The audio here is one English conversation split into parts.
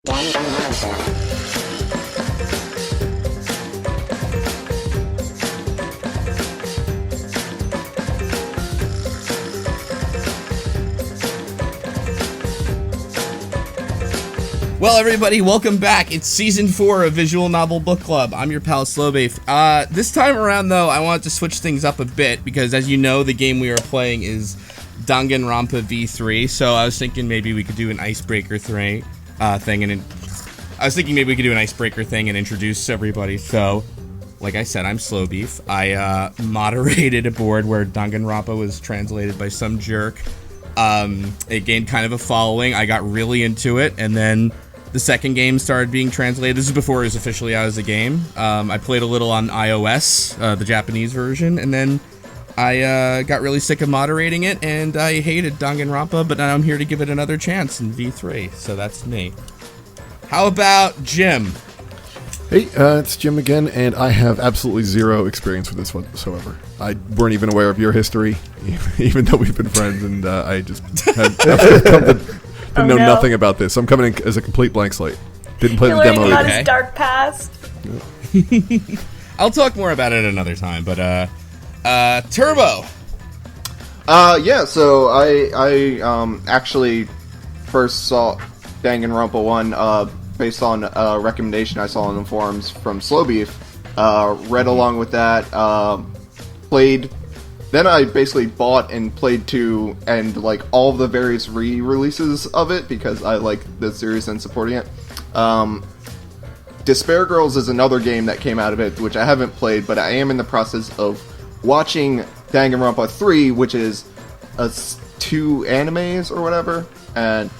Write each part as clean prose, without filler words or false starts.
Well, everybody, welcome back. It's Season 4 of Visual Novel Book Club. I'm your pal, slowbeef. This time around, though, I wanted to switch things up a bit, because as you know, the game we are playing is Danganronpa V3, so I was thinking maybe we could do an icebreaker thing, and introduce everybody. So, like I said, I'm slowbeef. I moderated a board where Danganronpa was translated by some jerk. It gained kind of a following. I got really into it, and then the second game started being translated. This is before it was officially out as a game. I played a little on iOS, the Japanese version, and then I got really sick of moderating it, and I hated Danganronpa, but now I'm here to give it another chance in V3, so that's me. How about Jim? Hey, it's Jim again, and I have absolutely zero experience with this whatsoever. I weren't even aware of your history, even though we've been friends, and I just have come to know nothing about this. So I'm coming in as a complete blank slate. Didn't play the demo. About his dark past. I'll talk more about it another time, but Turbo. Yeah. So I actually first saw Danganronpa 1 based on a recommendation I saw on the forums from slowbeef. Read along with that. Played. Then I basically bought and played 2 and like all of the various re-releases of it because I like the series and supporting it. Despair Girls is another game that came out of it, which I haven't played, but I am in the process of watching Danganronpa 3, which is 2 animes or whatever.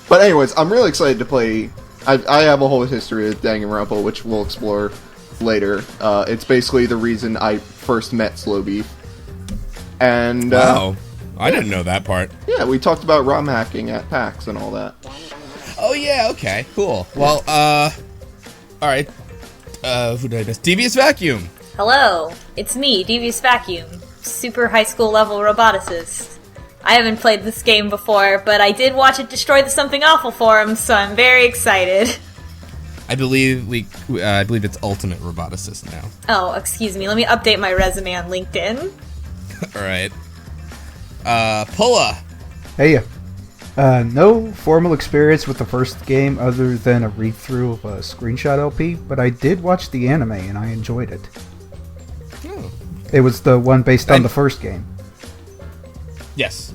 But anyways, I'm really excited to play. I have a whole history of Danganronpa, which we'll explore later. It's basically the reason I first met slowbeef. And wow, I didn't know that part. Yeah, we talked about ROM hacking at PAX and all that. Oh yeah, okay, cool. Well, all right. Who did I miss? Devious Vacuum. Hello, it's me, Devious Vacuum, super high school level roboticist. I haven't played this game before, but I did watch it destroy the Something Awful forum, so I'm very excited. I believe it's Ultimate Roboticist now. Oh, excuse me, let me update my resume on LinkedIn. Alright. Pulla! Hey, no formal experience with the first game other than a read-through of a screenshot LP, but I did watch the anime and I enjoyed it. Oh. It was the one based on the first game. Yes.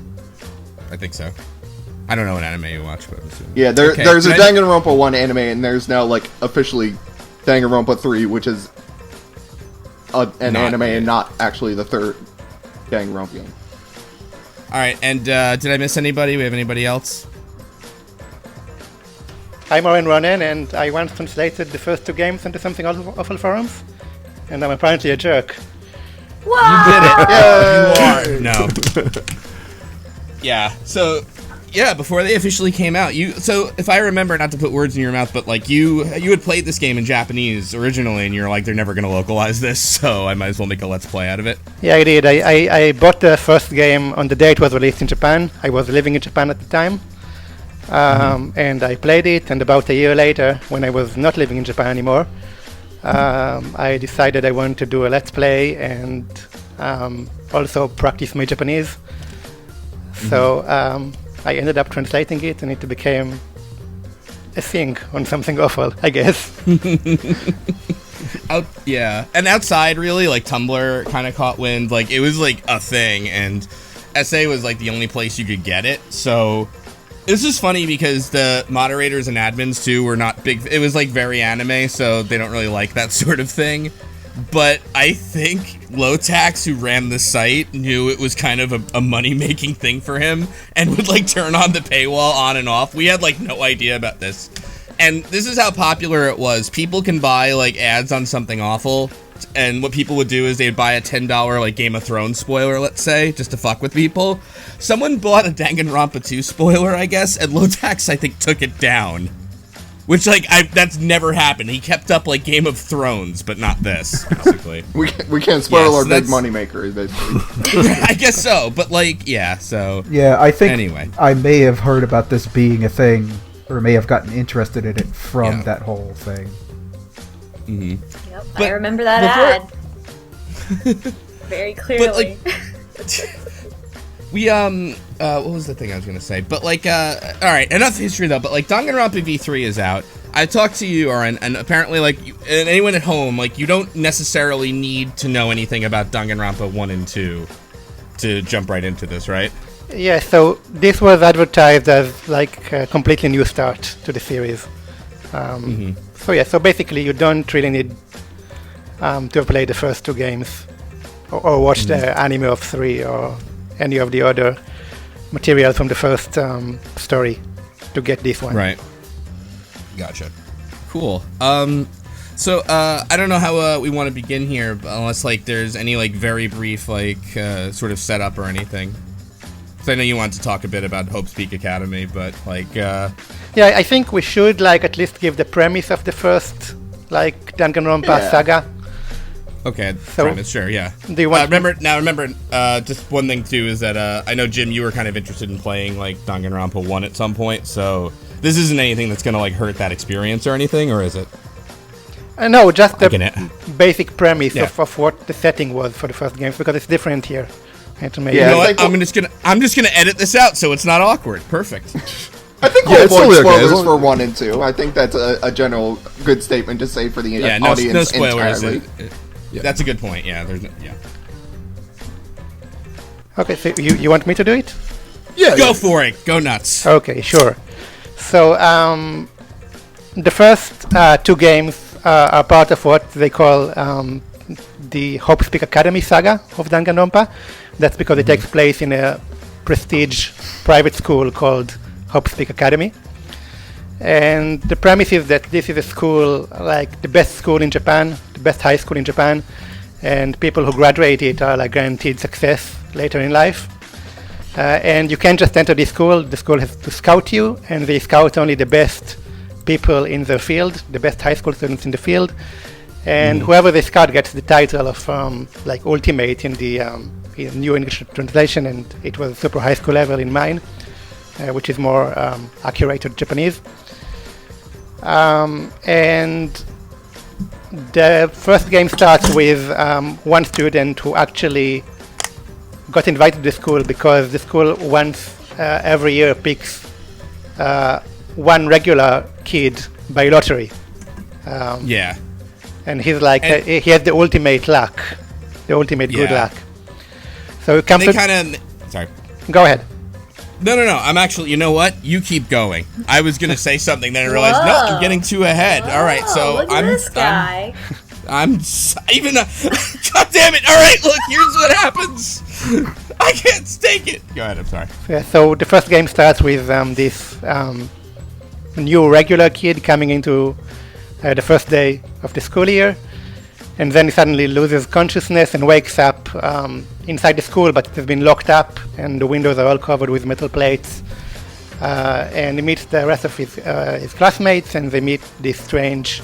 I think so. I don't know what anime you watch, but I'm assuming. Yeah, there's a Danganronpa 1 anime, and there's now, like, officially Danganronpa 3, which is an anime and not actually the third Danganronpa game. Alright, and did I miss anybody? We have anybody else? I'm Oren Ronen, and I once translated the first 2 games into Something Awful forums, and I'm apparently a jerk. Whoa! You did it! Yeah. You are! No. Yeah, so... Yeah, before they officially came out, so if I remember, not to put words in your mouth, but like you had played this game in Japanese originally, and you're like, they're never going to localize this, so I might as well make a let's play out of it. Yeah, I did. I bought the first game on the day it was released in Japan. I was living in Japan at the time, and I played it, and about a year later, when I was not living in Japan anymore, I decided I wanted to do a let's play and also practice my Japanese. So I ended up translating it, and it became a thing on Something Awful, I guess. Yeah, and outside, really, like, Tumblr kind of caught wind. Like, it was, like, a thing, and SA was, like, the only place you could get it. So, this is funny because the moderators and admins, too, were not big. It was, like, very anime, so they don't really like that sort of thing. But I think Lotax, who ran the site, knew it was kind of a money-making thing for him and would, like, turn on the paywall on and off. We had, like, no idea about this. And this is how popular it was. People can buy, like, ads on Something Awful, and what people would do is they'd buy a $10, like, Game of Thrones spoiler, let's say, just to fuck with people. Someone bought a Danganronpa 2 spoiler, I guess, and Lotax, I think, took it down. Which, like, that's never happened. He kept up, like, Game of Thrones, but not this, basically. we can't spoil our big moneymaker, basically. I guess so, but, like, yeah, so... Yeah, I think anyway. I may have heard about this being a thing or may have gotten interested in it from Yeah. that whole thing. Yep, But I remember that before- ad very clearly. We what was the thing I was gonna say? But like, all right, enough history though. But like, Danganronpa V3 is out. I talked to you, Oren, and apparently, like, and anyone at home, like, you don't necessarily need to know anything about Danganronpa 1 and 2 to jump right into this, right? Yeah, so this was advertised as like a completely new start to the series. So yeah, so basically you don't really need to have played the first two games or watch the anime of 3 or any of the other material from the first story to get this one. Right. Gotcha. Cool. So I don't know how we want to begin here, unless like there's any like very brief like sort of setup or anything. So I know you want to talk a bit about Hope's Peak Academy, but like Yeah, I think we should like at least give the premise of the first like Danganronpa saga. okay, So- premise, sure, yeah. Do you want Remember, just one thing too is that I know Jim, you were kind of interested in playing like Danganronpa 1 at some point, so this isn't anything that's gonna like hurt that experience or anything, or is it? No, just the Looking at- basic premise Yeah. of what the setting was for the first games, because it's different here. And to make Yeah, You know I what? think I'm just gonna edit this out so it's not awkward. Perfect. I think Yeah, we'll it's avoid totally okay, as spoilers long- for 1 and 2. I think that's a general good statement to say for the Yeah, no audience spoilers. entirely. That's a good point. Yeah, there's no, yeah. Okay, so you want me to do it? Yeah. Go for it. Go nuts. Okay, sure. So the first two games are part of what they call the Hope's Peak Academy saga of Danganronpa. That's because it takes place in a prestige private school called Hope's Peak Academy. And the premise is that this is a school, like the best school in Japan, the best high school in Japan, and people who graduate it are like guaranteed success later in life. And you can't just enter this school. The school has to scout you, and they scout only the best people in the field, the best high school students in the field. And whoever they scout gets the title of like ultimate in the in new English translation, and it was super high school level in mine, which is more accurate to Japanese. And the first game starts with one student who actually got invited to the school because the school once every year picks one regular kid by lottery. Yeah. And he's like, And- he has the ultimate luck, the ultimate good Yeah. luck. So it comes They to... kind of. Sorry. Go ahead. No. I'm actually. You know what? You keep going. I was gonna say something, then I realized no, I'm getting too ahead. All right, so look at I'm. this guy. Even. God damn it! All right, look. Here's what happens. I can't stake it. Go ahead. I'm sorry. Yeah, so the first game starts with this new regular kid coming into the first day of the school year, and then he suddenly loses consciousness and wakes up inside the school, but it has been locked up, and the windows are all covered with metal plates. And he meets the rest of his classmates, and they meet this strange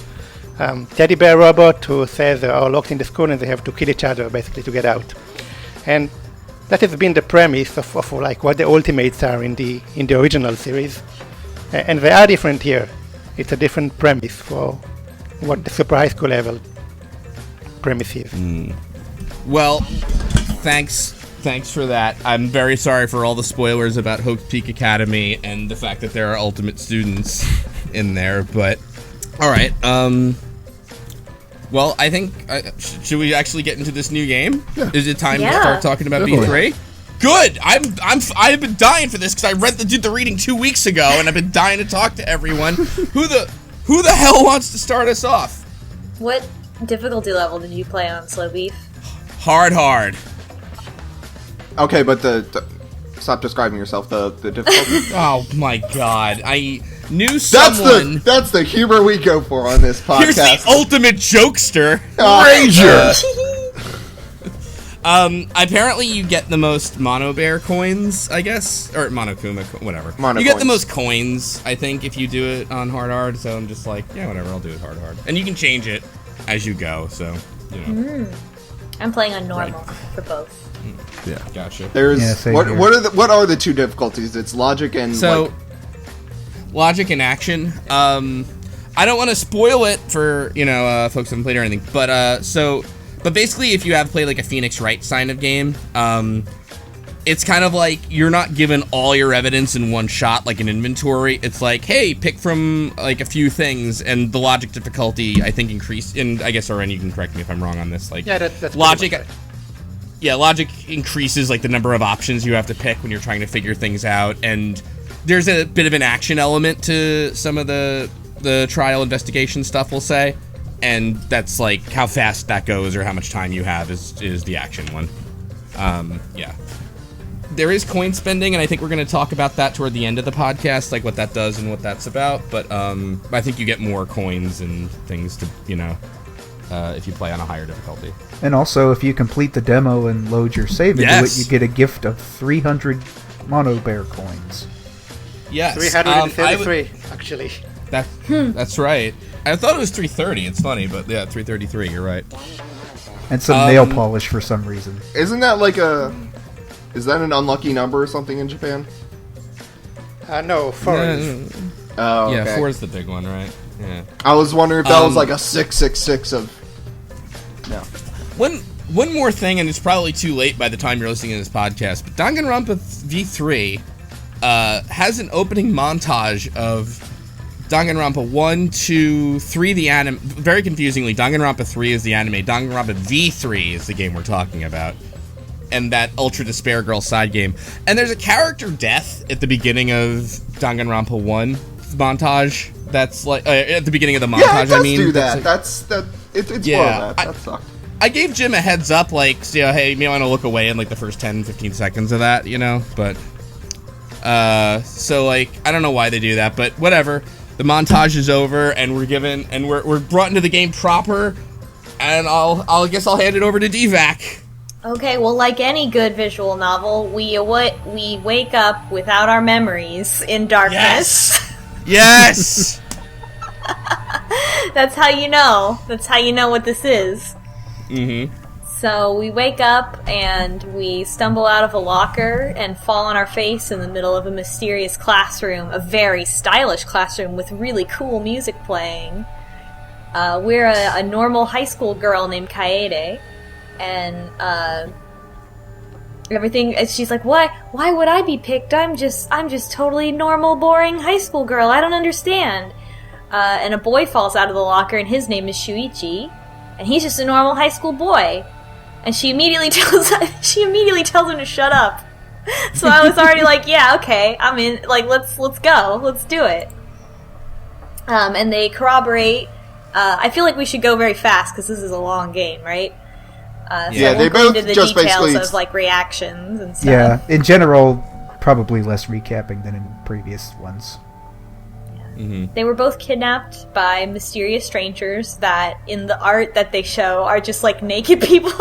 teddy bear robot who says they're all locked in the school and they have to kill each other basically to get out. And that has been the premise of like what the ultimates are in the original series, and they are different here. It's a different premise for what the super high school level premise is. Well, thanks for that. I'm very sorry for all the spoilers about Hope's Peak Academy and the fact that there are ultimate students in there, but all right. Well, I think should we actually get into this new game? Yeah. Is it time to Yeah. start talking about Definitely. B3? Good. I've been dying for this because I did the reading 2 weeks ago, and I've been dying to talk to everyone. Who the hell wants to start us off? What difficulty level did you play on slowbeef? Hard. Okay, but stop describing yourself. The difficulty. Oh my god! I knew someone. That's the humor we go for on this podcast. Here's the ultimate jokester. Ranger. Apparently you get the most Mono Bear coins, I guess, or Monokuma, whatever. Mono you get the coins. most coins, I think, if you do it on hard. So I'm just like, yeah, whatever. I'll do it hard. And you can change it as you go. So you know, I'm playing on normal for both. Yeah. gotcha. There's Yeah, same what here. what are the two difficulties? It's logic and So, like, logic and action. I don't want to spoil it for, folks who haven't played or anything, but basically if you have played like a Phoenix Wright kind of game, it's kind of like you're not given all your evidence in one shot like an inventory. It's like, hey, pick from like a few things, and the logic difficulty I think increased, and I guess Oren, you can correct me if I'm wrong on this. Like, yeah, that's logic. right. Yeah, logic increases like the number of options you have to pick when you're trying to figure things out, and there's a bit of an action element to some of the trial investigation stuff, we'll say, and that's like how fast that goes or how much time you have is the action one. Yeah. There is coin spending, and I think we're going to talk about that toward the end of the podcast, like what that does and what that's about, but I think you get more coins and things to, if you play on a higher difficulty. And also, if you complete the demo and load your save into Yes. it, you get a gift of 300 Mono Bear coins. Yes. 333, actually. That's right. I thought it was 330. It's funny, but yeah, 333. You're right. And some nail polish for some reason. Isn't that like is that an unlucky number or something in Japan? No, 4 is. Oh, okay. Yeah, 4 is the big one, right? Yeah. I was wondering if that was like a 666 of. No. One more thing, and it's probably too late by the time you're listening to this podcast, but Danganronpa V3 has an opening montage of Danganronpa 1, 2, 3, the anime. Very confusingly, Danganronpa 3 is the anime. Danganronpa V3 is the game we're talking about. And that Ultra Despair Girl side game. And there's a character death at the beginning of Danganronpa 1 montage. That's like, at the beginning of the montage, Yeah, it does Like, do that. It's yeah, that sucked. I gave Jim a heads up, like, hey, you may want to look away in, like, the first 10, 15 seconds of that, but, so, like, I don't know why they do that, but whatever. The montage is over, and we're brought into the game proper, and I guess I'll hand it over to DVAC. Okay, well, like any good visual novel, we wake up without our memories in darkness. Yes! That's how you know. That's how you know what this is. Mm-hmm. So we wake up and we stumble out of a locker and fall on our face in the middle of a mysterious classroom, a very stylish classroom with really cool music playing. We're a normal high school girl named Kaede, and everything. She's like, "Why would I be picked? I'm just totally normal, boring high school girl. I don't understand." And a boy falls out of the locker, and his name is Shuichi, and he's just a normal high school boy. And she immediately tells him to shut up. So I was already like, yeah, okay, I'm in. Like, let's go, let's do it. And they corroborate. I feel like we should go very fast because this is a long game, right? So Yeah, I won't they go both into the just details basically- of like reactions and stuff. Yeah, in general, probably less recapping than in previous ones. They were both kidnapped by mysterious strangers that, in the art that they show, are just like naked people.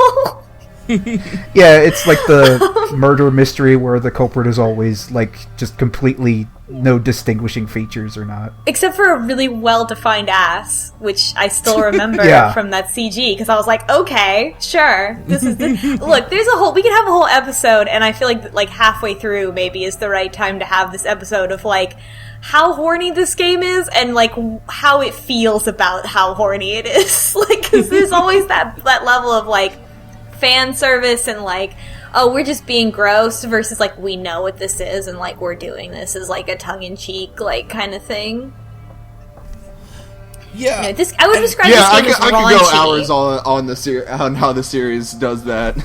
Yeah, it's like the murder mystery where the culprit is always like just completely no distinguishing features or not. Except for a really well-defined ass, which I still remember Yeah. from that CG, because I was like, okay, sure, this is look, we could have a whole episode, and I feel like halfway through maybe is the right time to have this episode of like how horny this game is and like how it feels about how horny it is. Like, because there's always that level of like fan service and like, oh, we're just being gross versus like we know what this is and like we're doing this as like a tongue-in-cheek like kind of thing. Yeah. You know, I would describe Yeah, this game I as could go raunchy. hours on how the series does that.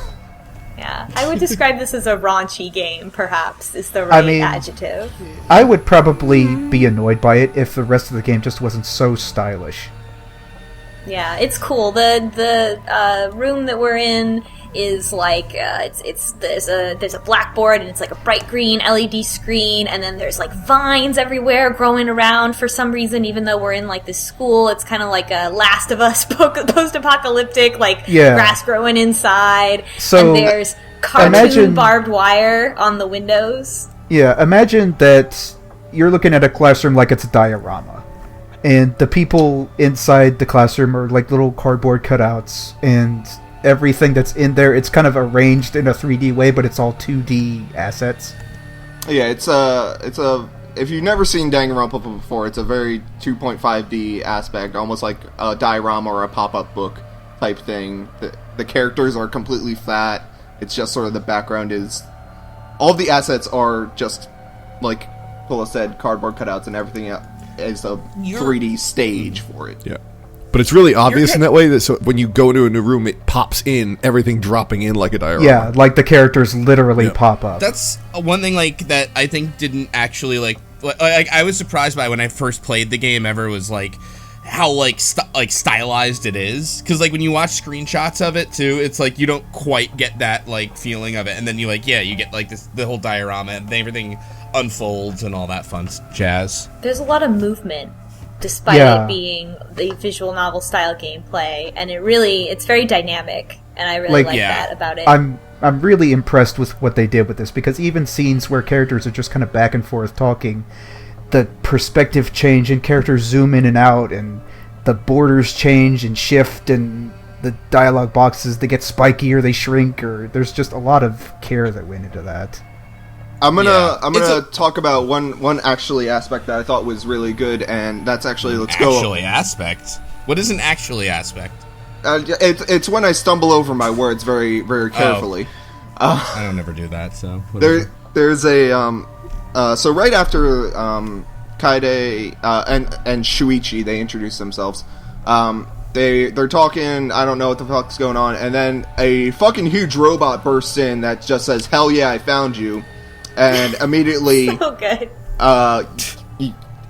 Yeah, I would describe this as a raunchy game, perhaps, is the right adjective. I would probably be annoyed by it if the rest of the game just wasn't so stylish. Yeah, it's cool. The room that we're in is like there's a blackboard and it's like a bright green LED screen, and then there's like vines everywhere growing around for some reason. Even though we're in like this school, it's kind of like a Last of Us post-apocalyptic, like grass growing inside. So and there's cartoon barbed wire on the windows. Yeah, imagine that you're looking at a classroom like it's a diorama. And the people inside the classroom are like little cardboard cutouts, and everything that's in there, it's kind of arranged in a 3D way, but it's all 2D assets. Yeah, it's a if you've never seen Danganronpa before, it's a very 2.5D aspect, almost like a diorama or a pop-up book type thing. The characters are completely flat. It's just sort of the background is... All the assets are just, like Pula said, cardboard cutouts, and everything is a 3D stage for it. Yeah. But it's really obvious in that way that so when you go into a new room, it pops in, everything dropping in like a diorama. Yeah, like the characters literally pop up. That's one thing like that I think didn't actually like I was surprised by when I first played the game ever was like how like stylized it is, because like when you watch screenshots of it too, it's like you don't quite get that like feeling of it, and then you get like the whole diorama and everything unfolds and all that fun jazz. There's a lot of movement despite it being the visual novel style gameplay, and it's very dynamic, and I really like that about it. I'm really impressed with what they did with this, because even scenes where characters are just kind of back and forth talking, the perspective change and characters zoom in and out, and the borders change and shift, and the dialogue boxes, they get spiky or they shrink, or there's just a lot of care that went into that. I'm gonna talk about one actually aspect that I thought was really good, and that's actually aspect. What is an actually aspect? It's when I stumble over my words very very carefully. I don't ever do that. So there's a so right after Kaede and Shuichi, they introduce themselves. They're talking. I don't know what the fuck's going on, and then a fucking huge robot bursts in that just says, "Hell yeah, I found you." And immediately, so good.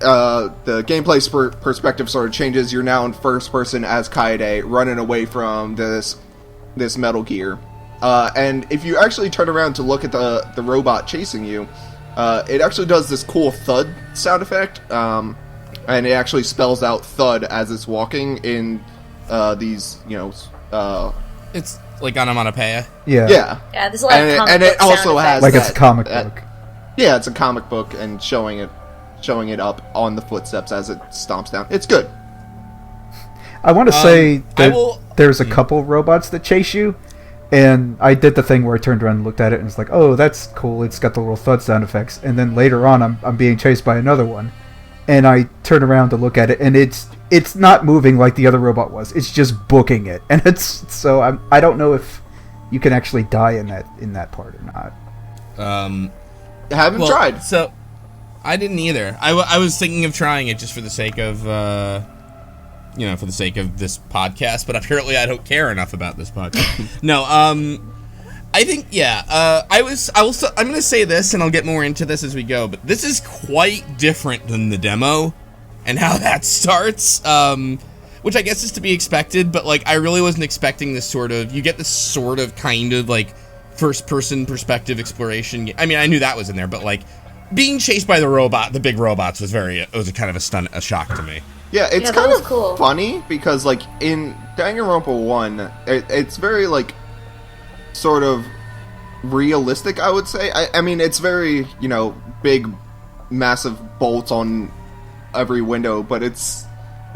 The gameplay perspective sort of changes. You're now in first person as Kaede, running away from this Metal Gear. And if you actually turn around to look at the robot chasing you, it actually does this cool thud sound effect, and it actually spells out thud as it's walking in these, it's like onomatopoeia. Yeah. There's a lot of comic and book it also has like it's a comic book. Yeah, it's a comic book, and showing it up on the footsteps as it stomps down. It's good. I want to say that there's a couple robots that chase you, and I did the thing where I turned around and looked at it, and it's like, oh, that's cool. It's got the little thud sound effects. And then later on, I'm being chased by another one, and I turn around to look at it, and it's not moving like the other robot was. It's just booking it, and I don't know if you can actually die in that part or not. Haven't tried. So I didn't either. I was thinking of trying it just for the sake of for the sake of this podcast, but apparently I don't care enough about this podcast. No, I think I'm going to say this, and I'll get more into this as we go, but this is quite different than the demo and how that starts, which I guess is to be expected, but like I really wasn't expecting this you get this sort of kind of like first person perspective exploration. I mean, I knew that was in there, but like being chased by the big robots was a kind of a shock to me. Yeah, it's kind of cool. Funny because like in Danganronpa 1, it's very like sort of realistic, I would say. I mean, it's very, big, massive bolts on every window, but it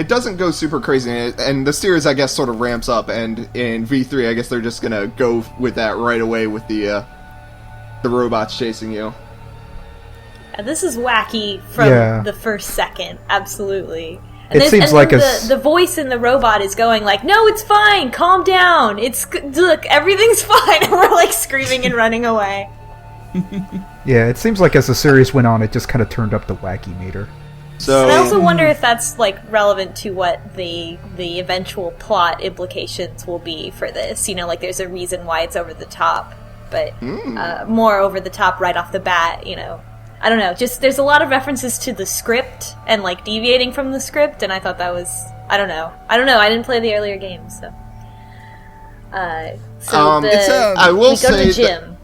doesn't go super crazy, and the series, I guess, sort of ramps up, and in V3, I guess they're just gonna go with that right away with the robots chasing you. This is wacky from the first second, absolutely. And it seems like the voice in the robot is going like, "No, it's fine. Calm down. Look, everything's fine." And we're like screaming and running away. Yeah, it seems like as the series went on, it just kind of turned up the wacky meter. So, and I also wonder if that's like relevant to what the eventual plot implications will be for this. Like there's a reason why it's over the top, but more over the top right off the bat. I don't know. Just there's a lot of references to the script and like deviating from the script, and I thought that was I don't know. I didn't play the earlier games, so. I will say go to the gym.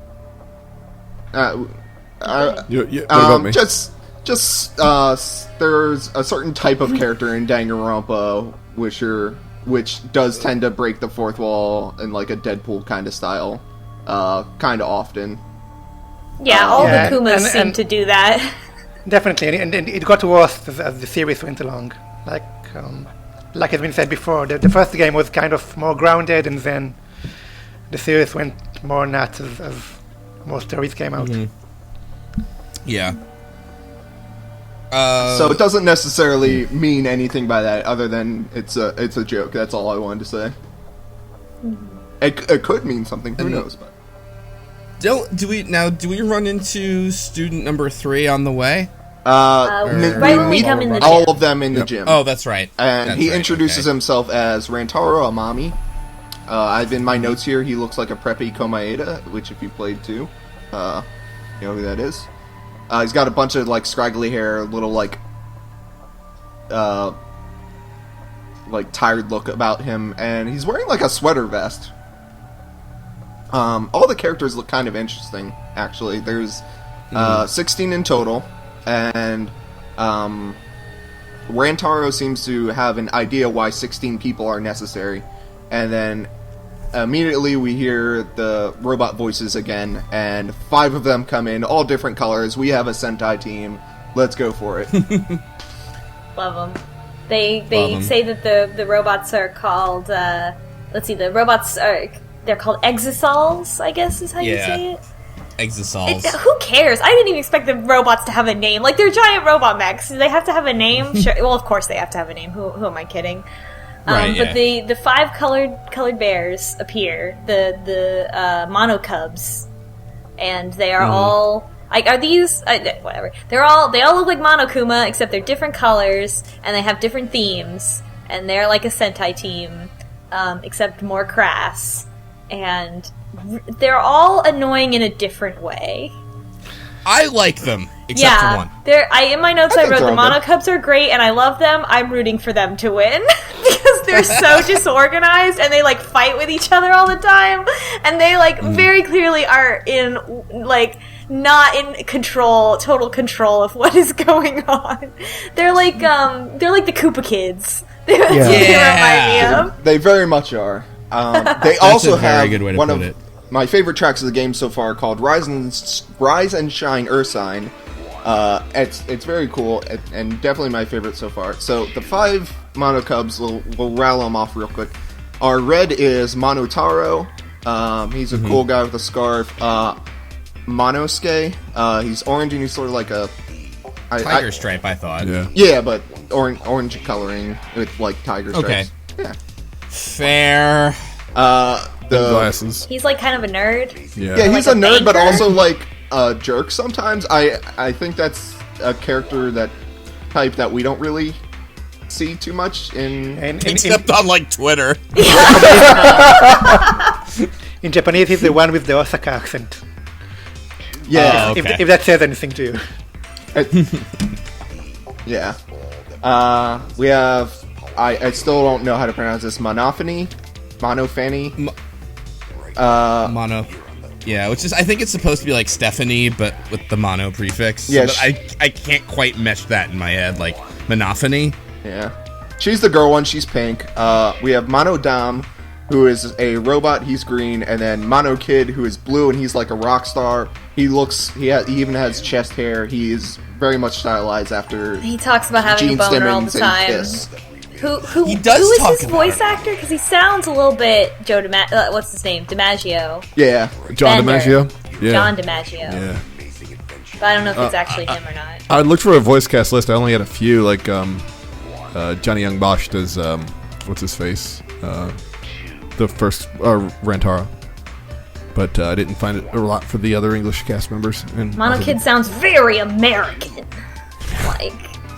What about me? Just there's a certain type of character in Danganronpa which does tend to break the fourth wall in like a Deadpool kind of style, kind of often. Yeah, all the Kumas seem to do that. Definitely, and it got worse as the series went along. Like has been said before, the first game was kind of more grounded, and then the series went more nuts as more stories came out. Mm-hmm. Yeah. So it doesn't necessarily mean anything by that, other than it's a joke. That's all I wanted to say. It could mean something. Who knows? But Do we run into student number 3 on the way? right when we come in the all gym. of them in the gym. Oh, that's right. And That's he right, introduces okay. himself as Rantaro Amami. I've in my notes here. He looks like a preppy Komaeda, which if you played too, you know who that is. He's got a bunch of like scraggly hair, little like tired look about him, and he's wearing like a sweater vest. All the characters look kind of interesting, actually. There's 16 in total, and Rantaro seems to have an idea why 16 people are necessary, and then immediately we hear the robot voices again, and 5 of them come in, all different colors. We have a Sentai team. Let's go for it. Love them. They say that the robots are called. The robots they're called Exosols, I guess is how you say it. Exosols. Who cares? I didn't even expect the robots to have a name. Like, they're giant robot mechs. Do they have to have a name? Sure. Well, of course they have to have a name. Who am I kidding? Right, But the 5 colored bears appear. The Monocubs, and they are all. Are these whatever? They all look like Monokuma, except they're different colors and they have different themes, and they're like a Sentai team, except more crass, and they're all annoying in a different way. I like them, except for one. In my notes I wrote the they're all good. Monocubs are great and I love them. I'm rooting for them to win because they're so disorganized and they like fight with each other all the time, and they like very clearly are in like not in total control of what is going on. They're like the Koopa kids. That's what they remind me of. They very much are. They That's also a very have good way to one put of it. my favorite tracks of the game so far, called Rise and Shine Ursine. It's very cool and definitely my favorite so far. So the 5 Monocubs, we'll rattle them off real quick. Our red is Monotaro. He's a cool guy with a scarf. Monosuke. He's orange and he's sort of like a Tiger stripe, I thought. Yeah, but orange coloring with like tiger stripes. Okay. Yeah. Fair. The glasses. He's like kind of a nerd. Yeah. Yeah, he's Like a a nerd, but banker? also like a jerk sometimes. I think that's a character type that we don't really see too much in. Except on like Twitter. In Japanese, he's the one with the Osaka accent. Yeah, Oh, okay. If that says anything to you. yeah. We have. I still don't know how to pronounce this. Monofany. Mono. Yeah, which is, I think it's supposed to be like Stephanie, but with the mono prefix. Yeah, But I can't quite mesh that in my head, like monophony. Yeah. She's the girl one. She's pink. We have Mono Dom, who is a robot. He's green, and then Mono Kid, who is blue, and he's like a rock star. He even has chest hair. He is very much stylized after. He talks about having Gene a boner all the Simmons and time. Kiss. Who He does who is talk his about voice it. actor? Because he sounds a little bit what's his name? DiMaggio. Yeah. John Bender. DiMaggio? Yeah. John DiMaggio. Yeah. But I don't know if it's actually him or not. I looked for a voice cast list. I only had a few, like, Johnny Young Bosch does, what's his face? The first, Rantaro. But I didn't find it a lot for the other English cast members. And Mono Kid sounds very American. Like,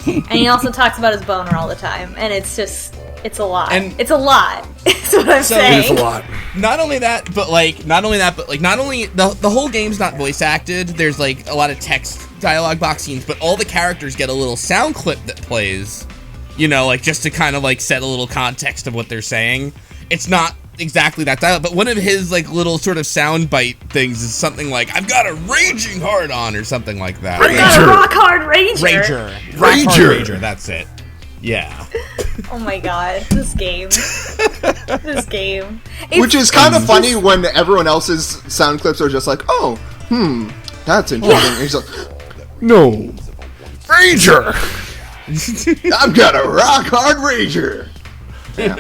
and he also talks about his boner all the time, and it's a lot. And- It's a lot. That's what I'm So- saying. It is a lot. Not only the whole game's not voice acted. There's like a lot of text dialogue box scenes, but all the characters get a little sound clip that plays, you know, like just to kind of like set a little context of what they're saying. It's not exactly that dialogue, but one of his like little sort of sound bite things is something like, "I've got a raging hard on," or something like that. I've got a rock hard ranger. Rock hard Rager, that's it. Yeah. Oh my god, this game. This game. Which is kind of funny when everyone else's sound clips are just like, oh, that's interesting. And he's like, No. Ranger! I've got a rock hard rager. Yeah.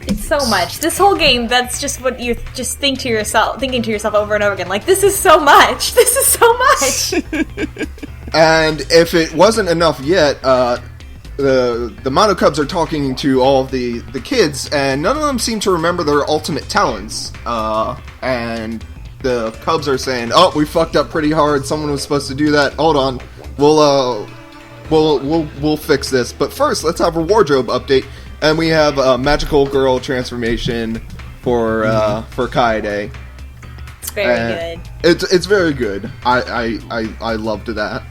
It's so much. This whole game, that's just what you just thinking to yourself over and over again. Like, this is so much. This is so much. And if it wasn't enough yet, the Monocubs are talking to all of the kids, and none of them seem to remember their ultimate talents. And the Cubs are saying, "Oh, we fucked up pretty hard. Someone was supposed to do that. Hold on, we'll fix this. But first, let's have a wardrobe update." And we have a magical girl transformation for Kaede. It's very good. It's very good. I loved that.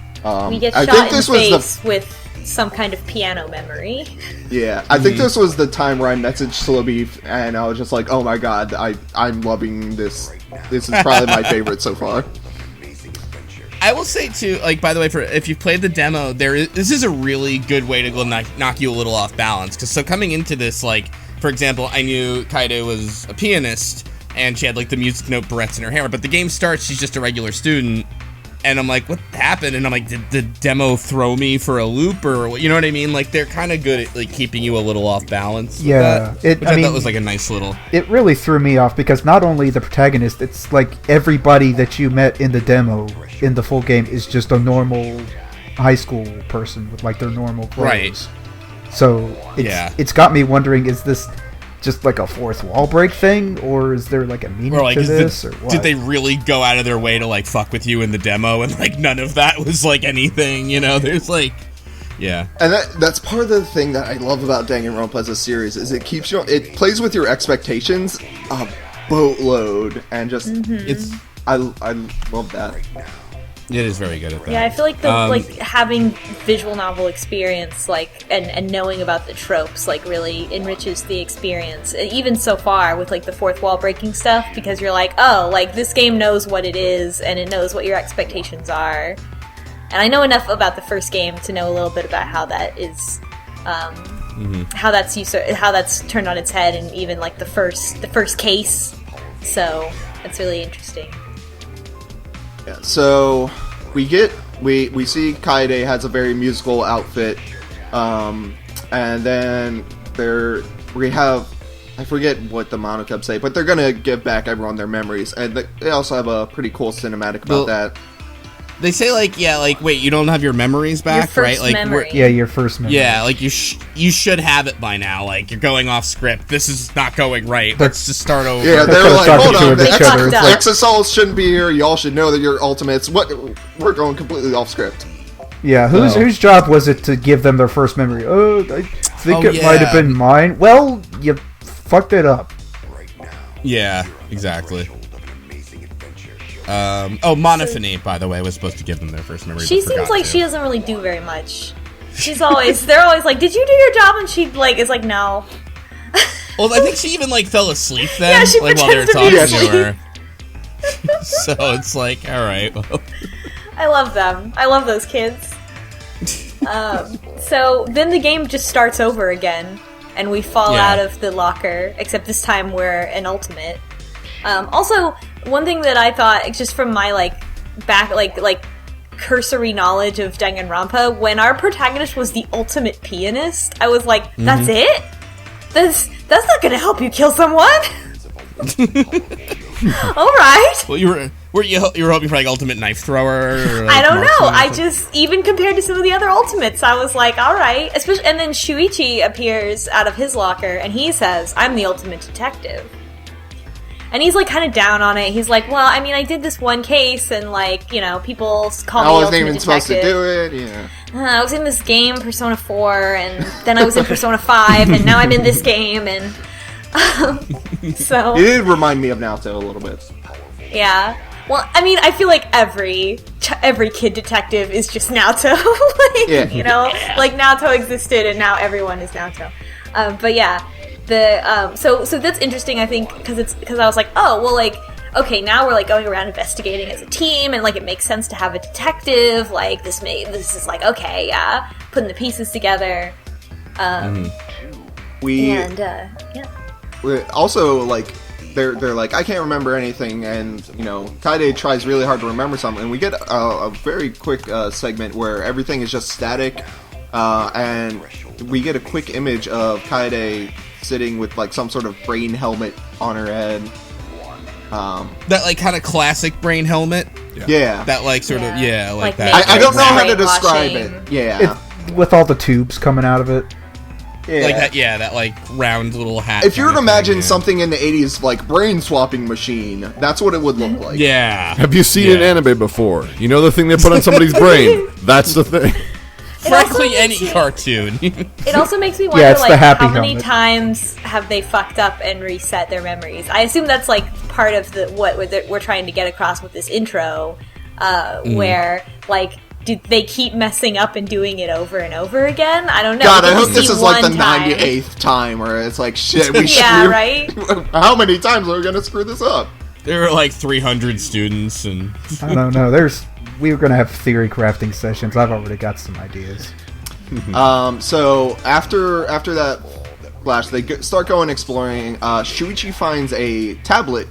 We get I shot think in this the was face with some kind of piano memory. Yeah, I think this was the time where I messaged Slowbeef, and I was just like, "Oh my god, I'm loving this. This is probably my favorite so far." I will say too, like, by the way, if you've played the demo, this is a really good way to go knock you a little off balance. Because so coming into this, like, for example, I knew Kaede was a pianist, and she had like the music note barrettes in her hair. But the game starts, she's just a regular student, and I'm like, what happened? And I'm like, did the demo throw me for a loop, or what? You know what I mean? Like, they're kind of good at like keeping you a little off balance. Yeah, which I thought was like a nice little. It really threw me off because not only the protagonist, it's like everybody that you met in the demo in the full game is just a normal high school person with like their normal clothes. Right. So it's got me wondering: is this just like a fourth wall break thing, or is there like a meaning or like, to this? Or what? Did they really go out of their way to like fuck with you in the demo, and like none of that was like anything? You know, there's like, yeah. And that's part of the thing that I love about Danganronpa as a series is it keeps you. It plays with your expectations a boatload, and just it's. I love that. It is very good at that. Yeah, I feel like like having visual novel experience, like and knowing about the tropes, like really enriches the experience. Even so far with like the fourth wall breaking stuff, because you're like, oh, like this game knows what it is and it knows what your expectations are. And I know enough about the first game to know a little bit about how that is, how that's turned on its head, and even like the first case. So it's really interesting. Yeah, so we see Kaede has a very musical outfit, and then we have, I forget what the Monocubs say, but they're gonna give back everyone their memories, and they also have a pretty cool cinematic about that. They say like, yeah, like, wait, you don't have your memories back, your first right? Like, memory. Yeah, your first memory. Yeah, like you should have it by now. Like, you're going off script. This is not going right. Let's just start over. Yeah, they're like, hold on, the other. Exosols shouldn't be here. Y'all should know that you're ultimates. What? We're going completely off script. Yeah, whose job was it to give them their first memory? Oh, I think it might have been mine. Well, you fucked it up. Yeah, exactly. Monophony, by the way, was supposed to give them their first memory. She seems like she doesn't really do very much. They're always like, did you do your job? And she like is like, no. Well, I think she even like fell asleep then, yeah, she like while they were pretends talking to to her. So it's like, all right, well. I love them. I love those kids. So then the game just starts over again, and we fall out of the locker. Except this time we're an ultimate. Also, one thing that I thought, just from my like cursory knowledge of Danganronpa, when our protagonist was the ultimate pianist, I was like, that's it? That's not gonna help you kill someone. All right. Well, you were hoping for like ultimate knife thrower? Or, like, I don't know. I just, even compared to some of the other ultimates, I was like, all right. Especially, and then Shuichi appears out of his locker, and he says, "I'm the ultimate detective." And he's like kind of down on it. He's like, well, I mean, I did this one case, and like, you know, people call me the ultimate detective. I wasn't even supposed to do it, yeah. I was in this game, Persona 4, and then I was in Persona 5, and now I'm in this game, and so... It did remind me of Naoto a little bit. Yeah. Well, I mean, I feel like every kid detective is just Naoto. You know? Like, Naoto existed, and now everyone is Naoto. But yeah. So that's interesting, I think, because I was like, oh, well, like, okay, now we're like going around investigating as a team, and like it makes sense to have a detective. Like this is like, okay, yeah, putting the pieces together. We also like they're like, I can't remember anything, and you know, Kaede tries really hard to remember something, and we get a very quick segment where everything is just static, and we get a quick image of Kaede sitting with like some sort of brain helmet on her head. That like kind of classic brain helmet. Yeah. That like sort of like that. Like I don't know how to Brainwashing. describe it. Yeah. With all the tubes coming out of it. Yeah. Like that, that like round little hat. If you were to kinda thing, imagine something in the 80s like brain swapping machine, that's what it would look like. Yeah. Have you seen an anime before? You know the thing they put on somebody's brain? That's the thing. Frankly, any cartoon. It also makes me wonder, it's the like, happy how many helmet. times have they fucked up and reset their memories? I assume that's like part of what we're trying to get across with this intro, where like. Do they keep messing up and doing it over and over again? I don't know. God, We I get to hope this see is like the one time. 98th time where it's like, shit, we Yeah, screwed. right? How many times are we going to screw this up? There were like 300 students, and I don't know. We were gonna have theory crafting sessions. I've already got some ideas. So after that flash, they start going exploring. Shuichi finds a tablet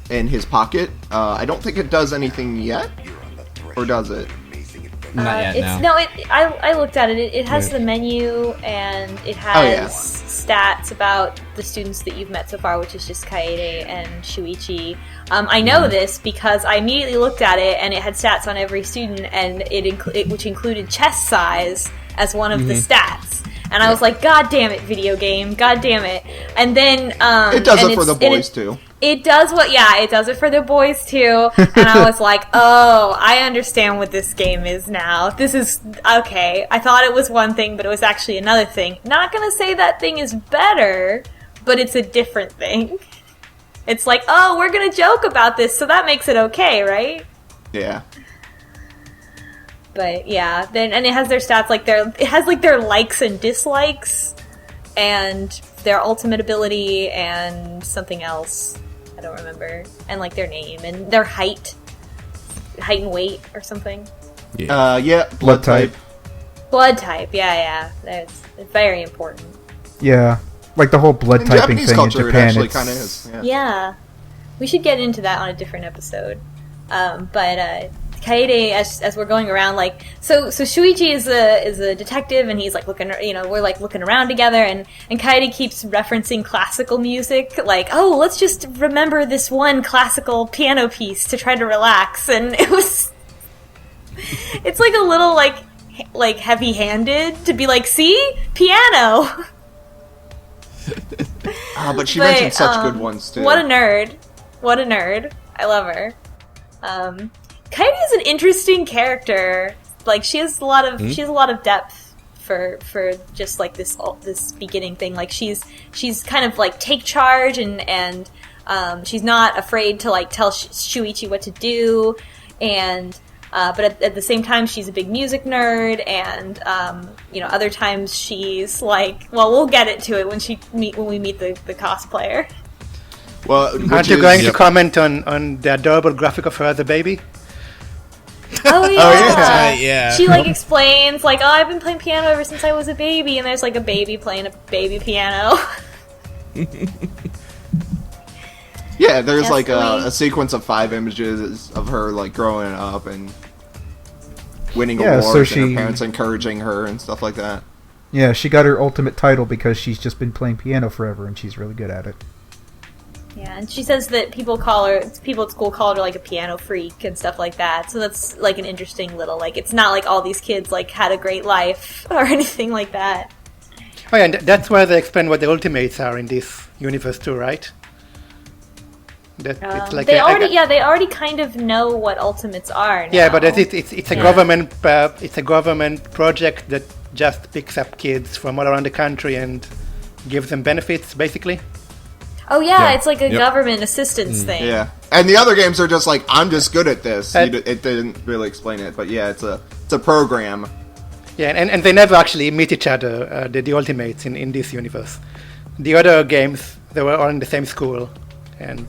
in his pocket. I don't think it does anything yet, or does it? not yet. I looked at it. It has the menu and it has stats about the students that you've met so far, which is just Kaede and Shuichi. I know this because I immediately looked at it and it had stats on every student, and which included chest size as one of the stats. And I was like, God damn it, video game, God damn it. And then it does it for the boys too. It does it does it for the boys too. And I was like, oh, I understand what this game is now. This is okay. I thought it was one thing, but it was actually another thing. Not gonna say that thing is better, but it's a different thing. It's like, oh, we're gonna joke about this, so that makes it okay, right? Yeah. But yeah, and it has their stats, like their likes and dislikes, and their ultimate ability, and something else I don't remember, and like their name and their height and weight or something. Blood type. Blood type, yeah, that's very important. Yeah, like the whole blood In typing Japanese thing culture, in Japan. it actually It's kind of is. Yeah. Yeah, we should get into that on a different episode. But Kaede, as we're going around, like, so Shuichi is a detective, and he's like looking, we're like looking around together, and Kaede keeps referencing classical music, like, oh, let's just remember this one classical piano piece to try to relax, and it's like a little like heavy-handed to be like, see, piano. But she mentioned such good ones too. What a nerd! I love her. Kaede is an interesting character. Like, she has a lot of depth for just like this beginning thing. Like, she's kind of like take charge, and she's not afraid to like tell Shuichi what to do, and but at the same time she's a big music nerd, and other times she's like, well, we'll get into it when we meet the cosplayer. Well, aren't you going to comment on the adorable graphic of her as a baby? Oh yeah. Yeah. She like explains like, oh, I've been playing piano ever since I was a baby, and there's like a baby playing a baby piano. Yeah, there's Yes, like Louis. a sequence of 5 images of her like growing up and winning Yeah, so awards, and she- her parents encouraging her and stuff like that. Yeah, she got her ultimate title because she's just been playing piano forever, and she's really good at it. Yeah, and she says that people at school call her like a piano freak and stuff like that. So that's like an interesting little, like, it's not like all these kids like had a great life or anything like that. Oh yeah, and that's where they explain what the ultimates are in this universe too, right? That it's like They already kind of know what ultimates are now. yeah, but it's a government project that just picks up kids from all around the country and gives them benefits, basically. Oh yeah, Yeah. it's like a Yep. government assistance thing. Yeah, and the other games are just like, I'm just good at this. And- It didn't really explain it, but yeah, it's a program. Yeah, and they never actually meet each other, the ultimates in this universe. The other games, they were all in the same school, and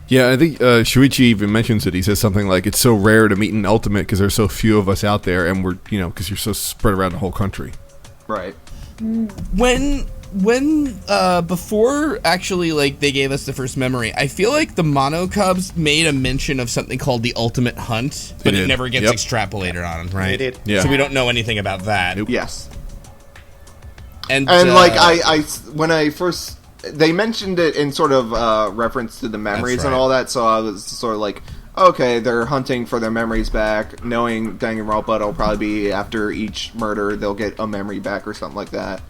Yeah, I think Shuichi even mentions it. He says something like, it's so rare to meet an ultimate because there's so few of us out there, and we're, because you're so spread around the whole country. Right. When before actually like they gave us the first memory, I feel like the Monocubs made a mention of something called the Ultimate Hunt, but They it did. never gets Yep. extrapolated on, right? They did. Yeah. So we don't know anything about that. Nope. Yes. And Like when I first, they mentioned it in sort of reference to the memories That's and right. all that, so I was sort of like, okay, they're hunting for their memories back, knowing Danganronpa, it'll probably be after each murder they'll get a memory back or something like that.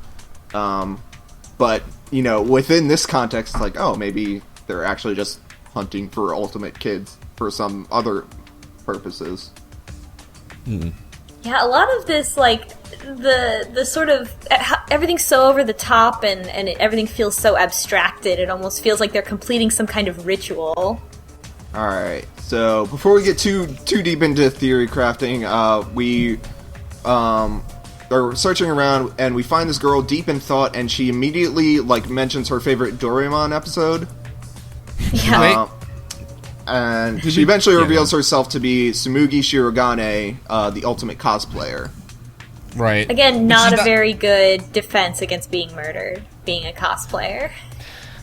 But, you know, within this context, it's like, oh, maybe they're actually just hunting for ultimate kids for some other purposes. Yeah, a lot of this, like, the sort of, everything's so over the top and everything feels so abstracted, it almost feels like they're completing some kind of ritual. Alright, so before we get too deep into theory crafting, we are searching around and we find this girl deep in thought, and she immediately, like, mentions her favorite Doraemon episode. Yeah. And she eventually reveals herself to be Tsumugi Shirogane, the ultimate cosplayer. Right. Again, not a very good defense against being murdered, being a cosplayer.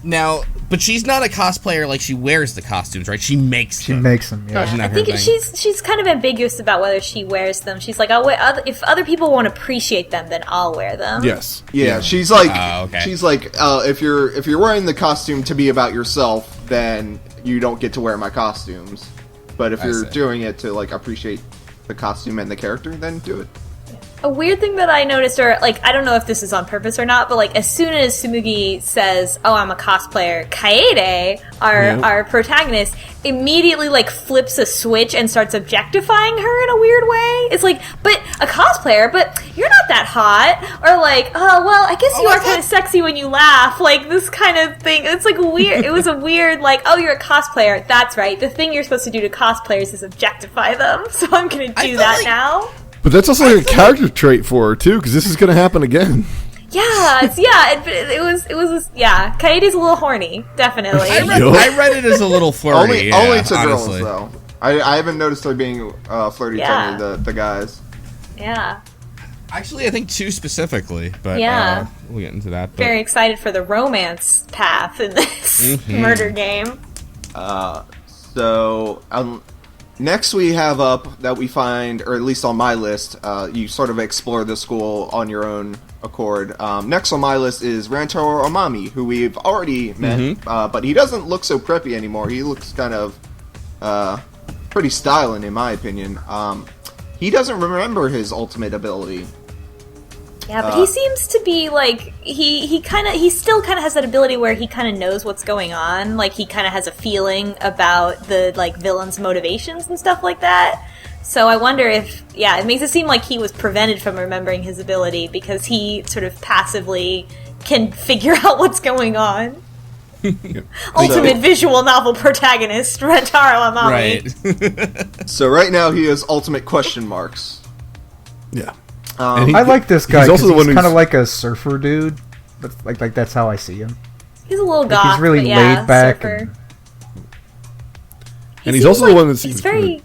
Now, but she's not a cosplayer like she wears the costumes, right? She makes them. She makes them, yeah. Isn't that I her think thing? she's kind of ambiguous about whether she wears them. She's like, if other people won't appreciate them, then I'll wear them. Yes. Yeah, she's like, okay. she's like, if you're wearing the costume to be about yourself, then you don't get to wear my costumes. But if you're doing it to, like, appreciate the costume and the character, then do it. A weird thing that I noticed, or, like, I don't know if this is on purpose or not, but, like, as soon as Tsumugi says, oh, I'm a cosplayer, Kaede, our protagonist, immediately, like, flips a switch and starts objectifying her in a weird way. It's like, but a cosplayer, but you're not that hot. Or, like, oh, well, I guess you are kind of sexy when you laugh. Like, this kind of thing. It's, like, weird. It was a weird, like, oh, you're a cosplayer. That's right. The thing you're supposed to do to cosplayers is objectify them. So I'm going to do that now. But that's also like a character trait for her too, because this is going to happen again. Yeah, it was Kaede's a little horny, definitely. I read it as a little flirty. Only to honestly. girls, though. I haven't noticed her being flirty to any of the guys. Yeah. Actually, I think two specifically, but we'll get into that. But. Very excited for the romance path in this murder game. Next we have up that we find, or at least on my list, you sort of explore the school on your own accord. Next on my list is Rantaro Omami, who we've already met, but he doesn't look so preppy anymore. He looks kind of pretty styling, in my opinion. He doesn't remember his ultimate ability. Yeah, but he seems to be, like, he still kind of has that ability where he kind of knows what's going on. Like, he kind of has a feeling about the, like, villain's motivations and stuff like that. So I wonder if, it makes it seem like he was prevented from remembering his ability because he sort of passively can figure out what's going on. Ultimate visual novel protagonist, Rantaro Omami. Right. So right now he has ultimate question marks. Yeah. I like this guy because he's he's kind of like a surfer dude. Like that's how I see him. He's a little goth. He's really laid back. And he's also the one that seems he's very...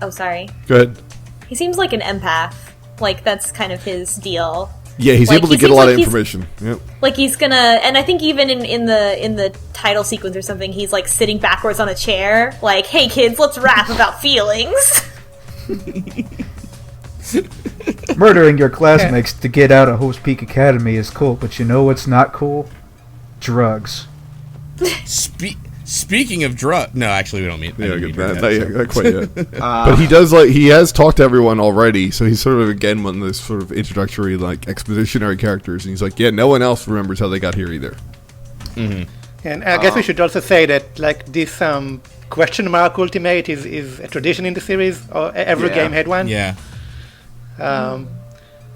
Oh, sorry. Go ahead. He seems like an empath. Like, that's kind of his deal. Yeah, he's like, able to get a lot of information. Yep. Like, he's gonna... And I think even in the title sequence or something, he's, like, sitting backwards on a chair. Like, hey, kids, let's rap about feelings. Murdering your classmates to get out of Host Peak Academy is cool, but you know what's not cool? Drugs. Speaking of drugs, no, actually, we don't mean. Not quite yet. But he has talked to everyone already, so he's sort of again one of those sort of introductory, like, expositionary characters, and he's like, yeah, no one else remembers how they got here either. Mm-hmm. And I guess we should also say that, like, this question mark ultimate is a tradition in the series, or every game had one. Yeah. I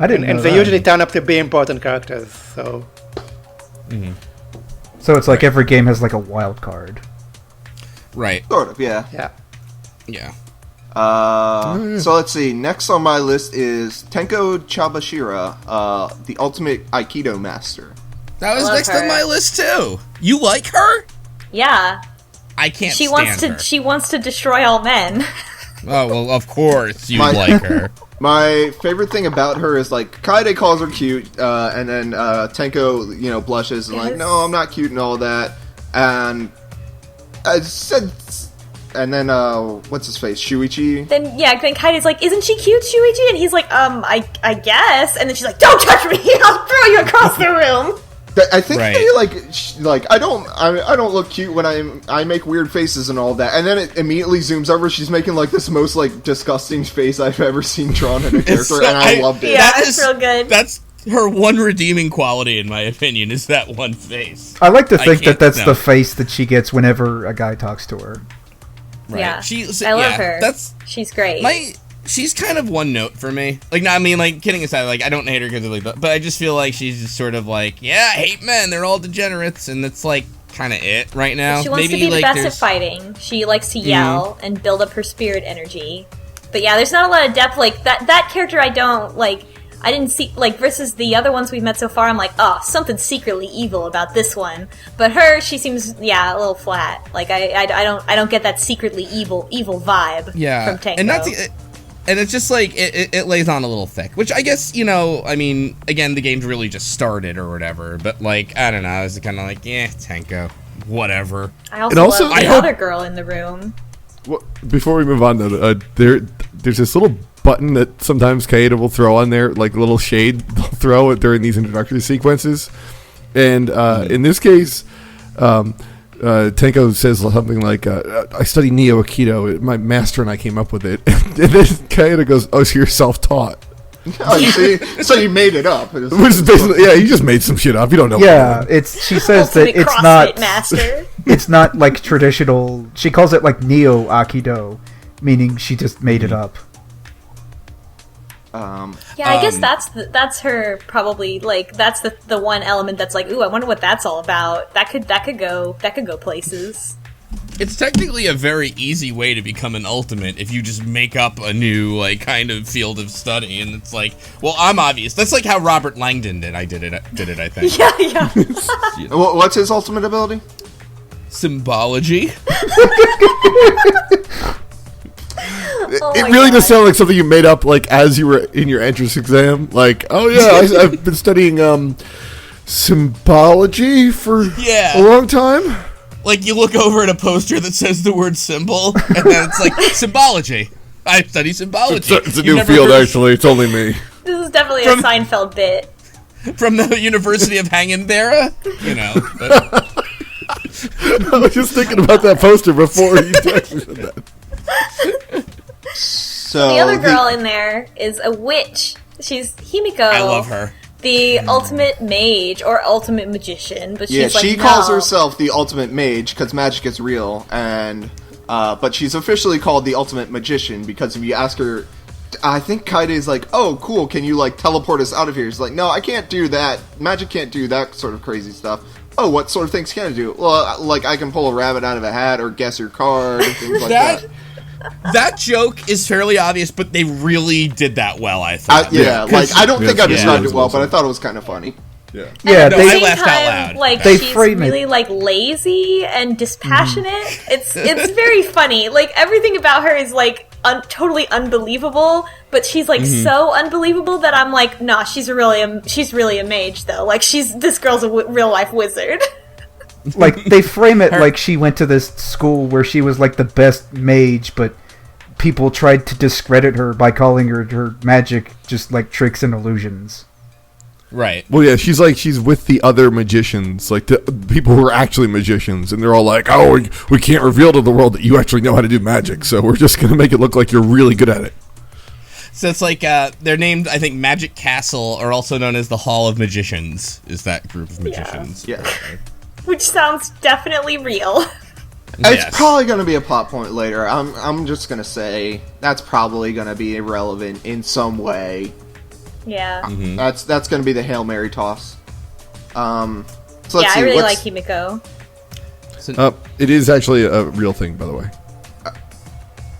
didn't know and they usually turn up to be important characters, so... Mm-hmm. So it's like every game has like a wild card. Right. Sort of, yeah. Yeah. So let's see. Next on my list is Tenko Chabashira, the ultimate Aikido master. That was next on my list too. You like her? Yeah. I can't She stand wants to. her. She wants to destroy all men. Oh, well, of course you like her. My favorite thing about her is, like, Kaede calls her cute, and then Tenko, blushes and like, no, I'm not cute and all that. And I said, and then what's his face, Shuichi? Then Kaide's like, isn't she cute, Shuichi? And he's like, I guess. And then she's like, don't touch me, I'll throw you across the room. I think Right. they like I don't look cute when I make weird faces and all that, and then it immediately zooms over. She's making like this most like disgusting face I've ever seen drawn in a character, and I loved it. Yeah, it's real good. That's her one redeeming quality, in my opinion, is that one face. I like to think can't- that's no. the face that she gets whenever a guy talks to her. Right. Yeah, She's, I love yeah, her. She's great. She's kind of one note for me. Like, no, I mean, like, kidding aside, like, I don't hate her because of, like, but I just feel like she's just sort of like, yeah, I hate men, they're all degenerates, and that's, like, kind of it right now. She wants Maybe, to be the like, best at there's- fighting. She likes to yell and build up her spirit energy. But yeah, there's not a lot of depth. Like, that character I don't, like, I didn't see, like, versus the other ones we've met so far, I'm like, oh, something's secretly evil about this one. But her, she seems, yeah, a little flat. Like, I don't get that secretly evil vibe from Tango. And it's just like, it lays on a little thick, which I guess, you know, I mean, again, the game's really just started or whatever, but, like, I don't know, I was kind of like, yeah, Tango, whatever. I also love the I other girl in the room. Well, before we move on, though, there's this little button that sometimes Kaeda will throw on there, like a little shade they'll throw it during these introductory sequences. And in this case, Tenko says something like, I study Neo Aikido. My master and I came up with it. And then Kaeda goes, oh, so you're self-taught. Oh, you see? So you made it up. Which is basically, yeah, you just made some shit up. You don't know. Yeah, she says that Ultimate it's CrossFit not master. it's not like traditional. She calls it like Neo Aikido, meaning she just made it up. Yeah, I guess that's her probably, like, that's the one element that's like, ooh, I wonder what that's all about. That could go places. It's technically a very easy way to become an ultimate if you just make up a new, like, kind of field of study, and it's like, well, I'm obvious. That's like how Robert Langdon did, I think. Yeah. What's his ultimate ability? Symbology. Oh It my really God. does sound like something you made up, like, as you were in your entrance exam. Like, oh, yeah, I've been studying symbology for a long time. Like, you look over at a poster that says the word symbol, and then it's like, symbology. I study symbology. It's a new field, actually. It's only me. This is definitely a Seinfeld bit. From the University of Hangenbera, you know. I was just thinking about that poster before you texted that. So The other girl in there is a witch. She's Himiko. I love her. The ultimate mage or ultimate magician, but she's like, she no. calls herself the ultimate mage because magic is real, and but she's officially called the ultimate magician because if you ask her, I think Kaede is like, oh, cool, can you, like, teleport us out of here? She's like, no, I can't do that. Magic can't do that sort of crazy stuff. Oh, what sort of things can I do? Well, like, I can pull a rabbit out of a hat or guess your card and things like that. That joke is fairly obvious, but they really did that well, I thought. I don't think I described yeah, it well, awesome. but I thought it was kind of funny. Yeah. Yeah, At the I same laughed out time, loud. like, They she's frame it. really, like, lazy and dispassionate. It's very funny. Like, everything about her is, like, totally unbelievable, but she's, like, so unbelievable that I'm like, nah, she's really a mage, though. Like, this girl's a real-life wizard. Like, they frame it like she went to this school where she was like the best mage, but people tried to discredit her by calling her magic just like tricks and illusions. Right. Well, yeah, she's with the other magicians, like the people who are actually magicians, and they're all like, oh, we can't reveal to the world that you actually know how to do magic, so we're just going to make it look like you're really good at it. So it's like, they're named, I think, Magic Castle, or also known as the Hall of Magicians, is that group of magicians. Yeah. Which sounds definitely real. Yes. It's probably going to be a plot point later. I'm just going to say that's probably going to be irrelevant in some way. Yeah. That's going to be the Hail Mary toss. So let's Yeah, see, I really like what's- Himiko. It is actually a real thing, by the way.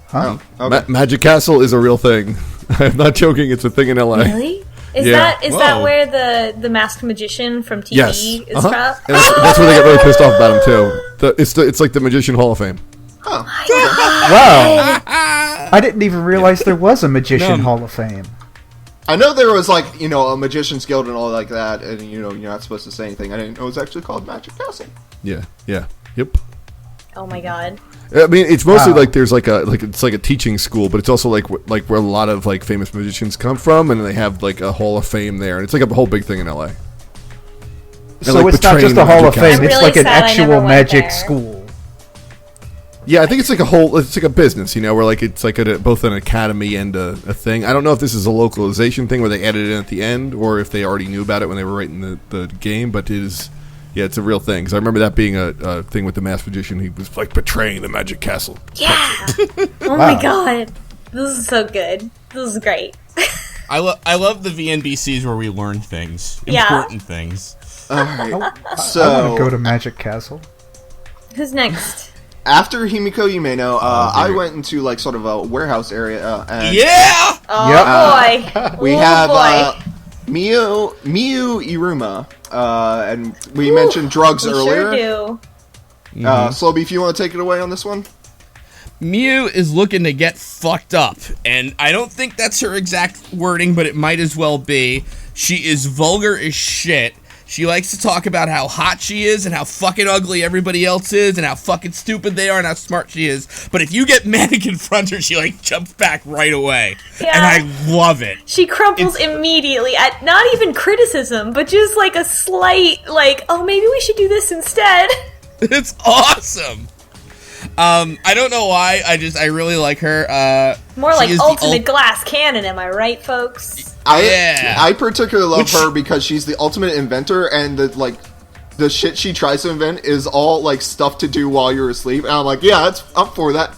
Huh? Oh, okay. Magic Castle is a real thing. I'm not joking. It's a thing in LA. Really? Is Yeah. that Whoa. where the masked magician from TV Yes. is Uh-huh. from? And that's where they get really pissed off about him too. It's like the Magician Hall of Fame. Oh. Wow! I didn't even realize there was a Magician Hall of Fame. I know there was, like, a magician's guild and all like that, and you're not supposed to say anything. I didn't know it was actually called Magic Castle. Yeah. Yep. Oh my god. I mean, it's mostly Wow. like there's it's like a teaching school, but it's also like where a lot of like famous magicians come from, and they have like a Hall of Fame there, and it's like a whole big thing in LA. So like, it's not just betraying a Hall of Magic Fame, Castle. it's I'm like really an sad I actual never went magic there. school. Yeah, I think it's like it's like a business, where like it's like both an academy and a thing. I don't know if this is a localization thing where they added it in at the end, or if they already knew about it when they were writing the game. But it is, it's a real thing. Because I remember that being a thing with the masked magician. He was like betraying the magic castle. Yeah. Oh my god. This is so good. This is great. I love the VNBCs where we learn things, Yeah. important things. Alright. I want to So go to Magic Castle. Who's next? after Himiko Umeno, I went into like sort of a warehouse area and Yeah! Oh boy. we Oh, have boy. Miyu Iruma, and we mentioned drugs We earlier. sure do. Slowbeef, if you want to take it away on this one? Mew is looking to get fucked up, and I don't think that's her exact wording, but it might as well be. She is vulgar as shit. She likes to talk about how hot she is and how fucking ugly everybody else is and how fucking stupid they are and how smart she is. But if you get mad and confront her, she like jumps back right away. Yeah. And I love it. She crumples immediately at not even criticism, but just like a slight, like, oh, maybe we should do this instead. It's awesome. I don't know why. I really like her. More she like is the ultimate glass cannon, am I right, folks? I particularly love her because she's the ultimate inventor, and the shit she tries to invent is all like stuff to do while you're asleep. And I'm like, yeah, that's up for that.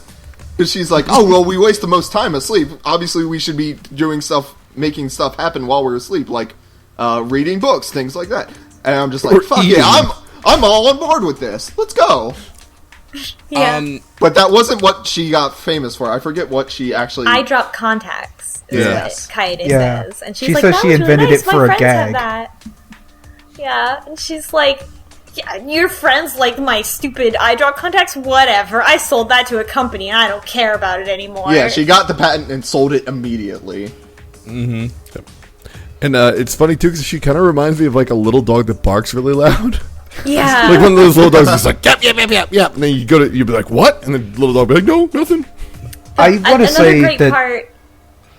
Because she's like, oh well, we waste the most time asleep. Obviously, we should be doing stuff, making stuff happen while we're asleep, like reading books, things like that. And I'm just like, Or fuck eating. yeah, I'm all on board with this. Let's go. Yeah. But that wasn't what she got famous for. I forget what she actually. I drop contacts, is Yes. what Kaede Yeah. says. And she's She like, says that she was really invented nice. it for My a friends gag. have that. Yeah, and she's like, yeah, your friends like my stupid eye drop contacts? Whatever. I sold that to a company and I don't care about it anymore. Yeah, she got the patent and sold it immediately. And it's funny too because she kind of reminds me of like a little dog that barks really loud. Yeah. Like one of those little dogs that's like yep, and then you'd be like what, and the little dog would be like no, nothing. I want to Another say great that part.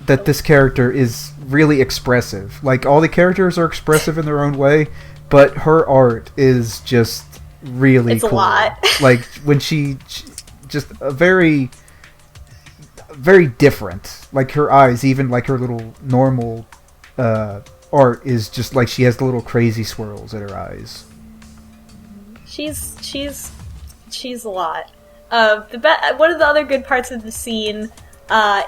that this character is really expressive. Like, all the characters are expressive in their own way, but her art is just really It's a cool. lot. Like, when she just a very, very different. Like, her eyes, even like her little normal art is just like she has the little crazy swirls in her eyes. She's a lot. One of the other good parts of the scene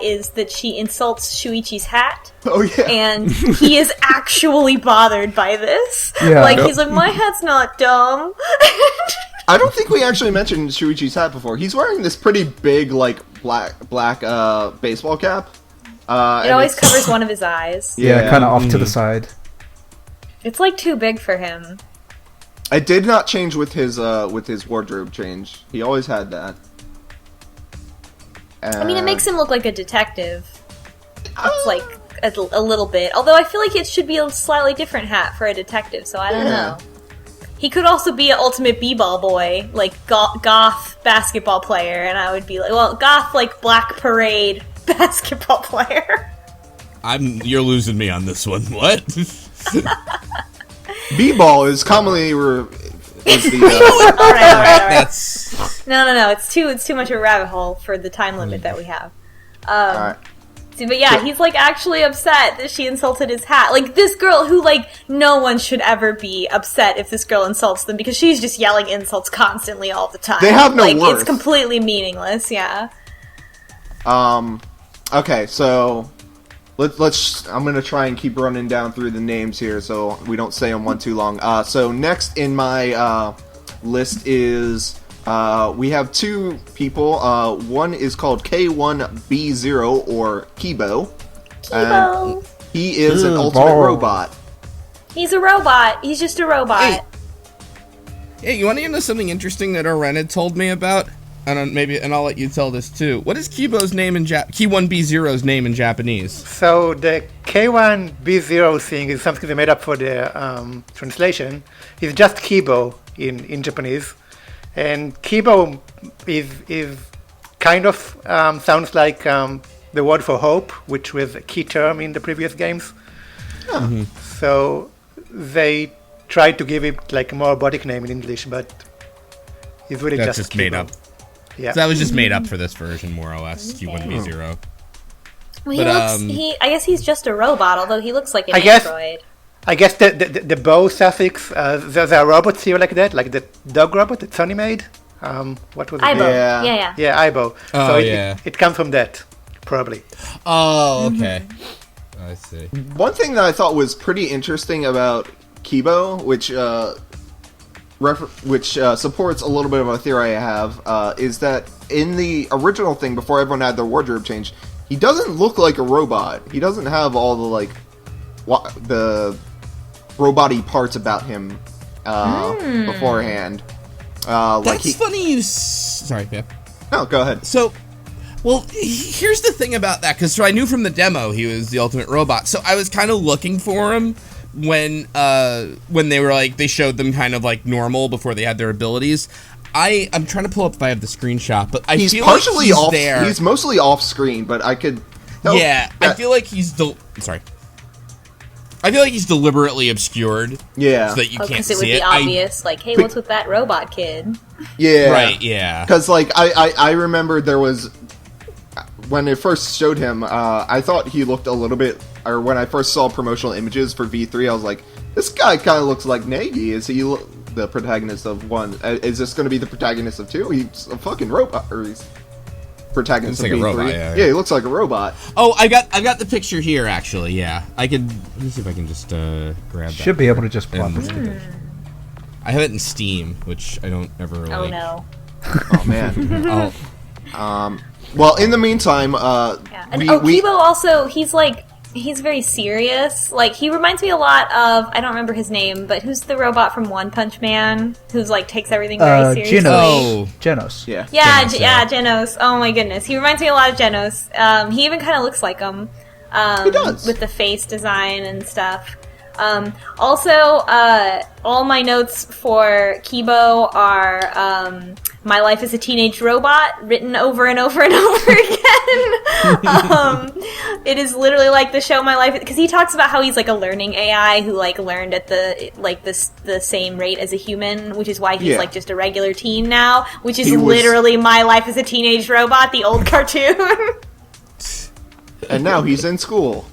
is that she insults Shuichi's hat. Oh yeah. And he is actually bothered by this. Yeah. Like, Yep. he's like, my hat's not dumb. I don't think we actually mentioned Shuichi's hat before. He's wearing this pretty big, like, black baseball cap. It always covers one of his eyes. Yeah, kind of off to the side. It's, like, too big for him. It did not change with his wardrobe change. He always had that. I mean, it makes him look like a detective. It's, like, a little bit. Although I feel like it should be a slightly different hat for a detective, so I don't know. He could also be an ultimate b-ball boy, like goth basketball player, and I would be like, well, goth, like, Black Parade basketball player. You're losing me on this one. What? B-ball is commonly is the All right. That's No. It's too much of a rabbit hole for the time limit that we have. alright. But yeah, he's like actually upset that she insulted his hat. Like, this girl who, like, no one should ever be upset if this girl insults them because she's just yelling insults constantly all the time. They have no like, worth. It's completely meaningless. Yeah. Okay, so let's. I'm gonna try and keep running down through the names here so we don't say them one too long. So next in my list is we have two people. One is called K1B0 or Kibo. Kibo. He is an ultimate robot. He's a robot. He's just a robot. Hey, you want to know something interesting that Oren had told me about? And I'll let you tell this too. What is Kibo's name in K1B0's name in Japanese? So the K1B0 thing is something they made up for the translation. It's just Kibo in Japanese. And Kibo is kind of sounds like the word for hope, which was a key term in the previous games. So they tried to give it like a more robotic name in English, but he's really That's just just made Kibo. up. Yeah. So that was just made up for this version, more or less. Q1B0. Well, But, I guess he's just a robot, although he looks like an I guess- android. I guess the bow suffix, there are robots here like that, like the dog robot that Sony made. What was it? Ibo. Yeah. Yeah. Yeah, Ibo. Oh, so yeah. it comes from that, probably. Oh, okay. I see. One thing that I thought was pretty interesting about Kibo, which supports a little bit of a theory I have, is that in the original thing, before everyone had their wardrobe changed, he doesn't look like a robot. He doesn't have all the the robot-y parts about him beforehand. That's funny Sorry, Pip. No, go ahead. So, well, here's the thing about that, because I knew from the demo he was the ultimate robot, so I was kind of looking for him when they were they showed them kind of normal before they had their abilities. I'm trying to pull up if I have the screenshot, but I He's feel partially like he's off. there. He's mostly off screen, but I could. I feel like he's sorry. I feel like he's deliberately obscured. Yeah. So that you can't Because it would see be it. obvious, hey, what's with that robot kid? Yeah. Right, yeah. Because, I remember there was... When it first showed him, I thought he looked a little bit... Or when I first saw promotional images for V3, I was like, this guy kind of looks like Nagi. Is he the protagonist of 1? Is this going to be the protagonist of 2? He's a fucking robot. Or he's protagonist Looks of like a V3. robot, yeah. Yeah, he looks like a robot. Oh, I got the picture here, actually, yeah. Let me see if I can just grab that. Should be able to just plop And- it. I have it in Steam, which I don't ever Oh no. Oh, man. Oh, Well, in the meantime, Yeah. And Kibo also, he's very serious. He reminds me a lot of, I don't remember his name, but who's the robot from One Punch Man who's takes everything very seriously? Genos. yeah. Yeah, Genos, Genos. Oh my goodness, he reminds me a lot of Genos. He even kind of looks like him. He does. With the face design and stuff. Also, all my notes for Kibo are my life as a teenage robot, written over and over and over again. It is literally like the show My Life, because he talks about how he's a learning AI who learned at the same rate as a human, which is why he's just a regular teen now, which is literally My Life as a Teenage Robot, the old cartoon. And now he's in school.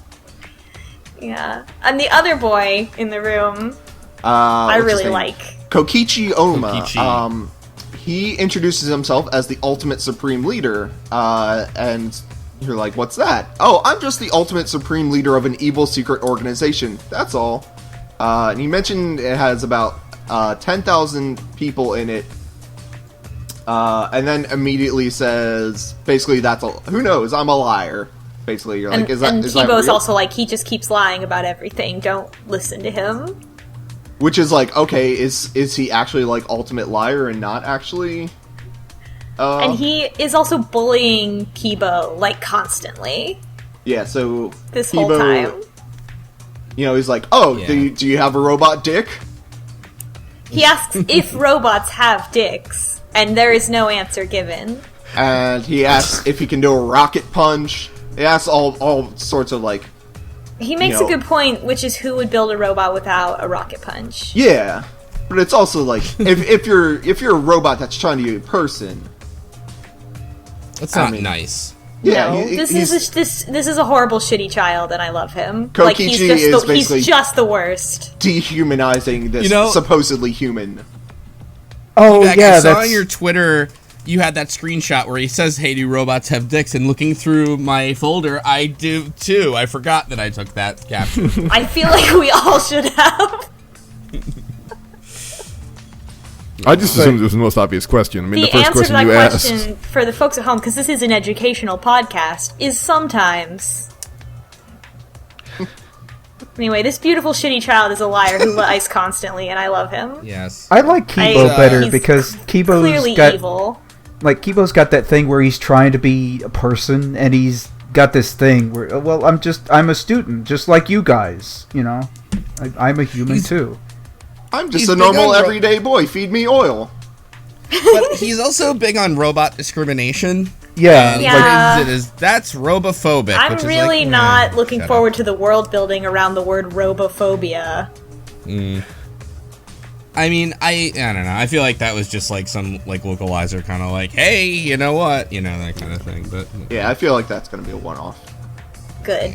Yeah. And the other boy in the room, I What's his really name? like. Kokichi Oma. Kokichi. He introduces himself as the ultimate supreme leader, and you're like, what's that? Oh, I'm just the ultimate supreme leader of an evil secret organization. That's all. And he mentioned it has about 10,000 people in it, and then immediately says, basically, that's all. Who knows? I'm a liar. Basically, you're like, is that Kibo's real? also he just keeps lying about everything. Don't listen to him. Which is okay, is he actually ultimate liar and not actually? And he is also bullying Kibo constantly Yeah, so this Kibo, whole time. He's like, oh, Yeah. do you have a robot dick? He asks if robots have dicks, and there is no answer given. And he asks if he can do a rocket punch. He asks all sorts of He makes a good point, which is who would build a robot without a rocket punch? yeah, but it's also if you're a robot that's trying to be a person, that's not mean- nice. yeah, No, this is a horrible, shitty child, and I love him. Kokichi is basically he's just the worst. dehumanizing this supposedly human. Oh, Jack, yeah, I saw that's... on your Twitter you had that screenshot where he says, "Hey, do robots have dicks?" And looking through my folder, I do too. I forgot that I took that caption. I feel like we all should have. I just assumed it was the most obvious question. I mean, the first answer to question that you asked. question for the folks at home, because this is an educational podcast, is sometimes. Anyway, this beautiful shitty child is a liar who lies constantly, and I love him. Yes. I like Kibo better he's because Kibo's Clearly got evil. Kibo's got that thing where he's trying to be a person, and he's got this thing where, well, I'm a student, just like you guys, I'm a human too. I'm just He's a big normal on everyday boy. Feed me oil. But he's also big on robot discrimination. Yeah, And Yeah. that's robophobic. I'm which is really not looking shut forward up. to the world building around the word robophobia. I mean, I don't know. I feel like that was just like some like localizer kind of like, hey, you know what, that kind of thing. But Yeah, I feel like that's gonna be a one-off. Good.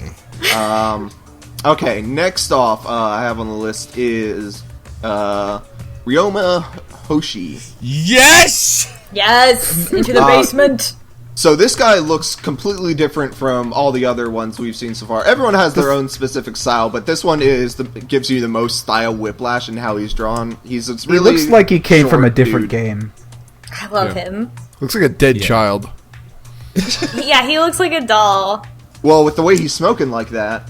Okay, next off, I have on the list is Ryoma Hoshi. yes, Yes! Into the basement! So this guy looks completely different from all the other ones we've seen so far. Everyone has their own specific style, but this one gives you the most style whiplash in how he's drawn. He looks like he came from a different game. I love him. Looks like a dead child. Yeah, he looks like a doll. Well, with the way he's smoking like that.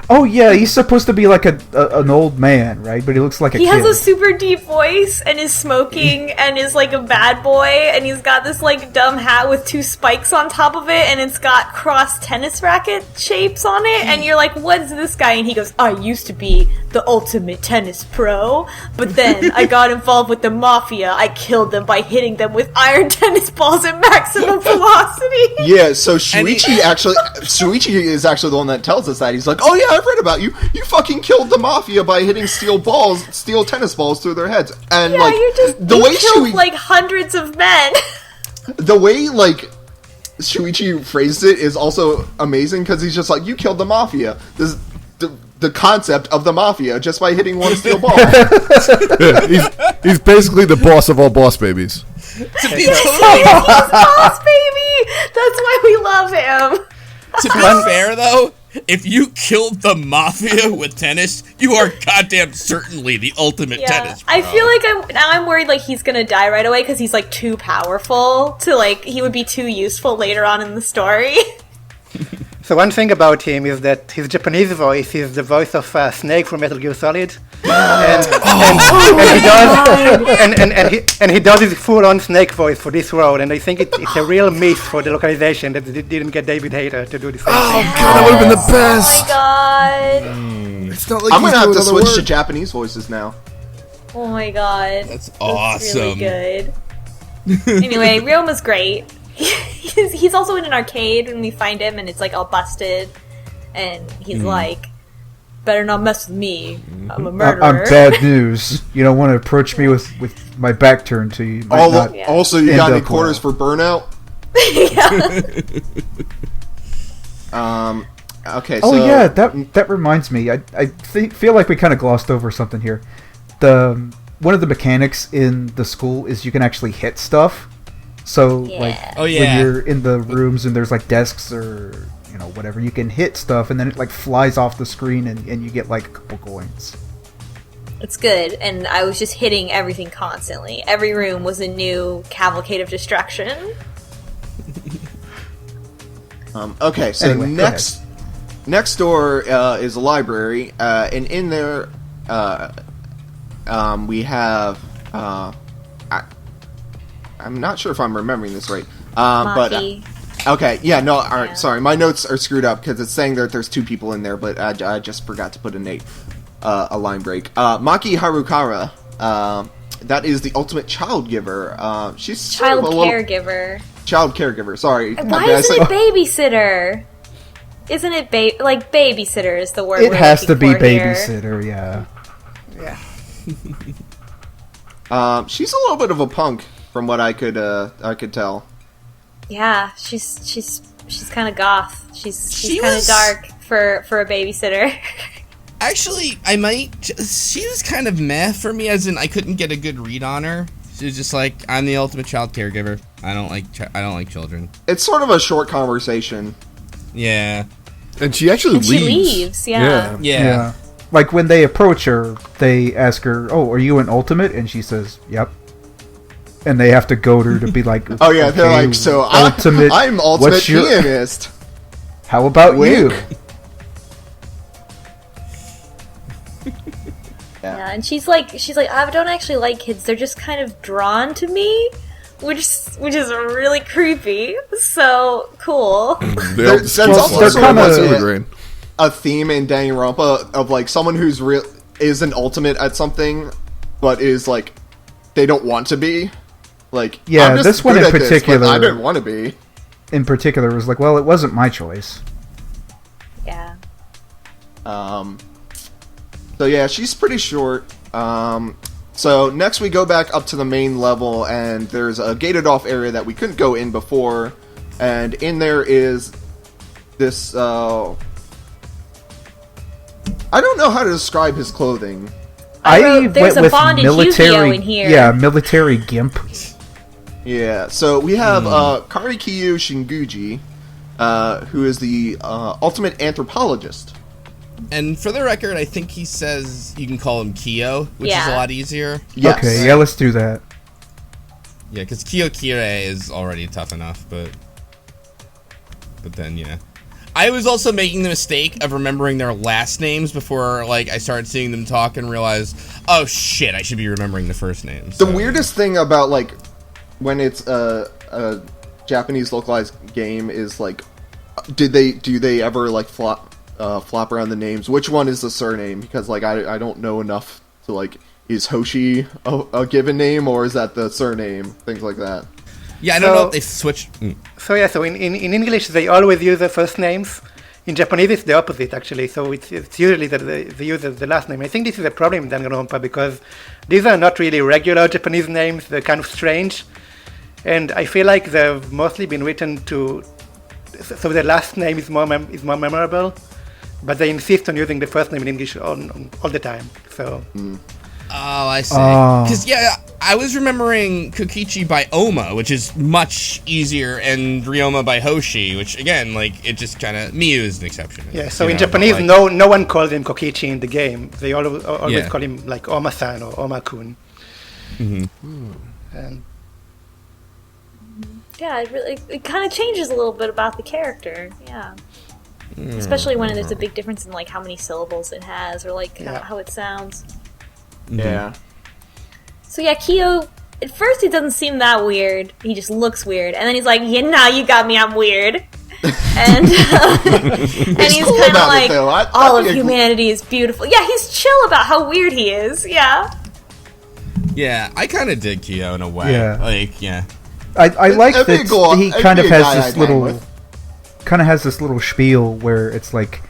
Oh yeah, he's supposed to be like an old man, right? But he looks like a kid. He has a super deep voice and is smoking and is like a bad boy, and he's got this like dumb hat with 2 spikes on top of it, and it's got cross tennis racket shapes on it, and you're like, what is this guy? And he goes, I used to be the ultimate tennis pro, but then I got involved with the mafia. I killed them by hitting them with iron tennis balls at maximum velocity. Yeah, so Shuichi is actually the one that tells us that. He's like, oh yeah, I've read about you. You fucking killed the mafia by hitting steel tennis balls through their heads. And Yeah, like you killed like hundreds of men. the way like Shuichi phrased it is also amazing because he's just like, you killed the mafia. This the concept of the mafia just by hitting one steel ball. Yeah, he's basically the boss of all boss babies. to be He's totally boss, baby! That's why we love him. to be fair though, if you killed the mafia with tennis, you are goddamn certainly the ultimate tennis pro. I feel like I'm worried like he's gonna die right away because he's like too powerful to like he would be too useful later on in the story. So one thing about him is that his Japanese voice is the voice of Snake from Metal Gear Solid, and he does his full-on Snake voice for this role, and I think it's a real miss for the localization that they didn't get David Hayter to do the same thing. God, that would have been the best. Oh my god! It's not like I'm he's gonna have doing to other switch work. to Japanese voices now. Oh my god! That's That's awesome. really good. Anyway, Ryoma's great. He's also in an arcade when we find him, and it's like all busted, and he's like, "Better not mess with me. I'm a murderer." I'm bad news. You don't want to approach me with my back turned to you. Might not Also, you end got any up quarters for burnout? Okay. So, Oh yeah, that reminds me. I feel like we kind of glossed over something here. One of the mechanics in the school is you can actually hit stuff. So like when you're in the rooms and there's like desks or whatever, you can hit stuff and then it like flies off the screen and you get like a couple coins. It's good, and I was just hitting everything constantly. Every room was a new cavalcade of destruction. Okay, so Anyway, next door is a library, and in there we have I'm not sure if I'm remembering this right, Maki. but okay, yeah, no, all right, sorry, my notes are screwed up because it's saying that there's 2 people in there, but I just forgot to put a line break. Maki Harukara, that is the ultimate child giver. She's Child sort of a little- caregiver. Child caregiver. Sorry. Why isn't it babysitter? Isn't it like babysitter is the word? It we're has to looking be for here. babysitter, yeah. She's a little bit of a punk, from what I could tell. Yeah, she's kind of goth. She's She kind of was- dark for a babysitter. Actually, she was kind of meh for me, as in I couldn't get a good read on her. She was just like, I'm the ultimate child caregiver. I don't like children. It's sort of a short conversation. Yeah. And she actually And leaves. she leaves, yeah. Yeah. Like when they approach her, they ask her, "Oh, are you an ultimate?" And she says, "Yep." And they have to goad her to be like, Oh yeah, they're "Okay, like, so ultimate, I'm ultimate what's your- pianist. How about Wink. you?" Yeah, and she's like, I don't actually like kids. They're just kind of drawn to me, which is really creepy. So cool. That's also they're sort of kinda- like Silvergrain. a theme in Danganronpa of like someone who's is an ultimate at something, but is like they don't want to be. Like, Yeah, I'm just this one good in at this, but particular- I didn't want to be. In particular, was like, "Well, it wasn't my choice." Yeah. So yeah, she's pretty short. So next we go back up to the main level, and there's a gated off area that we couldn't go in before, and in there is this, I don't know how to describe his clothing. There's a bondage Yu-Gi-Oh in here. Yeah, military gimp. Yeah, so we have Karikiyu Shinguji, who is the ultimate anthropologist. And for the record, I think he says you can call him Kyo, which is a lot easier. Yes. Okay, yeah, let's do that. Yeah, because Kyo Kire is already tough enough, but then, yeah. I was also making the mistake of remembering their last names before, like, I started seeing them talk and realized, oh shit, I should be remembering the first names. The weirdest thing about, like, when it's a Japanese localized game is, like, do they ever, like, flop around the names? Which one is the surname? Because, like, I don't know enough to, like, is Hoshi a given name, or is that the surname? Things like that. Yeah, I don't know if they switched. So in English they always use the first names. In Japanese it's the opposite, actually. So it's usually that they use the last name. I think this is a problem in Danganronpa because these are not really regular Japanese names. They're kind of strange, and I feel like they've mostly been written so the last name is more memorable, but they insist on using the first name in English all the time. So. Oh, I see. Because, yeah, I was remembering Kokichi by Oma, which is much easier, and Ryoma by Hoshi, which, again, like, it just kind of... Miyu is an exception. Yeah, so in Japanese, no one calls him Kokichi in the game. They always call him, like, Oma-san or Oma-kun. Mm-hmm. And yeah, it kind of changes a little bit about the character, yeah. Especially when there's a big difference in, like, how many syllables it has, or, like, how it sounds. Yeah. So yeah, Kyo, at first he doesn't seem that weird. He just looks weird. And then he's like, yeah, now you got me, I'm weird. And he's cool kind of about like, it, though. all of humanity is beautiful. Yeah, he's chill about how weird he is, yeah. Yeah, I kind of dig Kyo in a way. Yeah. Like, yeah. I like that he kind of has this little spiel where it's like,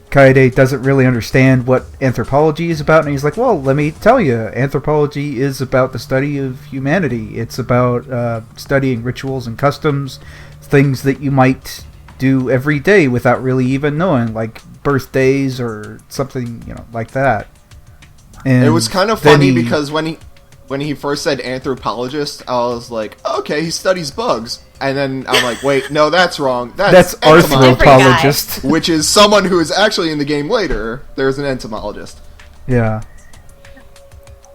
Kaede doesn't really understand what anthropology is about, and he's like, well, let me tell you, anthropology is about the study of humanity. It's about studying rituals and customs, things that you might do every day without really even knowing, like birthdays or something, like that. And it was kind of funny because when he first said anthropologist, I was like, okay, he studies bugs. And then I'm like, wait, no, that's wrong. That's arthropologist. Which is someone who is actually in the game later. There's an entomologist. Yeah.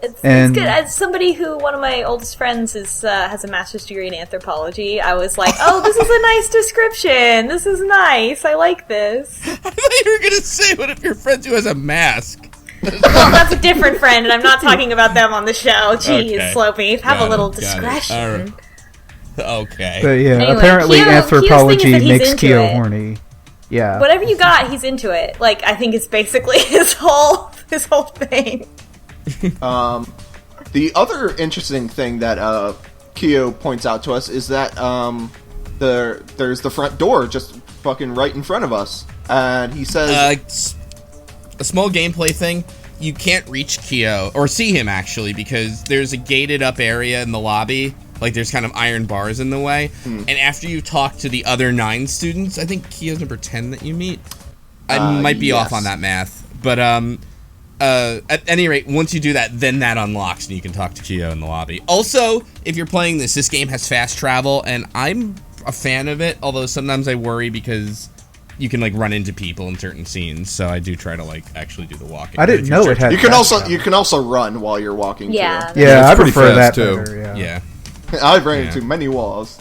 It's good. As somebody who, one of my oldest friends has a master's degree in anthropology, I was like, oh, this is a nice description. This is nice. I like this. I thought you were going to say one of your friends who has a mask. Well, that's a different friend, and I'm not talking about them on the show. Jeez, Okay. Slowbeef, have a little discretion. All right. Okay. But yeah, Anyway, apparently anthropology Kyo's makes Kyo it. horny. Yeah. Whatever you got, he's into it. Like, I think it's basically his whole thing. The other interesting thing that Kyo points out to us is that there's the front door just fucking right in front of us, and he says a small gameplay thing. You can't reach Kyo or see him actually because there's a gated up area in the lobby. Like, there's kind of iron bars in the way. And after you talk to the other 9 students, I think Kyo's number 10 that you meet. I might be off on that math. But, at any rate, once you do that, then that unlocks and you can talk to Kyo in the lobby. Also, if you're playing this game has fast travel, and I'm a fan of it, although sometimes I worry because you can, like, run into people in certain scenes, so I do try to, like, actually do the walking. I didn't know it had You can also run while you're walking, Yeah. too. Yeah, I pretty prefer that fast, too. better, Yeah. I've ran into many walls.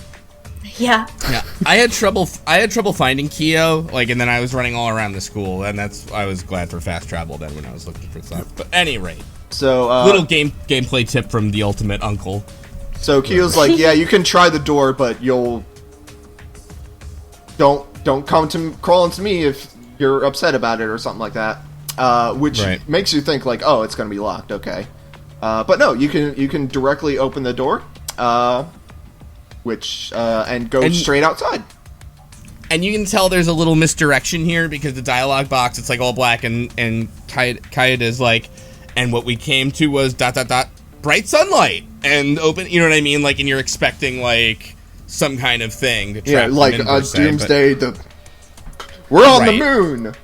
Yeah. Yeah, I had trouble finding Kyo, like, and then I was running all around the school, and I was glad for fast travel then when I was looking for stuff. But at any rate, so little gameplay tip from the ultimate uncle. So Kyo's like, yeah, you can try the door, but don't come crawl into me if you're upset about it or something like that. Which makes you think like, oh, it's gonna be locked, okay. But no, you can directly open the door. And go straight outside. And you can tell there's a little misdirection here because the dialogue box, it's like all black and Kaeda's like, and what we came to was ... bright sunlight and open, you know what I mean? Like, and you're expecting, like, some kind of thing to trap them like in, a per se, doomsday. We're on the Right. moon.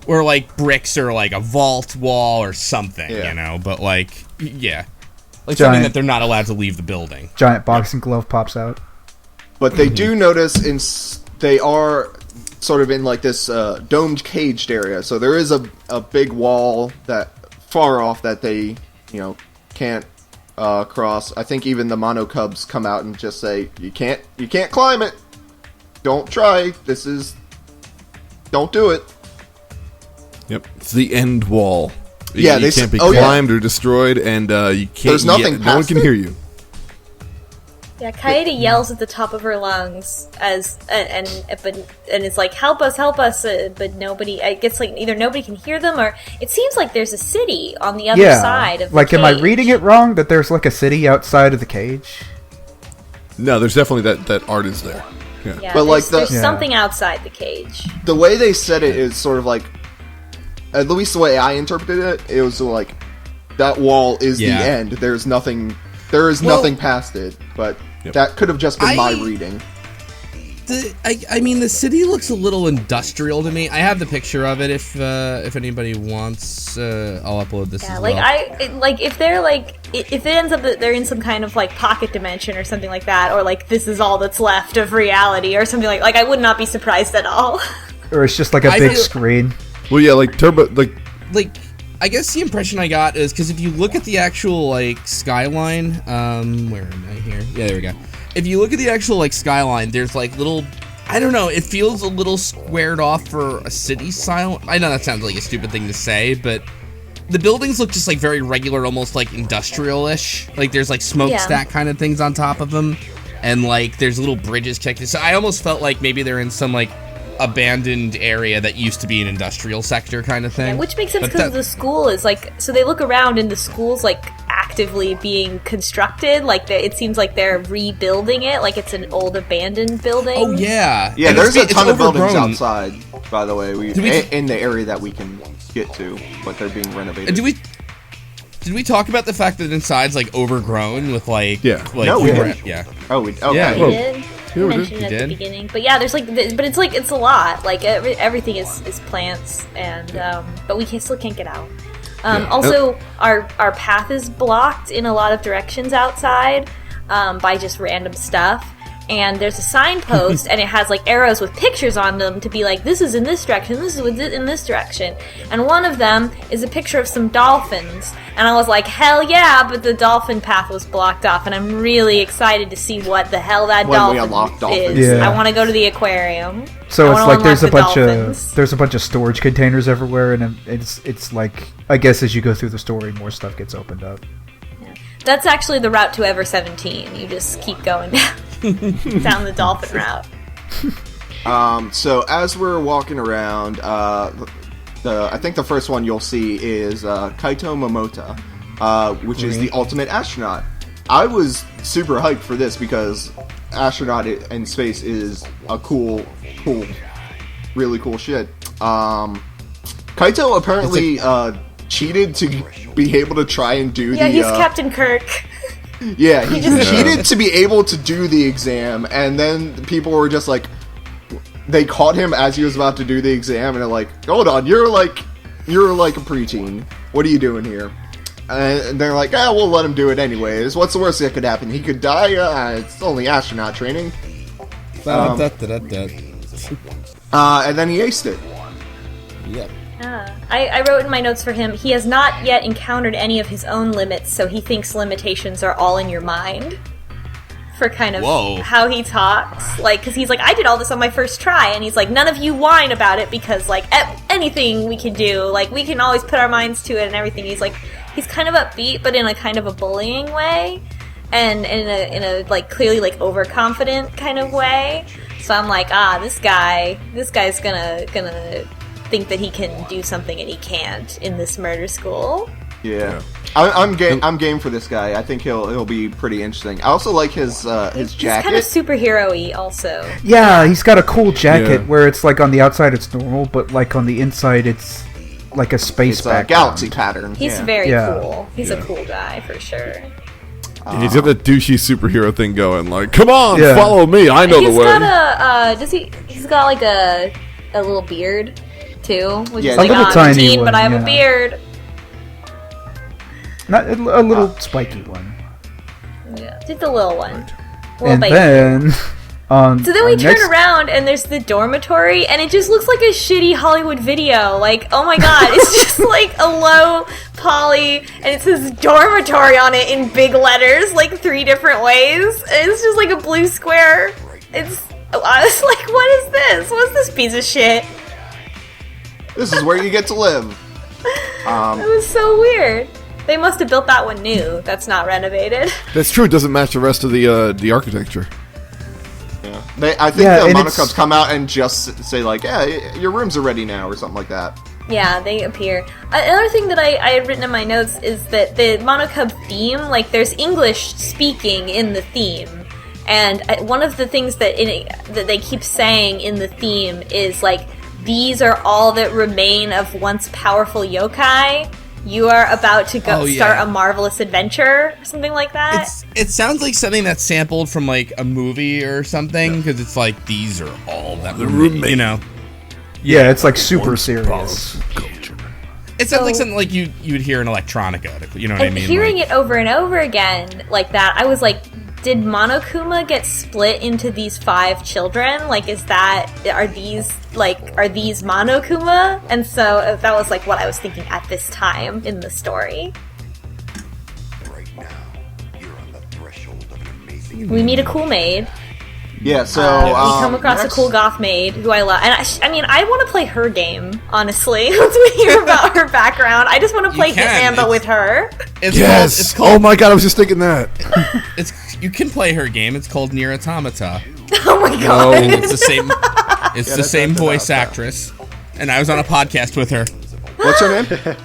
or like bricks or like a vault wall or something, Yeah. you know. But like, yeah, like Giant- something that they're not allowed to leave the building. Giant boxing glove pops out. But they do notice they are sort of in like this domed caged area. So there is a big wall that far off that they can't cross. I think even the Monocubs come out and just say you can't climb it. Don't try. Don't do it. Yep, it's the end wall. Yeah, you they can't be oh, yeah. climbed or destroyed, and you can't. There's nothing no one past can it? hear you. Yeah, Kaede yells at the top of her lungs and it's like, help us, but nobody. I guess like either nobody can hear them, or it seems like there's a city on the other side of the like, am I cage. reading it wrong that there's like a city outside of the cage? No, there's definitely that art is there. Yeah. Yeah, But, like, there's Yeah. something outside the cage. The way they said it is sort of like, at least the way I interpreted it, it was like that wall is Yeah. the end. There is nothing nothing past it. But Yep. that could have just been my reading. I mean, the city looks a little industrial to me. I have the picture of it if anybody wants. I'll upload this. Yeah, as like well. if they're like if it ends up that they're in some kind of like pocket dimension or something like that, or like this is all that's left of reality or something like I would not be surprised at all. Or it's just like a I big feel- screen? Well, yeah, like Turbo, like I guess the impression I got is because if you look at the actual like skyline, where am I here? Yeah, there we go. If you look at the actual like skyline, there's like little, I don't know, it feels a little squared off for a city style. I know that sounds like a stupid thing to say, but the buildings look just like very regular, almost like industrial-ish. Like there's like smokestack kind of things on top of them, and like there's little bridges connected. So I almost felt like maybe they're in some like abandoned area that used to be an industrial sector kind of thing. Yeah, which makes sense But because that- the school is like, so they look around and the school's like actively being constructed. Like it seems like they're rebuilding it, like it's an old abandoned building. Oh yeah, Yeah, And there's a it's ton of buildings overgrown. outside, by the way. Did we- In the area that we can get to, but they're being renovated. And did we talk about the fact that inside's like overgrown with like Yeah. No, we didn't. yeah. Oh, okay. Yeah. We did. We we mentioned did. it You at the did? beginning, but yeah, there's like, but it's like it's a lot. Like everything is plants, and but we still can't get out. Also, our path is blocked in a lot of directions outside by just random stuff. And there's a signpost, and it has like arrows with pictures on them to be like, this is in this direction, this is in this direction. And one of them is a picture of some dolphins. And I was like, hell yeah, but the dolphin path was blocked off, and I'm really excited to see what the hell that When we dolphin unlock dolphins. is. Yeah. I want to go to the aquarium. So I it's wanna like there's a unlock bunch the dolphins. of storage containers everywhere, and it's like, I guess as you go through the story, more stuff gets opened up. That's actually the route to Ever 17. You just keep going down the dolphin route. So as we're walking around, I think the first one you'll see is Kaito Momota, which is the ultimate astronaut. I was super hyped for this because astronaut in space is a cool, really cool shit. Kaito apparently cheated to be able to try and do Yeah, the. he's Captain Kirk. Yeah, he cheated to be able to do the exam, and then people were just like, they caught him as he was about to do the exam, and they're like, hold on, you're like a preteen. What are you doing here? And they're like, we'll let him do it anyways. What's the worst that could happen? He could die? It's only astronaut training. And then he aced it. Yep. I wrote in my notes for him, he has not yet encountered any of his own limits, so he thinks limitations are all in your mind. For kind of Whoa. how he talks. Like, because he's like, I did all this on my first try, and he's like, none of you whine about it, because, like, anything we can do, like, we can always put our minds to it and everything. He's like, he's kind of upbeat, but in a kind of a bullying way, and in a like, clearly, like, overconfident kind of way. So I'm like, this guy's gonna think that he can do something and he can't in this murder school. Yeah. I'm game for this guy. I think he'll be pretty interesting. I also like his He's jacket. kind of superhero-y also. Yeah, he's got a cool jacket Yeah. where it's like on the outside it's normal, but like on the inside it's like a space It's a background. galaxy pattern. He's yeah. very Yeah. cool. He's a cool guy for sure. He's got that douchey superhero thing going. Like, come on, Yeah. follow me. I know He's the way. got he's got like a little beard too, which Yeah, is a like little I'm tiny a teen, but one, I have yeah. a beard. Not a little spiky one. Yeah, just a little one. Little And baby. then on So then we our turn next- around and there's the dormitory, and it just looks like a shitty Hollywood video. Like, oh my god, it's just like a low poly, and it says dormitory on it in big letters, like 3 different ways. And it's just like a blue square. I was like, what is this? What's this piece of shit? This is where you get to live. It was so weird. They must have built that one new. That's not renovated. That's true. It doesn't match the rest of the architecture. Yeah. I think Yeah, the and Monocubs come out and just say like, yeah, your rooms are ready now, or something like that. Yeah, they appear. Another thing that I had written in my notes is that the Monocub theme, like, there's English speaking in the theme. And one of the things that that they keep saying in the theme is, like, these are all that remain of once powerful yokai. You are about to go start a marvelous adventure, or something like that. It sounds like something that's sampled from like a movie or something, because it's like these are all that remain, you know. Yeah, it's like super serious. It sounds like something like you would hear in electronica. You know what I And mean? hearing Like, it over and over again like that, I was like, did Monokuma get split into these 5 children? Like, are these Monokuma? And so that was like what I was thinking at this time in the story. We meet a cool maid. Yeah, so We come across next- a cool goth maid who I love, and I mean, I want to play her game. Honestly, once we hear about her background, I just want to play You can. Hitman, but with her. it's Yes. Called, it's called. Oh my god, I was just thinking that. You can play her game. It's called Nier Automata. Oh my god! And it's the same. It's the that's same about voice that. actress. And I was on a podcast with her. What's her name?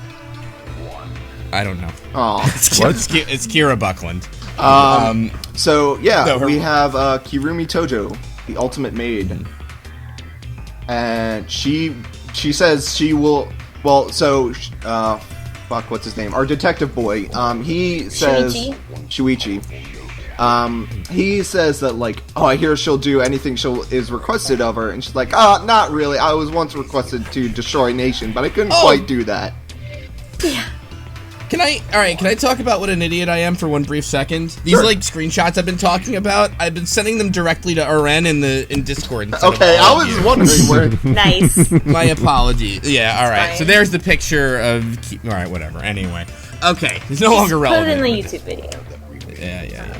I don't know. Oh, It's Kira Buckland. so yeah, No, her- we have Kirumi Tojo, the ultimate maid, and she says she will. Well, so fuck, what's his name? Our detective boy. He says Shuichi. He says that like, oh, I hear she'll do anything is requested of her, and she's like, not really. I was once requested to destroy a nation, but I couldn't quite do that. Can I talk about what an idiot I am for one brief second? These like screenshots I've been talking about, I've been sending them directly to RN in Discord. instead of Okay, I all of was you. wondering where. Nice. My apology. Yeah, all right. fine. So there's the picture of. All right, whatever. Anyway, okay, it's no longer Put it relevant. in the YouTube video. Yeah.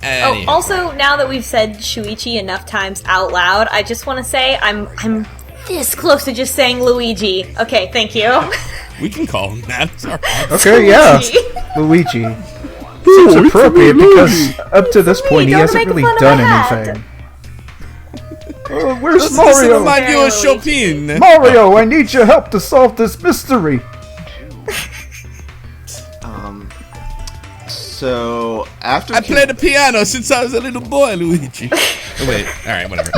Oh, Anywho. also, now that we've said Shuichi enough times out loud, I just want to say I'm this close to just saying Luigi. Okay, thank you. We can call him that. It's all right. Okay, yeah, Luigi. Seems appropriate because up to this point he don't hasn't make really fun of done my hat. anything. Where's Let's listen to Mario? Mario Mario. Chopin. Mario, I need your help to solve this mystery. So after I play the piano since I was a little boy, Luigi. Oh, wait, all right, whatever.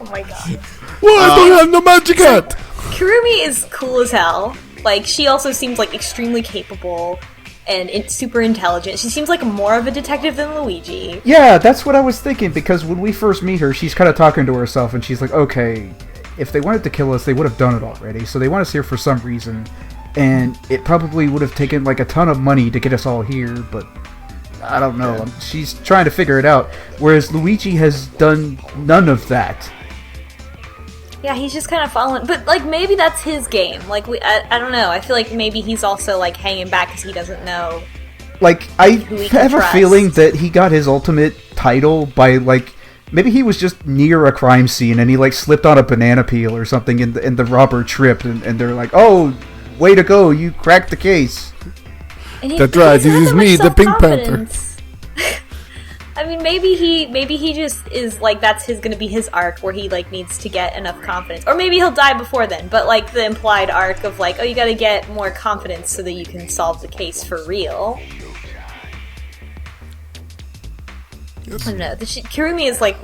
Oh my god. Well, I don't have no magic hat. Kurumi is cool as hell. Like, she also seems like extremely capable and super intelligent. She seems like more of a detective than Luigi. Yeah, that's what I was thinking, because when we first meet her, she's kind of talking to herself, and she's like, okay, if they wanted to kill us, they would have done it already, so they want us here for some reason, and it probably would have taken, like, a ton of money to get us all here, but I don't know. Yeah. She's trying to figure it out, whereas Luigi has done none of that. Yeah, he's just kind of following. But, like, maybe that's his game. Like, I don't know. I feel like maybe he's also, like, hanging back because he doesn't know. Like, I Who he can have a trust. feeling that he got his ultimate title by, like, maybe he was just near a crime scene and he, like, slipped on a banana peel or something and the robber tripped and they're like, oh, way to go, you cracked the case. And he, That's he right, doesn't this have is that much me, the Pink self-confidence. I mean, maybe he just is, like, that's gonna be his arc where he, like, needs to get enough confidence. Or maybe he'll die before then, but, like, the implied arc of, like, oh, you gotta get more confidence so that you can solve the case for real. I don't know. Kirumi is like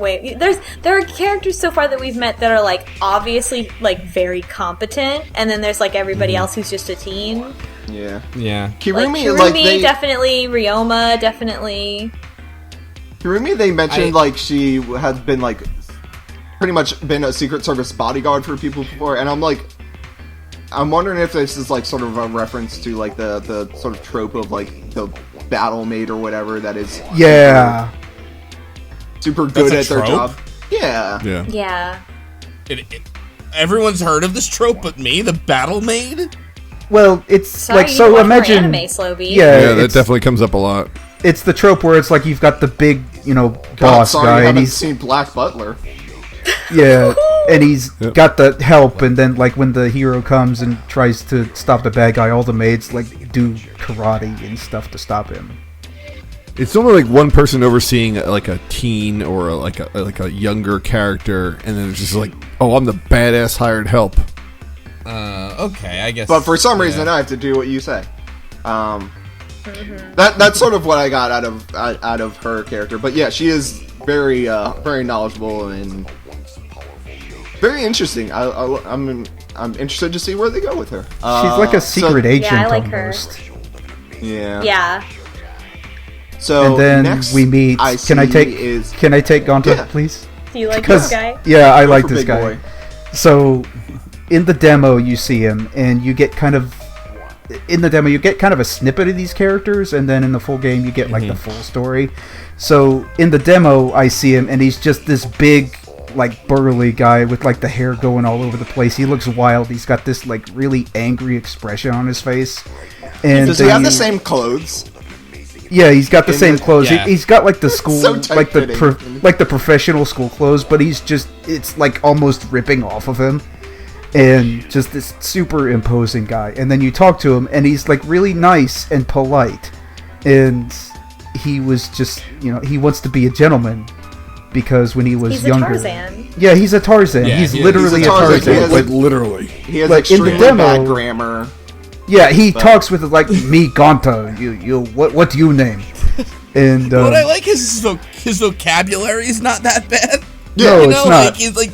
there are characters so far that we've met that are like obviously like very competent, and then there's like everybody else who's just a teen. Yeah. Kirumi definitely, Ryoma definitely. Kirumi, they mentioned like she had been like pretty much been a Secret Service bodyguard for people before, and I'm wondering if this is like sort of a reference to like the sort of trope of like the battle maid or whatever that is. Yeah. Super good at their trope? job. Yeah. Yeah. Everyone's heard of this trope but me, the battle maid? Well, it's Sorry, like, you so watch imagine... more anime, Slowbeef. Yeah, that definitely comes up a lot. It's the trope where it's like you've got the big, God, boss sorry, guy, you and haven't he's... seen Black Butler. Yeah, and he's Yep. got the help, and then, like, when the hero comes and tries to stop the bad guy, all the maids, like, do karate and stuff to stop him. It's only like one person overseeing like a teen or like a younger character, and then it's just like, oh, I'm the badass hired help. Okay, I guess. But for some reason, I have to do what you say. That's sort of what I got out of her character. But yeah, she is very very knowledgeable and very interesting. I'm interested to see where they go with her. She's like a secret agent, Yeah, I like her. almost. Yeah. Yeah. So And then next we meet. Can I take Gonta, Yeah. please? Do you like Because this guy? yeah, I Go like for this big guy. boy. So, in the demo, you see him, and you get kind of a snippet of these characters, and then in the full game, you get like the full story. So, in the demo, I see him, and he's just this big, like burly guy with like the hair going all over the place. He looks wild. He's got this like really angry expression on his face. And Does he have the same clothes? Yeah, he's got the In same the- clothes. Yeah. He's got like the school, So like the tight-fitting. like the professional school clothes, but it's like almost ripping off of him, and just this super imposing guy. And then you talk to him, and he's like really nice and polite, and he was just he wants to be a gentleman because when he was He's younger, a Tarzan. yeah, he's a Tarzan. Yeah, he's he is. literally He's a a Tarzan. Tarzan. He has, Like literally. He has Like, in the extremely demo- bad grammar. Yeah, he talks with like me, Gonta. You, what do you name? And what I like is his vocabulary is not that bad. No, you it's know, not. like he's like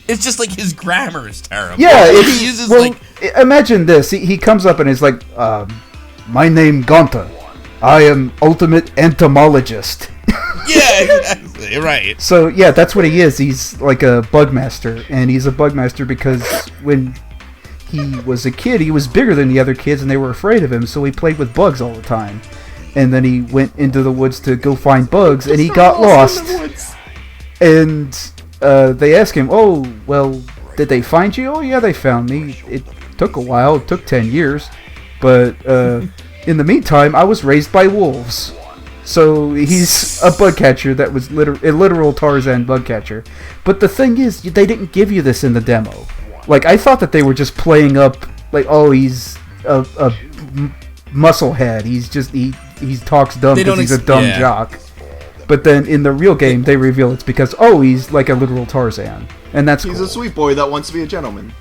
it's just like his grammar is terrible. Yeah, Like, it's, he uses well, like imagine this. He comes up and is like, my name Gonta. I am ultimate entomologist. yeah, exactly, right. So yeah, that's what he is. He's like a bugmaster, and he's a bugmaster because when he was a kid, he was bigger than the other kids, and they were afraid of him. So he played with bugs all the time. And then he went into the woods to go find bugs, and he got lost. And they asked him, "Oh, well, did they find you?" "Oh, yeah, they found me. It took a while. It took 10 years. But in the meantime, I was raised by wolves." So he's a bug catcher that was a literal Tarzan bug catcher. But the thing is, they didn't give you this in the demo. Like, I thought that they were just playing up, like, oh, he's a musclehead. He's just, he talks dumb because he's a dumb jock. But then in the real game, they reveal it's because, oh, he's like a literal Tarzan. And that's He's cool. a sweet boy that wants to be a gentleman.